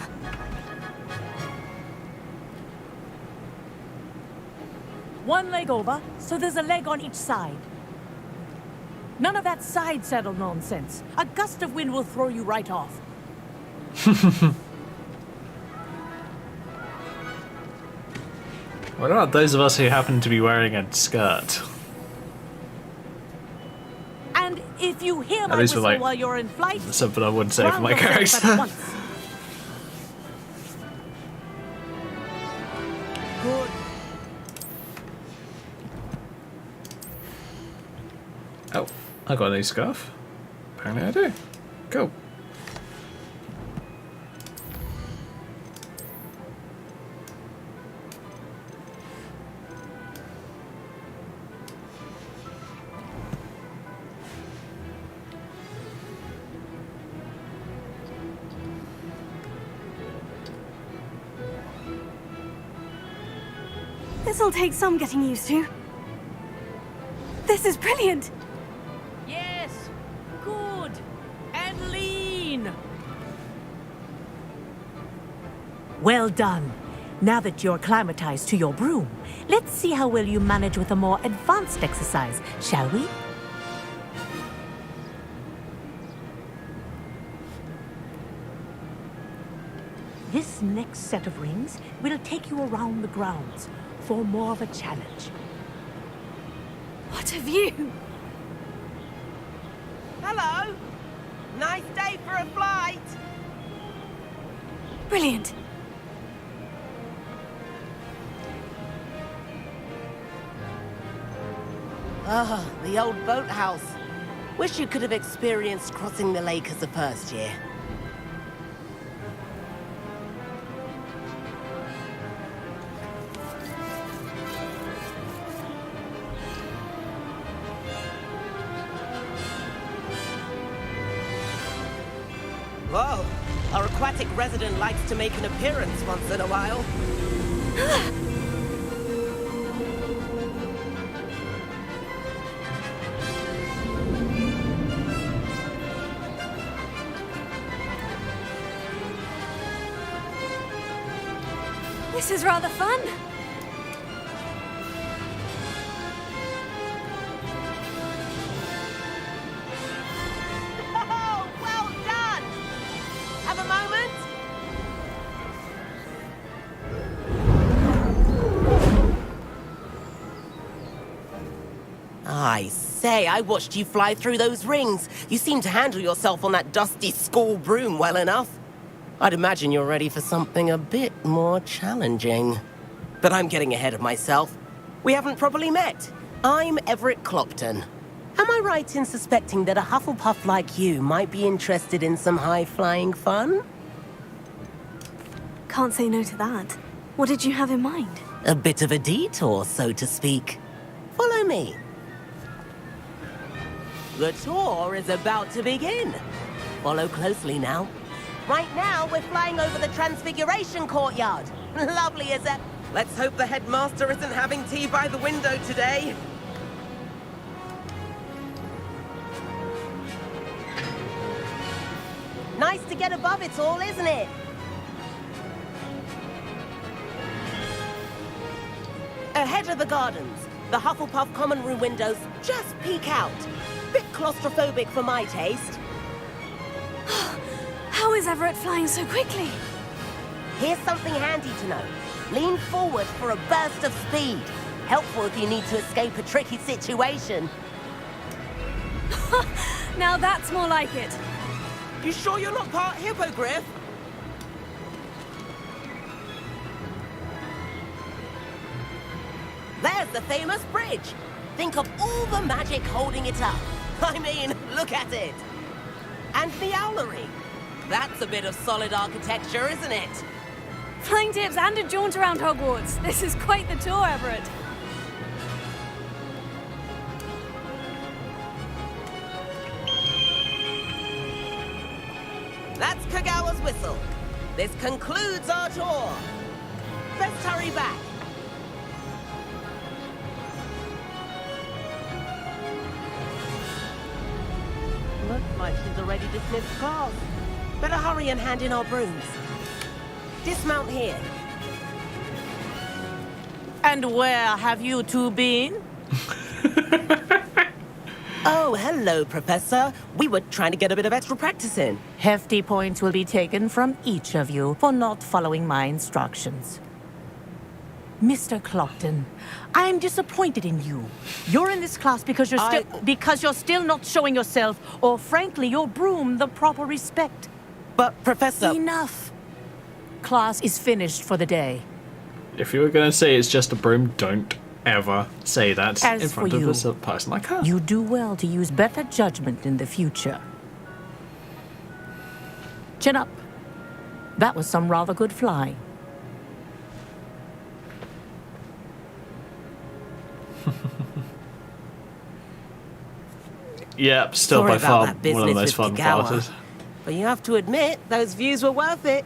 O: One leg over, so there's a leg on each side. None of that side saddle nonsense. A gust of wind will throw you right off.
A: What about those of us who happen to be wearing a skirt?
O: And if you hear
A: At
O: my
A: least for,
O: whistle
A: like,
O: while you're in flight,
A: something I wouldn't say for
O: ground
A: my
O: yourself
A: character.
O: at once. Good.
A: Oh, I got a new scarf. Apparently I do. Cool.
C: This'll take some getting used to. This is brilliant.
O: Yes. Good. And lean. Well done. Now that you're acclimatized to your broom, let's see how well you manage with a more advanced exercise, shall we? This next set of rings will take you around the grounds for more of a challenge.
C: What a view!
E: Hello! Nice day for a flight!
C: Brilliant.
E: Ah, the old boathouse. Wish you could have experienced crossing the lake as a first year. Whoa, our aquatic resident likes to make an appearance once in a while.
C: This is rather fun.
E: Oh, well done! Have a moment? I say, I watched you fly through those rings. You seem to handle yourself on that dusty school broom well enough. I'd imagine you're ready for something a bit more challenging. But I'm getting ahead of myself. We haven't properly met. I'm Everett Clopton. Am I right in suspecting that a Hufflepuff like you might be interested in some high-flying fun?
C: Can't say no to that. What did you have in mind?
E: A bit of a detour, so to speak. Follow me. The tour is about to begin. Follow closely now. Right now, we're flying over the Transfiguration Courtyard. Lovely as ever. Let's hope the headmaster isn't having tea by the window today. Nice to get above it all, isn't it? Ahead of the gardens, the Hufflepuff common room windows just peek out. Bit claustrophobic for my taste.
C: How is Everett flying so quickly?
E: Here's something handy to know. Lean forward for a burst of speed. Helpful if you need to escape a tricky situation.
C: Now that's more like it.
E: You sure you're not part hippogriff? There's the famous bridge. Think of all the magic holding it up. I mean, look at it. And the owlery. That's a bit of solid architecture, isn't it?
C: Flying tips and a jaunt around Hogwarts. This is quite the tour, Everett.
E: That's Kagawa's whistle. This concludes our tour. Let's hurry back. Looks like she's already dismissed class. Better hurry and hand in our brooms. Dismount here.
O: And where have you two been?
E: Oh, hello, Professor. We were trying to get a bit of extra practice in.
O: Hefty points will be taken from each of you for not following my instructions. Mr. Clopton, I am disappointed in you. You're in this class because you're still not showing yourself, or frankly, your broom, the proper respect.
E: But, Professor...
O: Enough. Class is finished for the day.
A: If you were going to say it's just a broom, don't ever say that
O: As
A: in
O: for
A: front of
O: you,
A: a person like her.
O: You do well to use better judgment in the future. Chin up. That was some rather good flying.
A: Yep, still
E: Sorry
A: by
E: about
A: far
E: that
A: one of
E: business
A: the most
E: with
A: fun
E: Kagawa.
A: parts.
E: But you have to admit, those views were worth it.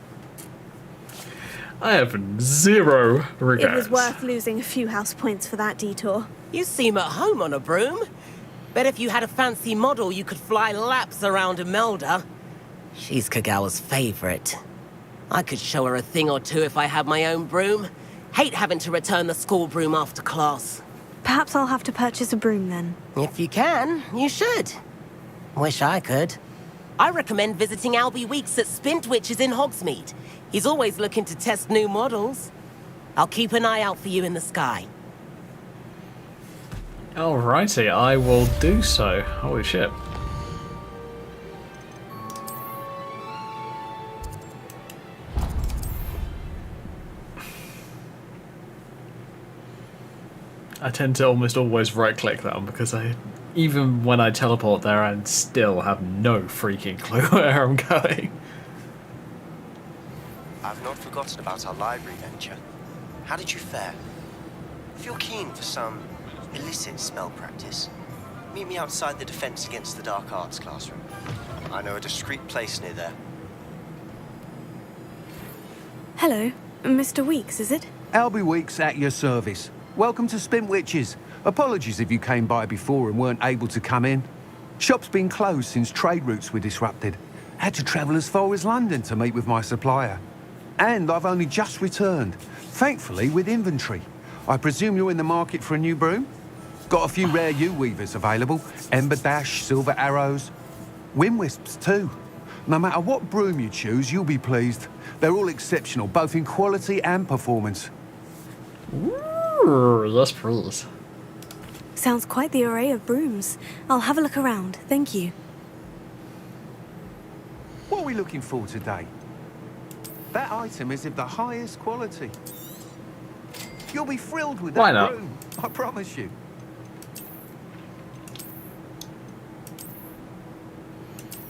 A: I have zero regrets.
F: It was worth losing a few house points for that detour.
E: You seem at home on a broom. Bet if you had a fancy model, you could fly laps around Imelda. She's Kagawa's favorite. I could show her a thing or two if I had my own broom. Hate having to return the school broom after class.
F: Perhaps I'll have to purchase a broom then.
E: If you can, you should. Wish I could. I recommend visiting Albie Weeks at Spintwitches in Hogsmeade. He's always looking to test new models. I'll keep an eye out for you in the sky.
A: Alrighty, I will do so. Holy shit. I tend to almost always right-click that one because even when I teleport there, I still have no freaking clue where I'm going.
L: I've not forgotten about our library venture. How did you fare? If you're keen for some illicit spell practice, meet me outside the Defense Against the Dark Arts classroom. I know a discreet place near there.
F: Hello, Mr. Weeks, is it?
W: Albie Weeks at your service. Welcome to Spintwitches. Apologies if you came by before and weren't able to come in. Shop's been closed since trade routes were disrupted. Had to travel as far as London to meet with my supplier. And I've only just returned, thankfully with inventory. I presume you're in the market for a new broom? Got a few rare U-weavers available. Ember Dash, Silver Arrows. Wind Wisps too. No matter what broom you choose, you'll be pleased. They're all exceptional, both in quality and performance.
A: Ooh, yes please.
F: Sounds quite the array of brooms. I'll have a look around, thank you.
W: What are we looking for today? That item is of the highest quality. You'll be thrilled with that
A: Why not?
W: broom, I promise you.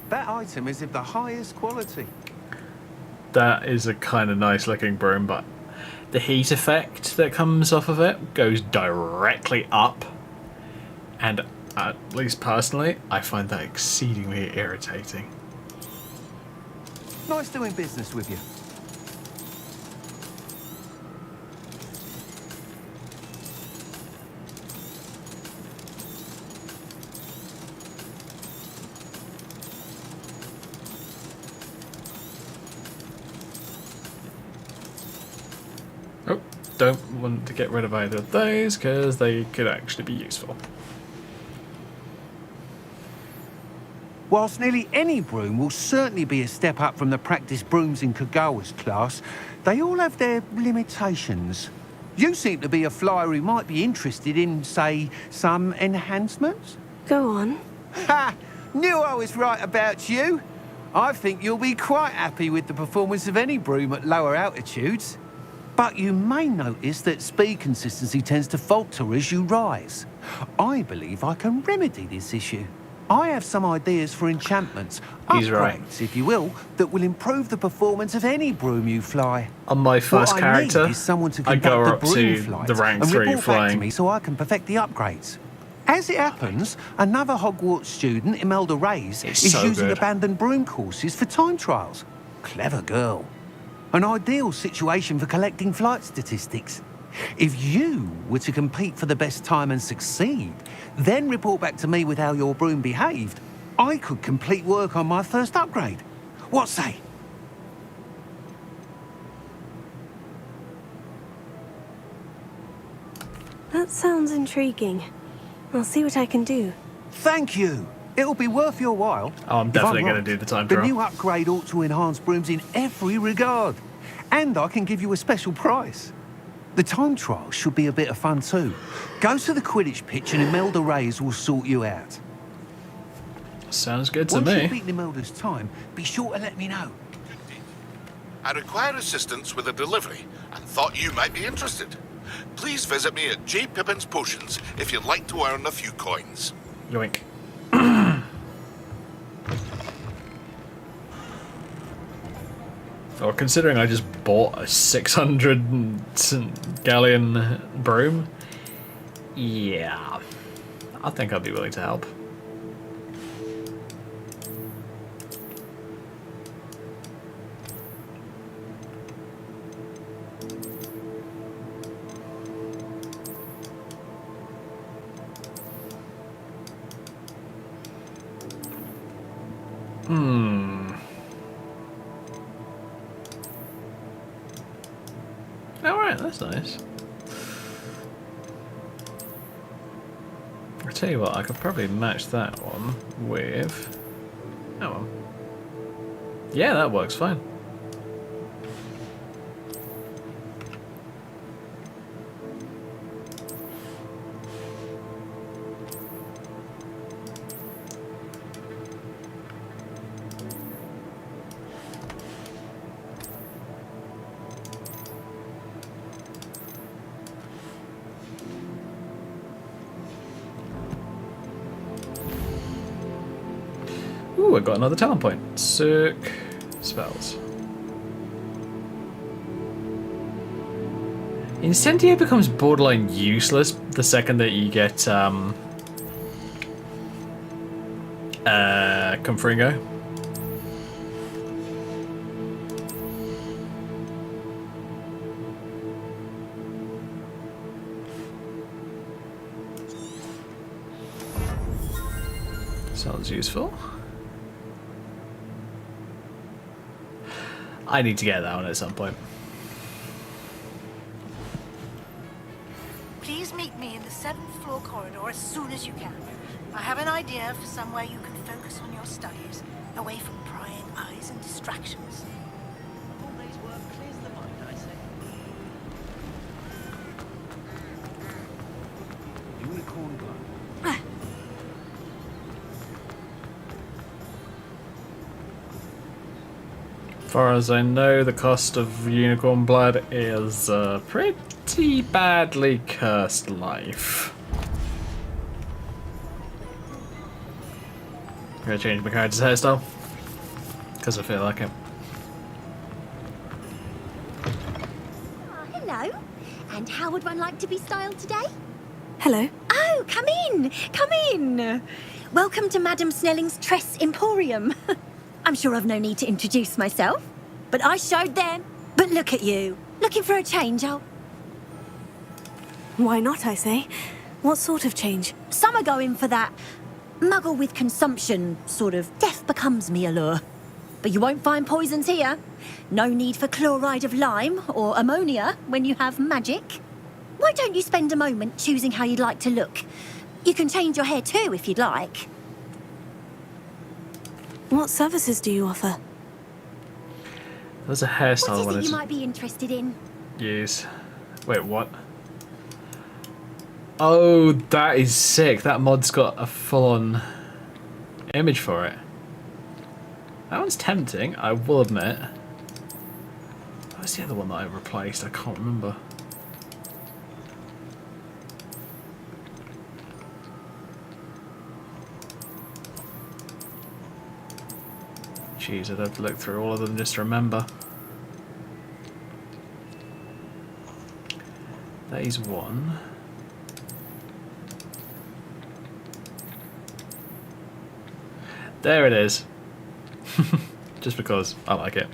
W: That item is of the highest quality.
A: That is a kind of nice looking broom, but the heat effect that comes off of it goes directly up. And at least personally, I find that exceedingly irritating.
W: Nice doing business with you.
A: Oh, don't want to get rid of either of those because they could actually be useful.
W: Whilst nearly any broom will certainly be a step up from the practice brooms in Kagawa's class, they all have their limitations. You seem to be a flyer who might be interested in, say, some enhancements?
F: Go on.
W: Ha! Knew I was right about you. I think you'll be quite happy with the performance of any broom at lower altitudes. But you may notice that speed consistency tends to falter as you rise. I believe I can remedy this issue. I have some ideas for enchantments,
A: He's
W: upgrades,
A: right.
W: if you will, that will improve the performance of any broom you fly.
A: On my first
W: What
A: character,
W: I need is someone to
A: I go
W: conduct
A: up
W: the broom
A: to
W: flight
A: the rank
W: and
A: 3
W: report back to
A: flying.
W: me so I can perfect the upgrades. As it happens, another Hogwarts student, Imelda Reyes, is
A: so
W: using
A: good.
W: abandoned broom courses for time trials. Clever girl. An ideal situation for collecting flight statistics. If you were to compete for the best time and succeed, then report back to me with how your broom behaved, I could complete work on my first upgrade. What say?
F: That sounds intriguing. I'll see what I can do.
W: Thank you. It'll be worth your while.
A: Oh, I'm
W: If
A: definitely going
W: right,
A: to do the time
W: The
A: trial.
W: new upgrade ought to enhance brooms in every regard. And I can give you a special price. The time trial should be a bit of fun too. Go to the Quidditch pitch and Imelda Reyes will sort you out.
A: Sounds good to
W: Once
A: me.
W: you've beaten Imelda's time, be sure to let me know.
N: I require assistance with a delivery and thought you might be interested. Please visit me at J. Pippin's Potions if you'd like to earn a few coins.
A: Yoink. Or considering I just bought a 600 galleon broom, yeah, I think I'd be willing to help. Alright, that's nice. I tell you what, I could probably match that one with... Oh well. Yeah, that works fine. Ooh, I got another talent point. Sick. Spells. Incendio becomes borderline useless the second that you get Confringo. Sounds useful. I need to get that one at some point.
M: Please meet me in the 7th floor corridor as soon as you can. I have an idea for somewhere you can focus on your studies, away from prying eyes and distractions.
G: All day's work clears the mind, I say.
W: Unicorn blood.
A: As far as I know, the cost of unicorn blood is a pretty badly cursed life. I'm gonna change my character's hairstyle because I feel like it.
P: Hello. And how would one like to be styled today?
F: Hello.
P: Oh, come in. Come in. Welcome to Madame Snelling's Tress Emporium. I'm sure I've no need to introduce myself, but I showed them. But look at you. Looking for a change, oh?
F: Why not, I say? What sort of change?
P: Some are going for that muggle with consumption, sort of death becomes me allure. But you won't find poisons here. No need for chloride of lime or ammonia when you have magic. Why don't you spend a moment choosing how you'd like to look? You can change your hair too if you'd like.
F: What services do you offer?
A: There's a hairstyle
P: What
A: one
P: is it you
A: is
P: might be interested in?
A: use. Wait, what? Oh, that is sick. That mod's got a full-on image for it. That one's tempting, I will admit. What was the other one that I replaced? I can't remember. Jeez, I'd have to look through all of them just to remember. That is one. There it is. Just because I like it.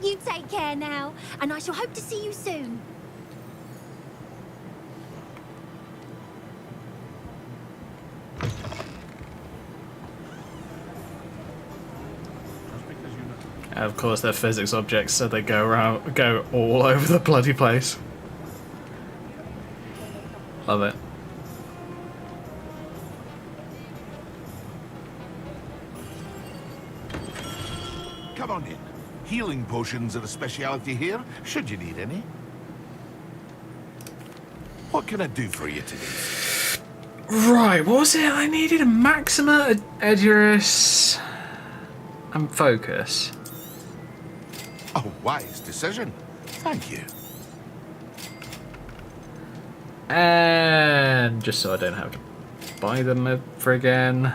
P: You take care now, and I shall hope to see you soon.
A: And of course, they're physics objects, so they go all over the bloody place. Love it.
N: Come on in. Healing potions are a speciality here, should you need any. What can I do for you today?
A: Right, what was it? I needed a Maxima, Edurus, and Focus.
N: A wise decision. Thank you.
A: And just so I don't have to buy them ever again.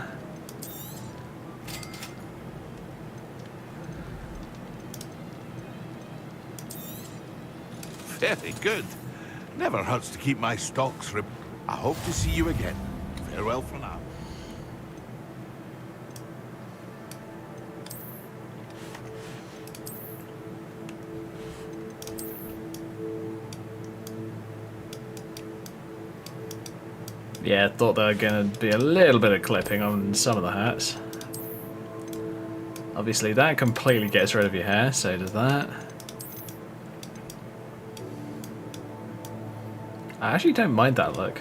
N: Very good. Never hurts to keep my stocks I hope to see you again. Farewell for now.
A: Yeah, thought there were going to be a little bit of clipping on some of the hats. Obviously that completely gets rid of your hair, so does that. I actually don't mind that look.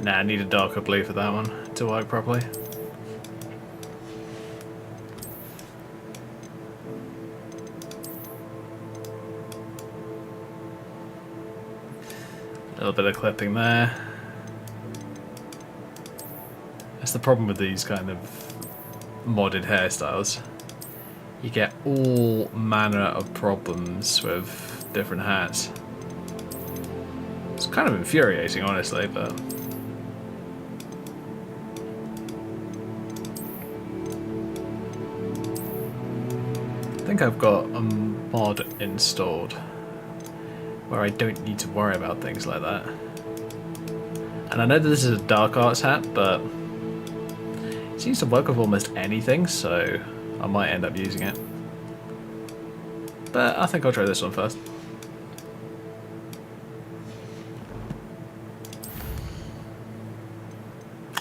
A: Nah, I need a darker blue for that one to work properly. A little bit of clipping there. That's the problem with these kind of modded hairstyles. You get all manner of problems with different hats. It's kind of infuriating, honestly, but... I think I've got a mod installed where I don't need to worry about things like that. And I know that this is a dark arts hat, but it seems to work with almost anything, so I might end up using it. But I think I'll try this one first.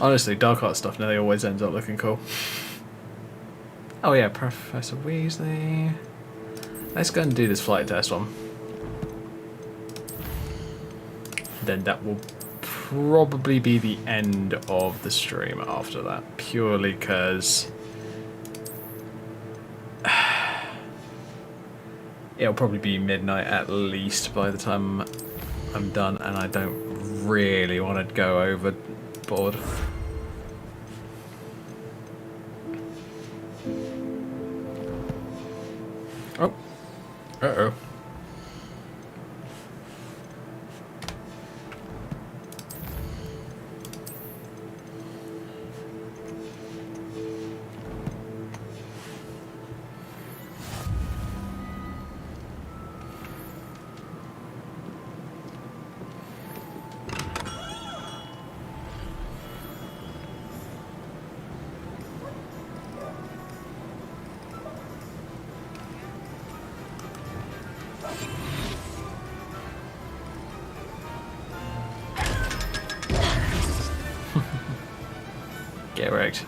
A: Honestly, dark art stuff nearly always ends up looking cool. Oh yeah, Professor Weasley. Let's go and do this flight test one. Then that will probably be the end of the stream after that, purely because it'll probably be midnight at least by the time I'm done, and I don't really want to go overboard. Oh, uh-oh. Get wrecked.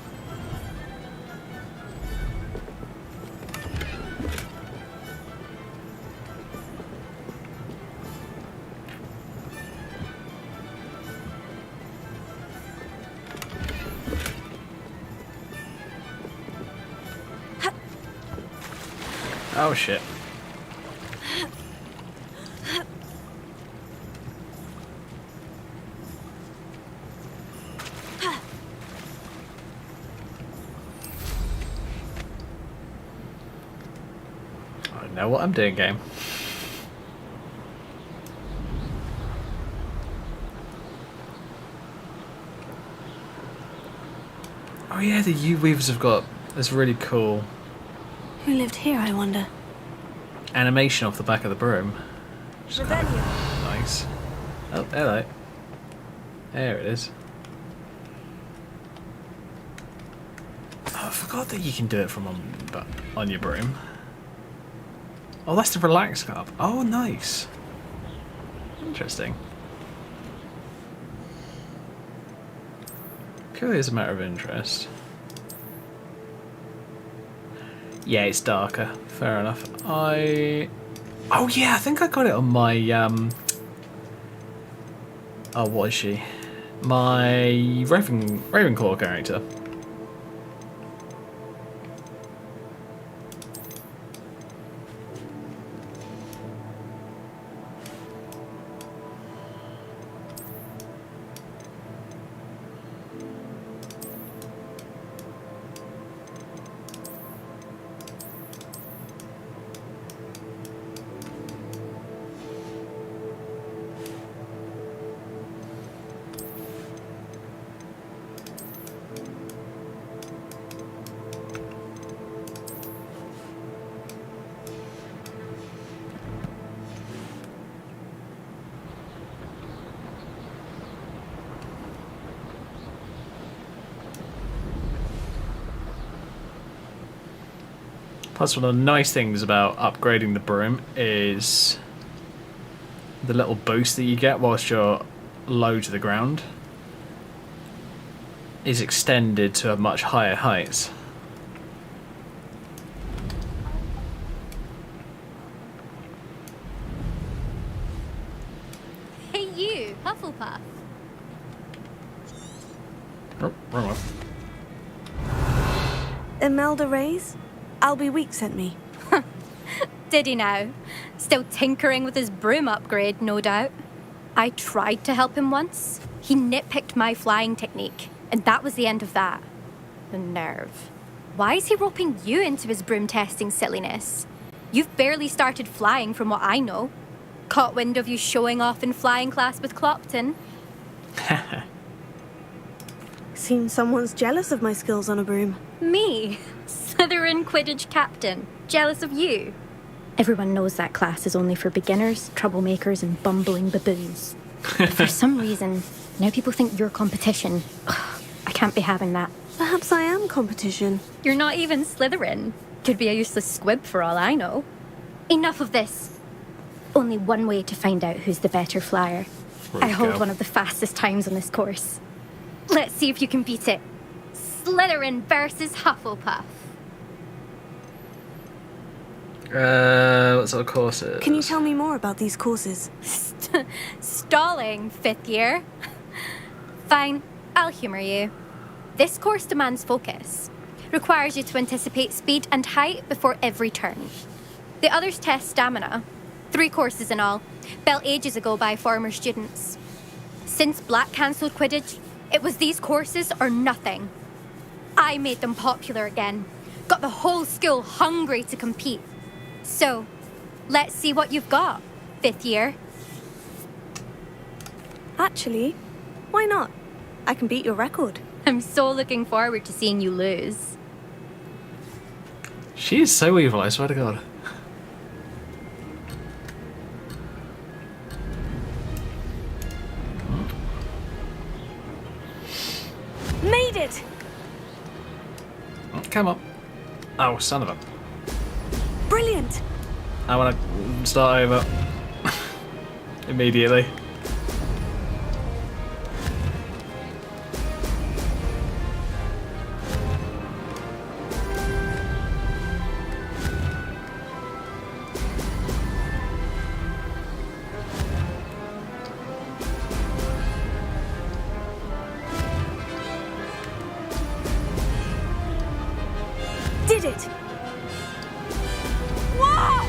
A: Oh shit. I know what I'm doing, game. Oh yeah, the U-Weavers have got this really cool
F: Who lived here, I wonder?
A: animation off the back of the broom. Just kind of nice. Oh, hello. There it is. Oh, I forgot that you can do it from on your broom. Oh, that's the relax cup. Oh, nice. Interesting. Purely as a matter of interest. Yeah, it's darker. Fair enough. Oh yeah, I think I got it on my oh, what is she? My Ravenclaw character. Plus, one of the nice things about upgrading the broom is the little boost that you get whilst you're low to the ground is extended to a much higher heights.
Q: Hey you, Hufflepuff.
A: Oh, wrong one.
F: Imelda Reyes? Albie Week sent me.
Q: Did he now? Still tinkering with his broom upgrade, no doubt. I tried to help him once. He nitpicked my flying technique, and that was the end of that. The nerve. Why is he roping you into his broom testing silliness? You've barely started flying from what I know. Caught wind of you showing off in flying class with Clopton.
F: Seems someone's jealous of my skills on a broom.
Q: Me? Slytherin Quidditch captain. Jealous of you? Everyone knows that class is only for beginners, troublemakers, and bumbling baboons. For some reason, now people think you're competition. Ugh, I can't be having that.
F: Perhaps I am competition.
Q: You're not even Slytherin. Could be a useless squib for all I know. Enough of this. Only one way to find out who's the better flyer. I hold one of the fastest times on this course. Let's see if you can beat it. Slytherin versus Hufflepuff.
A: What sort of courses?
F: Can you tell me more about these courses?
Q: Stalling, 5th year. Fine, I'll humour you. This course demands focus. Requires you to anticipate speed and height before every turn. The others test stamina. 3 courses in all, built ages ago by former students. Since Black cancelled Quidditch, it was these courses or nothing. I made them popular again. Got the whole school hungry to compete. So, let's see what you've got, 5th year.
F: Actually, why not? I can beat your record.
Q: I'm so looking forward to seeing you lose.
A: She is so evil, I swear to God.
F: Made it!
A: Come on. Oh, son of a...
F: Brilliant!
A: I want to start over. Immediately.
F: Did it! Wow!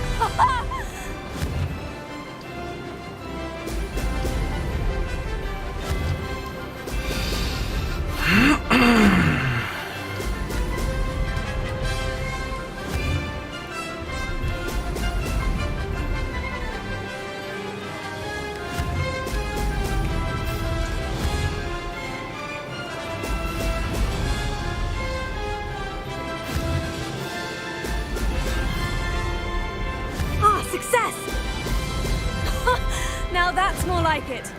F: Success! Now that's more like it.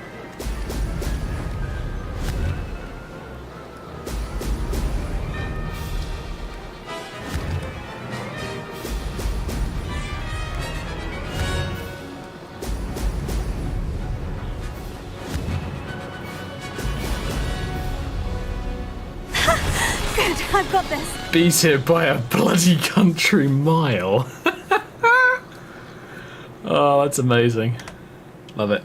F: Good, I've got this.
A: Beat it by a bloody country mile. Oh, that's amazing. Love it.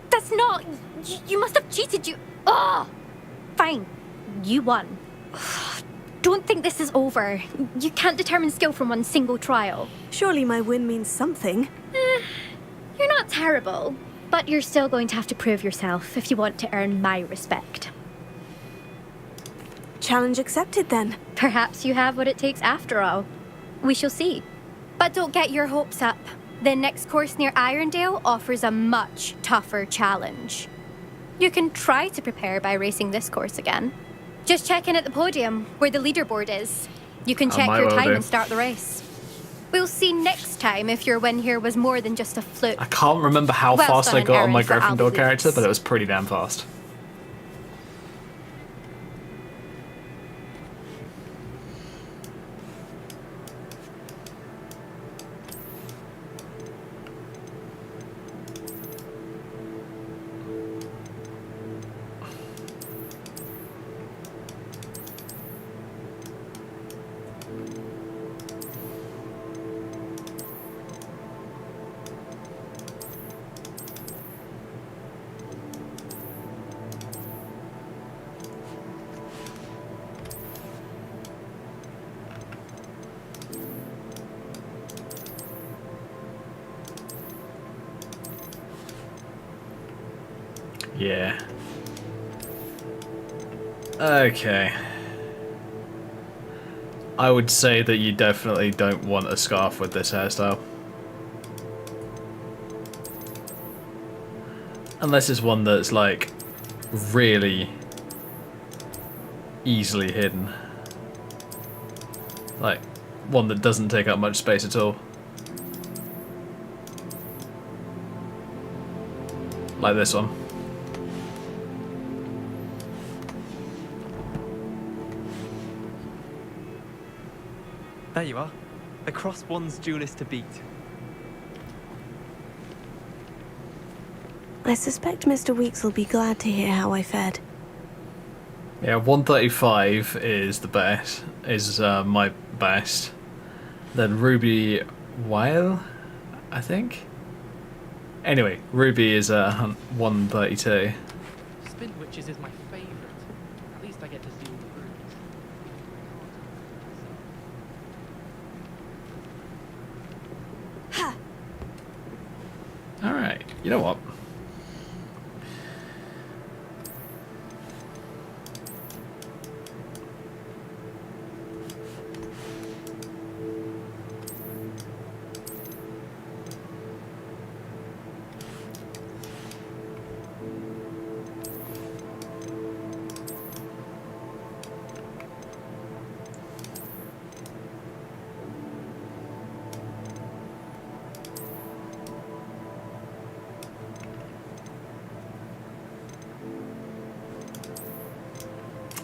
Q: That's not... You must have cheated, you... Fine. You won. Don't think this is over. You can't determine skill from one single trial.
F: Surely my win means something.
Q: You're not terrible, but you're still going to have to prove yourself if you want to earn my respect.
F: Challenge accepted, then.
Q: Perhaps you have what it takes after all. We shall see. But don't get your hopes up. The next course near Irondale offers a much tougher challenge. You can try to prepare by racing this course again. Just check in at the podium, where the leaderboard is. You can check your time and start the race. We'll see next time if your win here was more than just a fluke.
A: I can't remember how
Q: Well
A: fast
Q: done
A: I
Q: an
A: got on my
Q: errand for
A: Gryffindor
Q: Albie
A: character,
Q: Vids.
A: but it was pretty damn fast. Yeah. Okay. I would say that you definitely don't want a scarf with this hairstyle. Unless it's one that's like really easily hidden. Like one that doesn't take up much space at all. Like this one.
S: There you are. The cross one's duelist to beat.
F: I suspect Mr. Weeks will be glad to hear how I fared.
A: Yeah, 135 is the best. Is my best. Then Ruby Weil, I think. Anyway, Ruby is 132.
T: Spin Witches is my favorite. At least I get to see all the rubies.
A: Alright, you know what?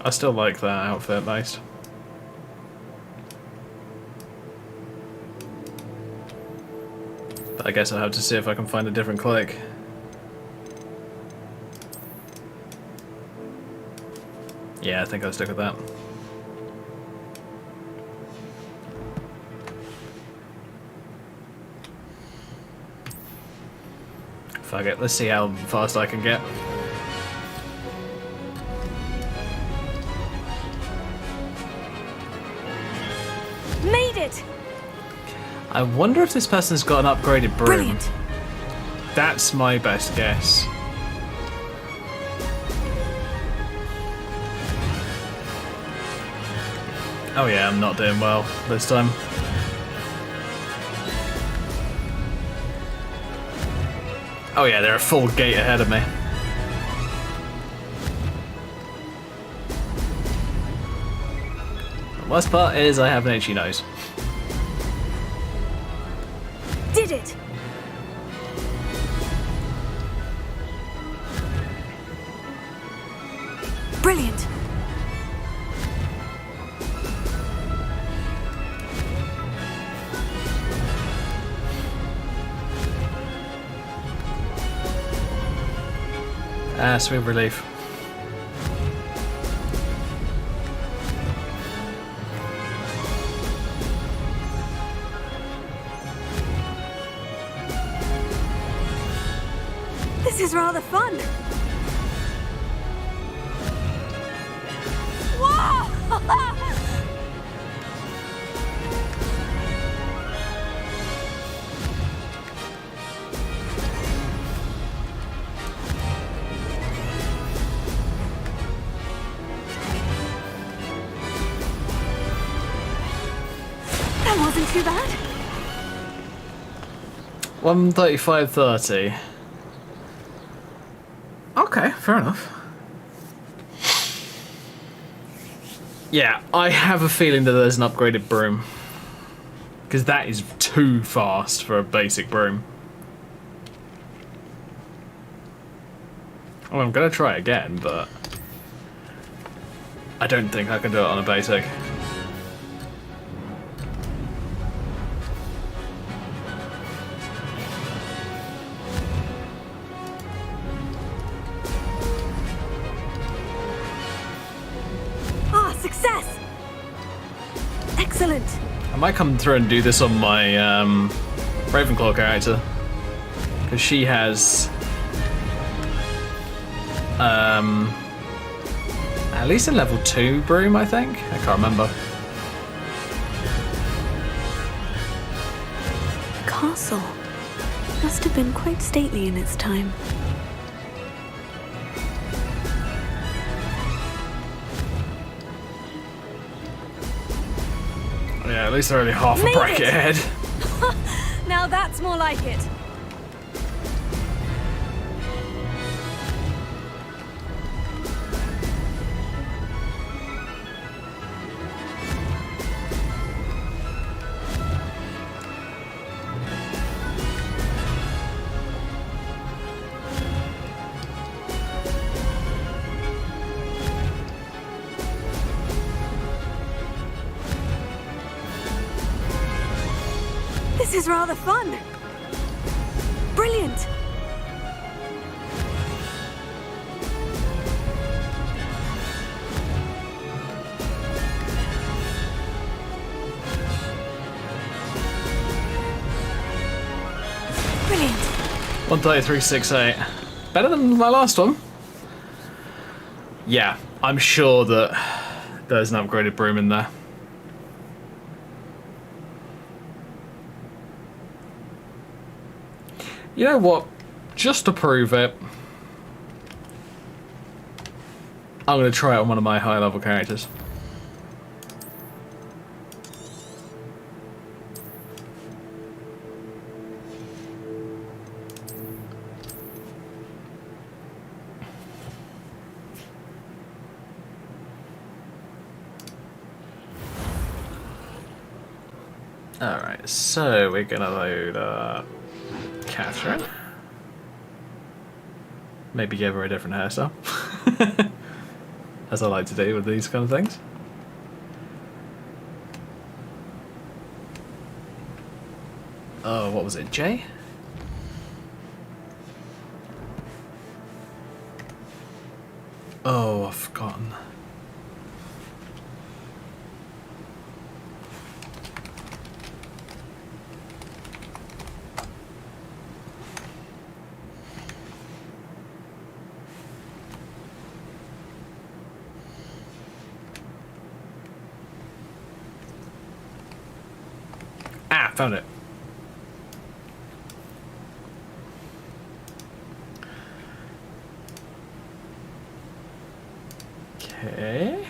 A: I still like that outfit most. But I guess I'll have to see if I can find a different cloak. Yeah, I think I'll stick with that. Fuck it, let's see how fast I can get.
F: Made it!
A: I wonder if this person's got an upgraded broom.
F: Brilliant.
A: That's my best guess. Oh yeah, I'm not doing well this time. Oh yeah, they're a full gate ahead of me. The worst part is I have an itchy nose.
F: Did it! Brilliant!
A: Ah, sweet relief.
F: This is rather fun! Whoa! That wasn't too bad.
A: 135.30. Okay, fair enough. Yeah, I have a feeling that there's an upgraded broom. Because that is too fast for a basic broom. Well, I'm going to try again, but I don't think I can do it on a basic.
F: Ah, success! Excellent.
A: I might come through and do this on my Ravenclaw character, because she has at least a level 2 broom, I think. I can't remember.
F: The castle must have been quite stately in its time.
A: Yeah, at least they're only half a
F: Made
A: bracket
F: it!
A: ahead.
F: Now that's more like it. This is rather fun. Brilliant. Brilliant.
A: 133.68. Better than my last one. Yeah, I'm sure that there's an upgraded broom in there. You know what? Just to prove it, I'm going to try it on one of my high level characters. Alright, so we're going to load Catherine. Maybe give her a different hairstyle. As I like to do with these kind of things. Oh, what was it? Jay? Oh, I've forgotten. Ah, found it. Okay.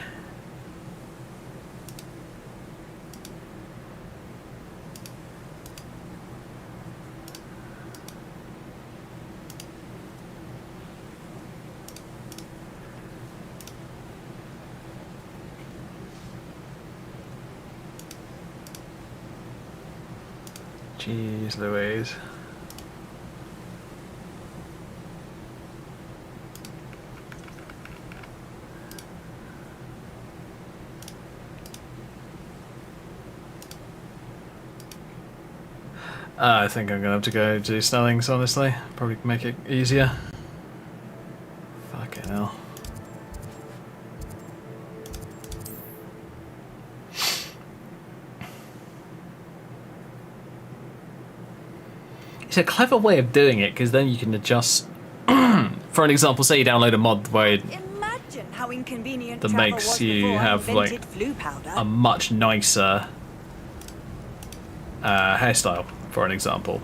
A: Jeez Louise. I think I'm gonna have to go do Snellings, honestly. Probably make it easier. Fucking hell. It's a clever way of doing it, because then you can adjust. For an example, say you download a mod where
F: Imagine how inconvenient
A: that
F: travel
A: makes
F: was
A: you
F: before I
A: have like
F: invented flu powder.
A: a much nicer hairstyle, for an example.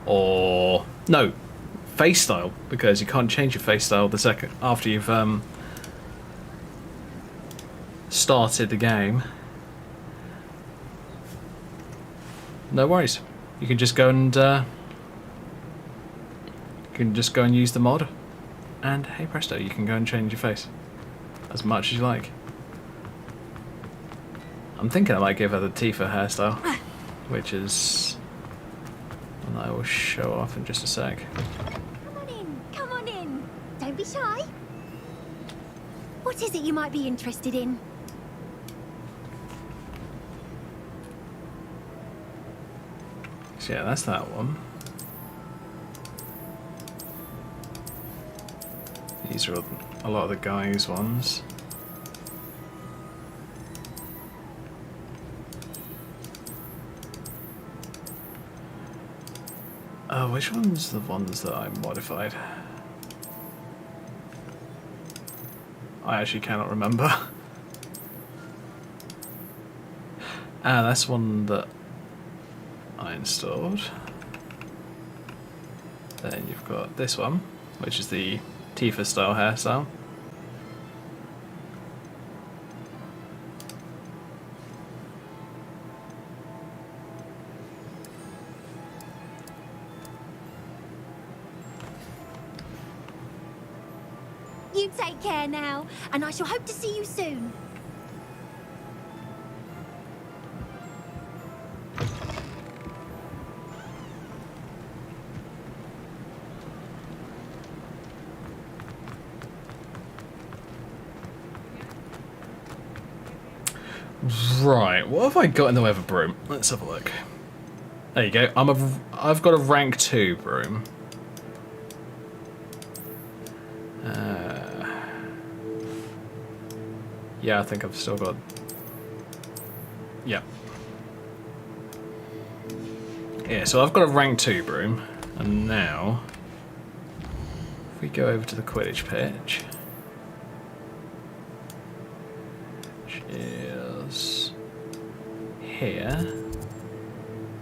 A: Or no, face style, because you can't change your face style the second after you've started the game. No worries. You can just go and use the mod, and hey presto, you can go and change your face as much as you like. I'm thinking I might give her the Tifa hairstyle. which is one that I will show off in just a sec.
P: Come on in, come on in. Don't be shy. What is it you might be interested in?
A: So yeah, that's that one. These are a lot of the guys' ones. Which one's the ones that I modified? I actually cannot remember. That's one that I installed. Then you've got this one, which is the Tifa style hairstyle.
P: You take care now, and I shall hope to see you soon.
A: Right, what have I got in the way of a broom? Let's have a look. There you go. I've got a rank 2 broom. Yeah, I think I've still got... Yeah. Yeah, so I've got a rank 2 broom, and now if we go over to the Quidditch pitch, which is here.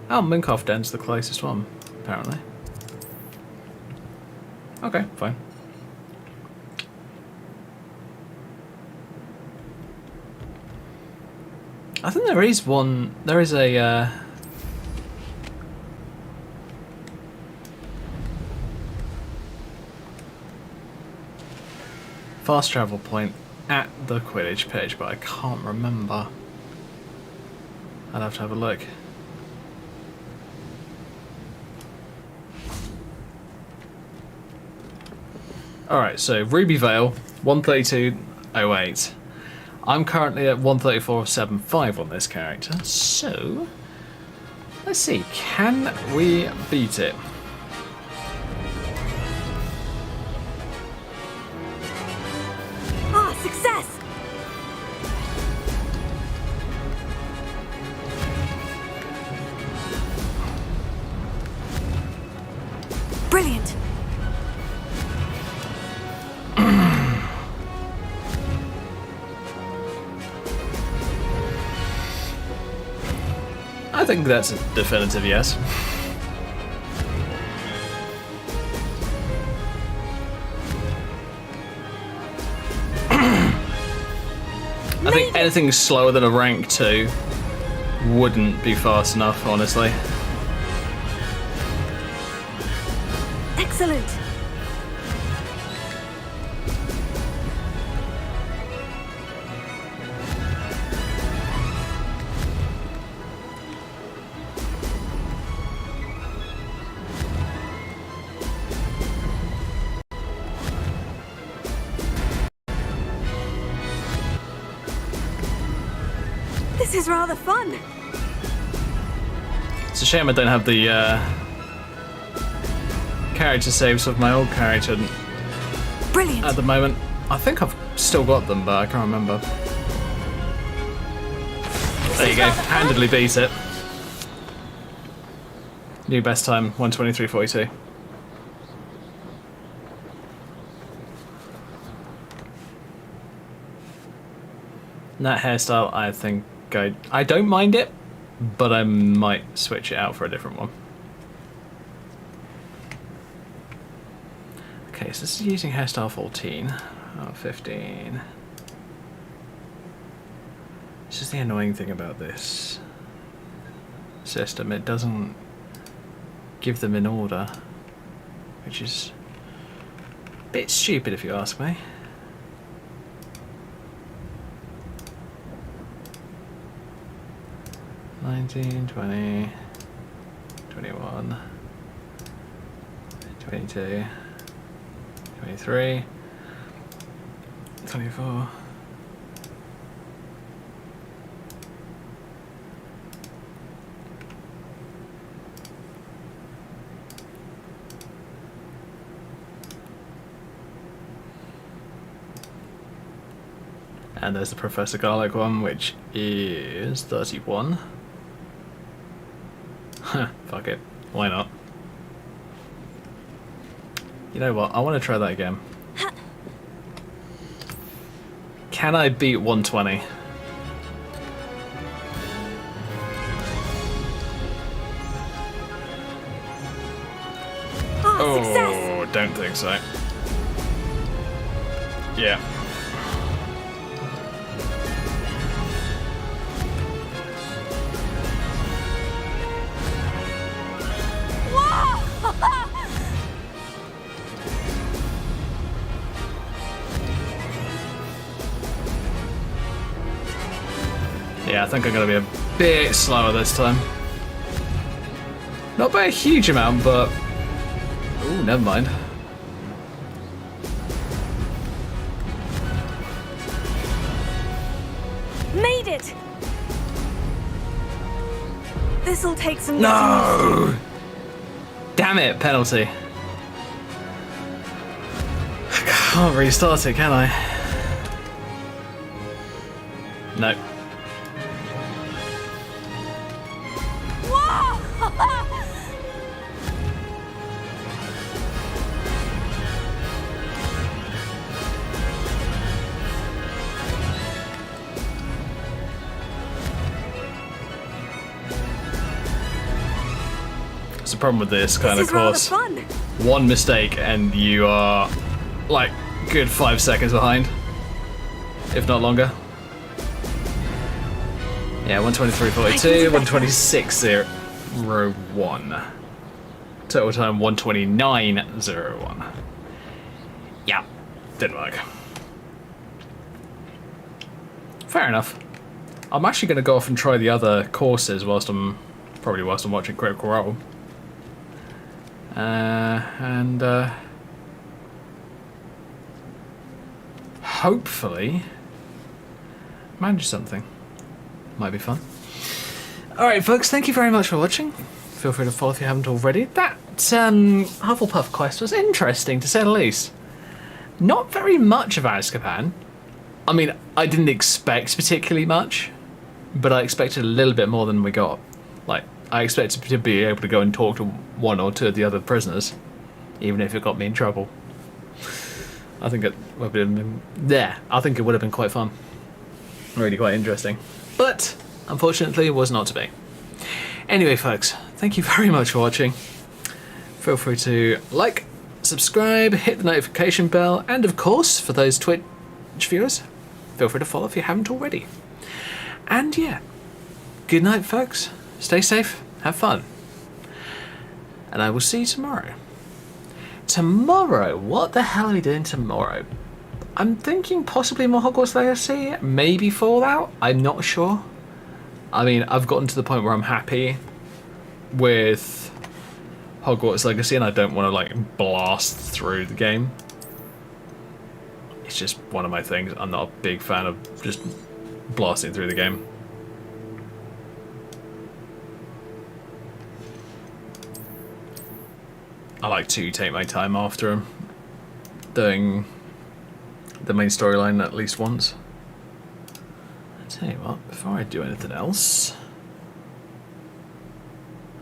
A: Oh, Minkoff Den's the closest one, apparently. Okay, fine. I think there is one. There is a fast travel point at the Quidditch pitch, but I can't remember. I'd have to have a look. Alright, so Ruby Vale, 132.08. I'm currently at 134.75 on this character, so let's see, can we beat it?
F: Ah, success! Brilliant!
A: I think that's a definitive yes. I think anything slower than a rank 2 wouldn't be fast enough, honestly.
F: Excellent! This is rather fun.
A: It's a shame I don't have the character saves of my old character.
F: Brilliant.
A: At the moment. I think I've still got them, but I can't remember. There you go. Handedly beat it. New best time, 1:23.42. That hairstyle, I think I don't mind it, but I might switch it out for a different one. Okay, so this is using hairstyle 14. Oh, 15. This is the annoying thing about this system. It doesn't give them in order, which is a bit stupid if you ask me. 19, 20, 21, 22, 23, 24. And there's the Professor Garlic one, which is 31. Huh, fuck it. Why not? You know what? I want to try that again. Can I beat 120? Oh, don't think so. Yeah. Yeah, I think I'm going to be a bit slower this time. Not by a huge amount, but... Ooh, never mind.
F: Made it! This'll take some
A: No! Damn it, penalty. I can't restart it, can I? No. It's the problem with this kind of course.
F: Fun.
A: One mistake and you are like good 5 seconds behind, if not longer. Yeah, 123.42, 126.01. Total time 129.01. Yeah, didn't work. Fair enough. I'm actually going to go off and try the other courses whilst I'm watching Critical Role. And hopefully manage something. Might be fun. Alright folks, thank you very much for watching. Feel free to follow if you haven't already. That Hufflepuff quest was interesting to say the least. Not very much of Azkaban. I mean, I didn't expect particularly much, but I expected a little bit more than we got. Like, I expected to be able to go and talk to one or two of the other prisoners, even if it got me in trouble. I think it would have been I think it would have been quite fun. Really quite interesting. But, unfortunately, it was not to be. Anyway, folks, thank you very much for watching. Feel free to like, subscribe, hit the notification bell, and of course, for those Twitch viewers, feel free to follow if you haven't already. And yeah, good night, folks. Stay safe, have fun. And I will see you tomorrow. Tomorrow? What the hell are we doing tomorrow? I'm thinking possibly more Hogwarts Legacy, maybe Fallout, I'm not sure. I mean, I've gotten to the point where I'm happy with Hogwarts Legacy and I don't want to like blast through the game. It's just one of my things. I'm not a big fan of just blasting through the game. I like to take my time after doing the main storyline at least once. I'll tell you what, before I do anything else,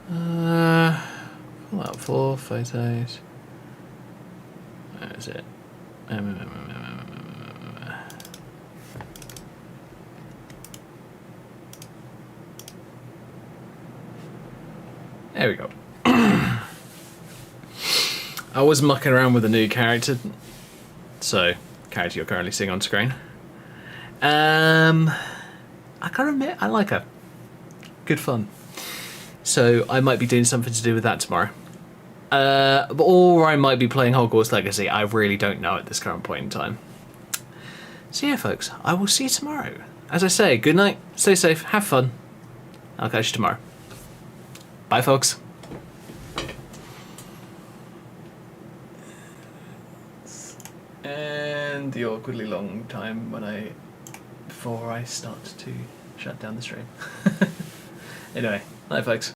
A: pull out 4 photos. Where is it? There we go. I was mucking around with a new character, so character you're currently seeing on screen. I gotta admit, I like her. Good fun. So I might be doing something to do with that tomorrow. Or I might be playing Hogwarts Legacy. I really don't know at this current point in time. So yeah, folks, I will see you tomorrow. As I say, good night, stay safe, have fun. I'll catch you tomorrow. Bye, folks. And the awkwardly long time before I start to shut down the stream. Anyway, bye, folks.